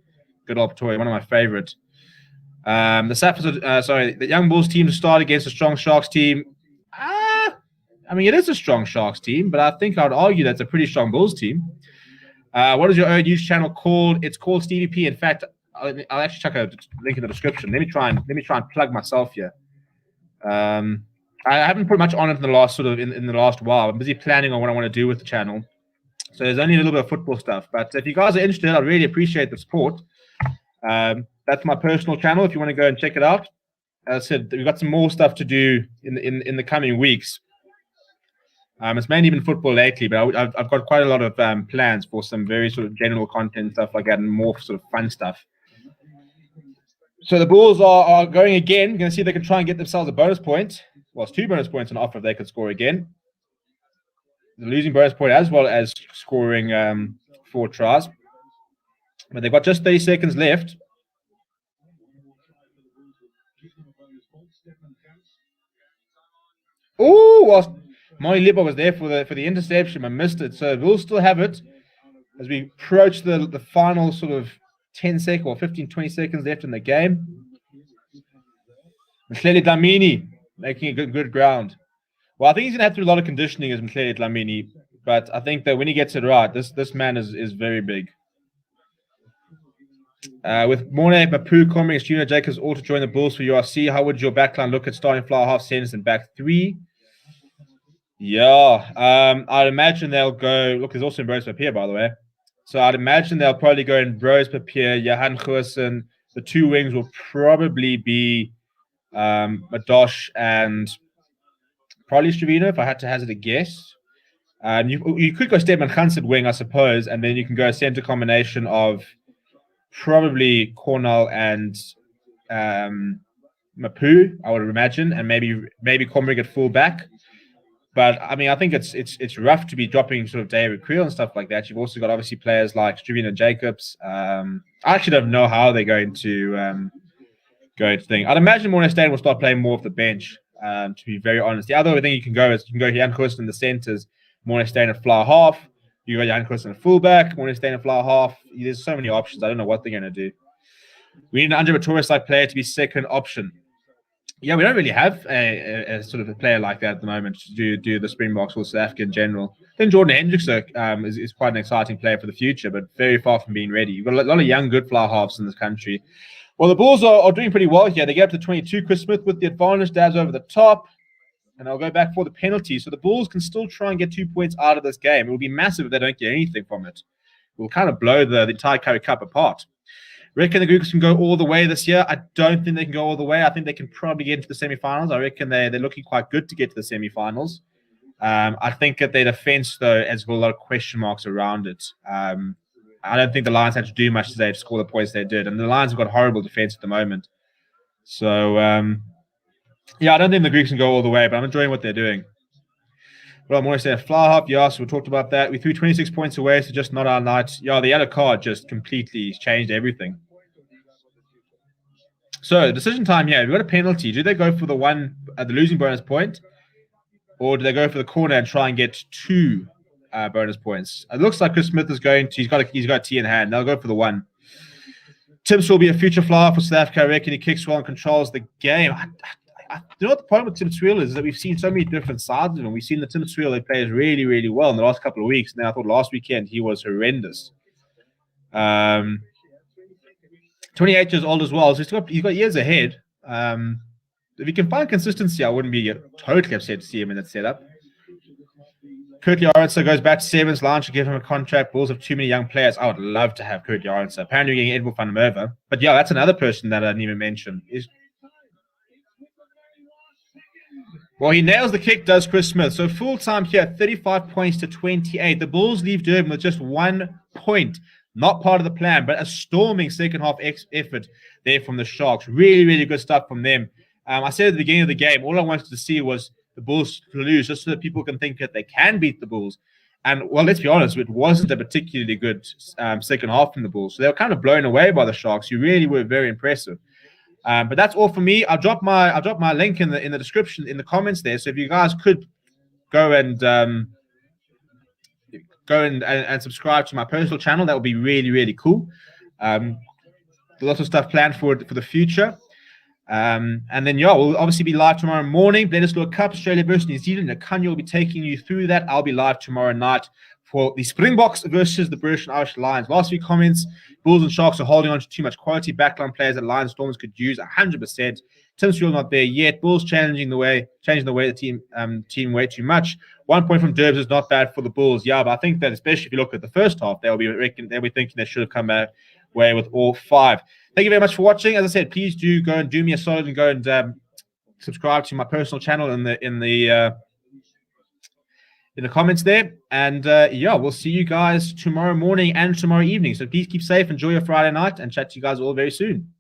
A: Good old Pretorius, one of my favorite. The Saffs the Young Bulls team to start against a strong Sharks team. I mean, it is a strong Sharks team, but I think I would argue that's a pretty strong Bulls team. What is your own news channel called? It's called Stevie P. In fact, I'll actually chuck a link in the description. Let me try and plug myself here. I haven't put much on it in the last in the last while. I'm busy planning on what I want to do with the channel, so there's only a little bit of football stuff. But if you guys are interested, I'd really appreciate the support. That's my personal channel. If you want to go and check it out, as I said, we've got some more stuff to do in the coming weeks. It's mainly been football lately, but I've got quite a lot of plans for some very sort of general content stuff like that and more sort of fun stuff. So the Bulls are going again. We're going to see if they can try and get themselves a bonus point. Well, it's 2 bonus points on offer if they could score again. The losing bonus point as well as scoring 4 tries. But they've got just 30 seconds left. Oh, well, Molly Lipper was there for the interception. I missed it. So we'll still have it as we approach the final sort of 10 seconds or 15, 20 seconds left in the game. Mhlele Dlamini making a good ground. Well, I think he's going to have to do a lot of conditioning as Mhlele Dlamini, but I think that when he gets it right, this man is very big. With Mornay, Mapu, Comrades, Junior Jacobs all to join the Bulls for URC, how would your backline look at starting fly half centers and back 3? Yeah, I'd imagine they'll go. Look, there's also Bros Papier, by the way. So I'd imagine they'll probably go in Bros Papier, Johan Goosen. The 2 wings will probably be Madosh and probably Stravino, if I had to hazard a guess. You could go Stedman Hansen wing, I suppose, and then you can go a center combination of probably Cornell and Mapu, I would imagine, and maybe Comrie at full back. But I mean, I think it's rough to be dropping sort of David Creel and stuff like that. You've also got obviously players like Stravino Jacobs. I actually don't know how they're going to thing. I'd imagine Mornay State will start playing more off the bench. To be very honest, the other thing you can go is Jan Goosen in the centers, Mornay State at fly half. You got Jan Goosen at fullback, Mornay State at fly half. There's so many options. I don't know what they're going to do. We need an Andre Pretorius-like player to be second option. Yeah, we don't really have a sort of a player like that at the moment to do the Springboks or South Africa in general. Then Jordan Hendricks is quite an exciting player for the future, but very far from being ready. You've got a lot of young, good fly halves in this country. Well, the Bulls are doing pretty well here. They get up to 22. Chris Smith with the advantage, dabs over the top, and I'll go back for the penalty. So the Bulls can still try and get 2 points out of this game. It will be massive if they don't get anything from it. It will kind of blow the entire Currie Cup apart. Reckon the Greeks can go all the way this year? I don't think they can go all the way. I think they can probably get into the semifinals. I reckon they're looking quite good to get to the semifinals. I think that their defense, though, has got a lot of question marks around it. I don't think the Lions had to do much today to score the points they did. And the Lions have got horrible defense at the moment. So, yeah, I don't think the Greeks can go all the way, but I'm enjoying what they're doing. Well, I'm going to say a fly half. Yeah, so we talked about that. We threw 26 points away, so just not our night. Yeah, the yellow card just completely changed everything. So, decision time here. We've got a penalty. Do they go for the losing bonus point? Or do they go for the corner and try and get 2 bonus points? It looks like Chris Smith is going to. He's got a tee in hand. They'll go for the 1. Tips will be a future flyer for South Africa. I reckon he kicks well and controls the game. You know what the problem with Tim Swiel is that we've seen so many different sides of him. We've seen the Tim Swiel that plays really, really well in the last couple of weeks. Now, I thought last weekend he was horrendous. 28 years old as well, so he's got years ahead. If he can find consistency, I wouldn't be totally upset to see him in that setup. Kurt Arendse goes back to Sevens. Lions should give him a contract. Bulls have too many young players. I would love to have Kurt Arendse. Apparently, we're getting Edward van der Merwe. But yeah, that's another person that I didn't even mention. Well, he nails the kick, does Chris Smith. So full time here, 35 points to 28. The Bulls leave Durban with just 1 point. Not part of the plan, but a storming second half effort there from the Sharks. Really, really good stuff from them. I said at the beginning of the game, all I wanted to see was the Bulls to lose, just so that people can think that they can beat the Bulls. And, well, let's be honest, it wasn't a particularly good second half from the Bulls. So they were kind of blown away by the Sharks, who really were very impressive. But that's all for me. I'll drop my link in the description, in the comments there. So if you guys could go and subscribe to my personal channel, that would be really, really cool. Lots of stuff planned for the future. And then, we'll obviously be live tomorrow morning. Bledisloe Cup, Australia versus New Zealand. Kanye will be taking you through that. I'll be live tomorrow night for the Springboks versus the British and Irish Lions. Last few comments: Bulls and Sharks are holding on to too much quality backline players that Lions Stormers could use 100%. Tim's still not there yet. Bulls changing the way the team way too much. 1 point from Derbs is not bad for the Bulls. Yeah, but I think that, especially if you look at the first half, they'll be thinking they should have come away with all 5. Thank you very much for watching. As I said, please do go and do me a solid and go and subscribe to my personal channel in the comments there. And we'll see you guys tomorrow morning and tomorrow evening. So please keep safe, enjoy your Friday night, and chat to you guys all very soon.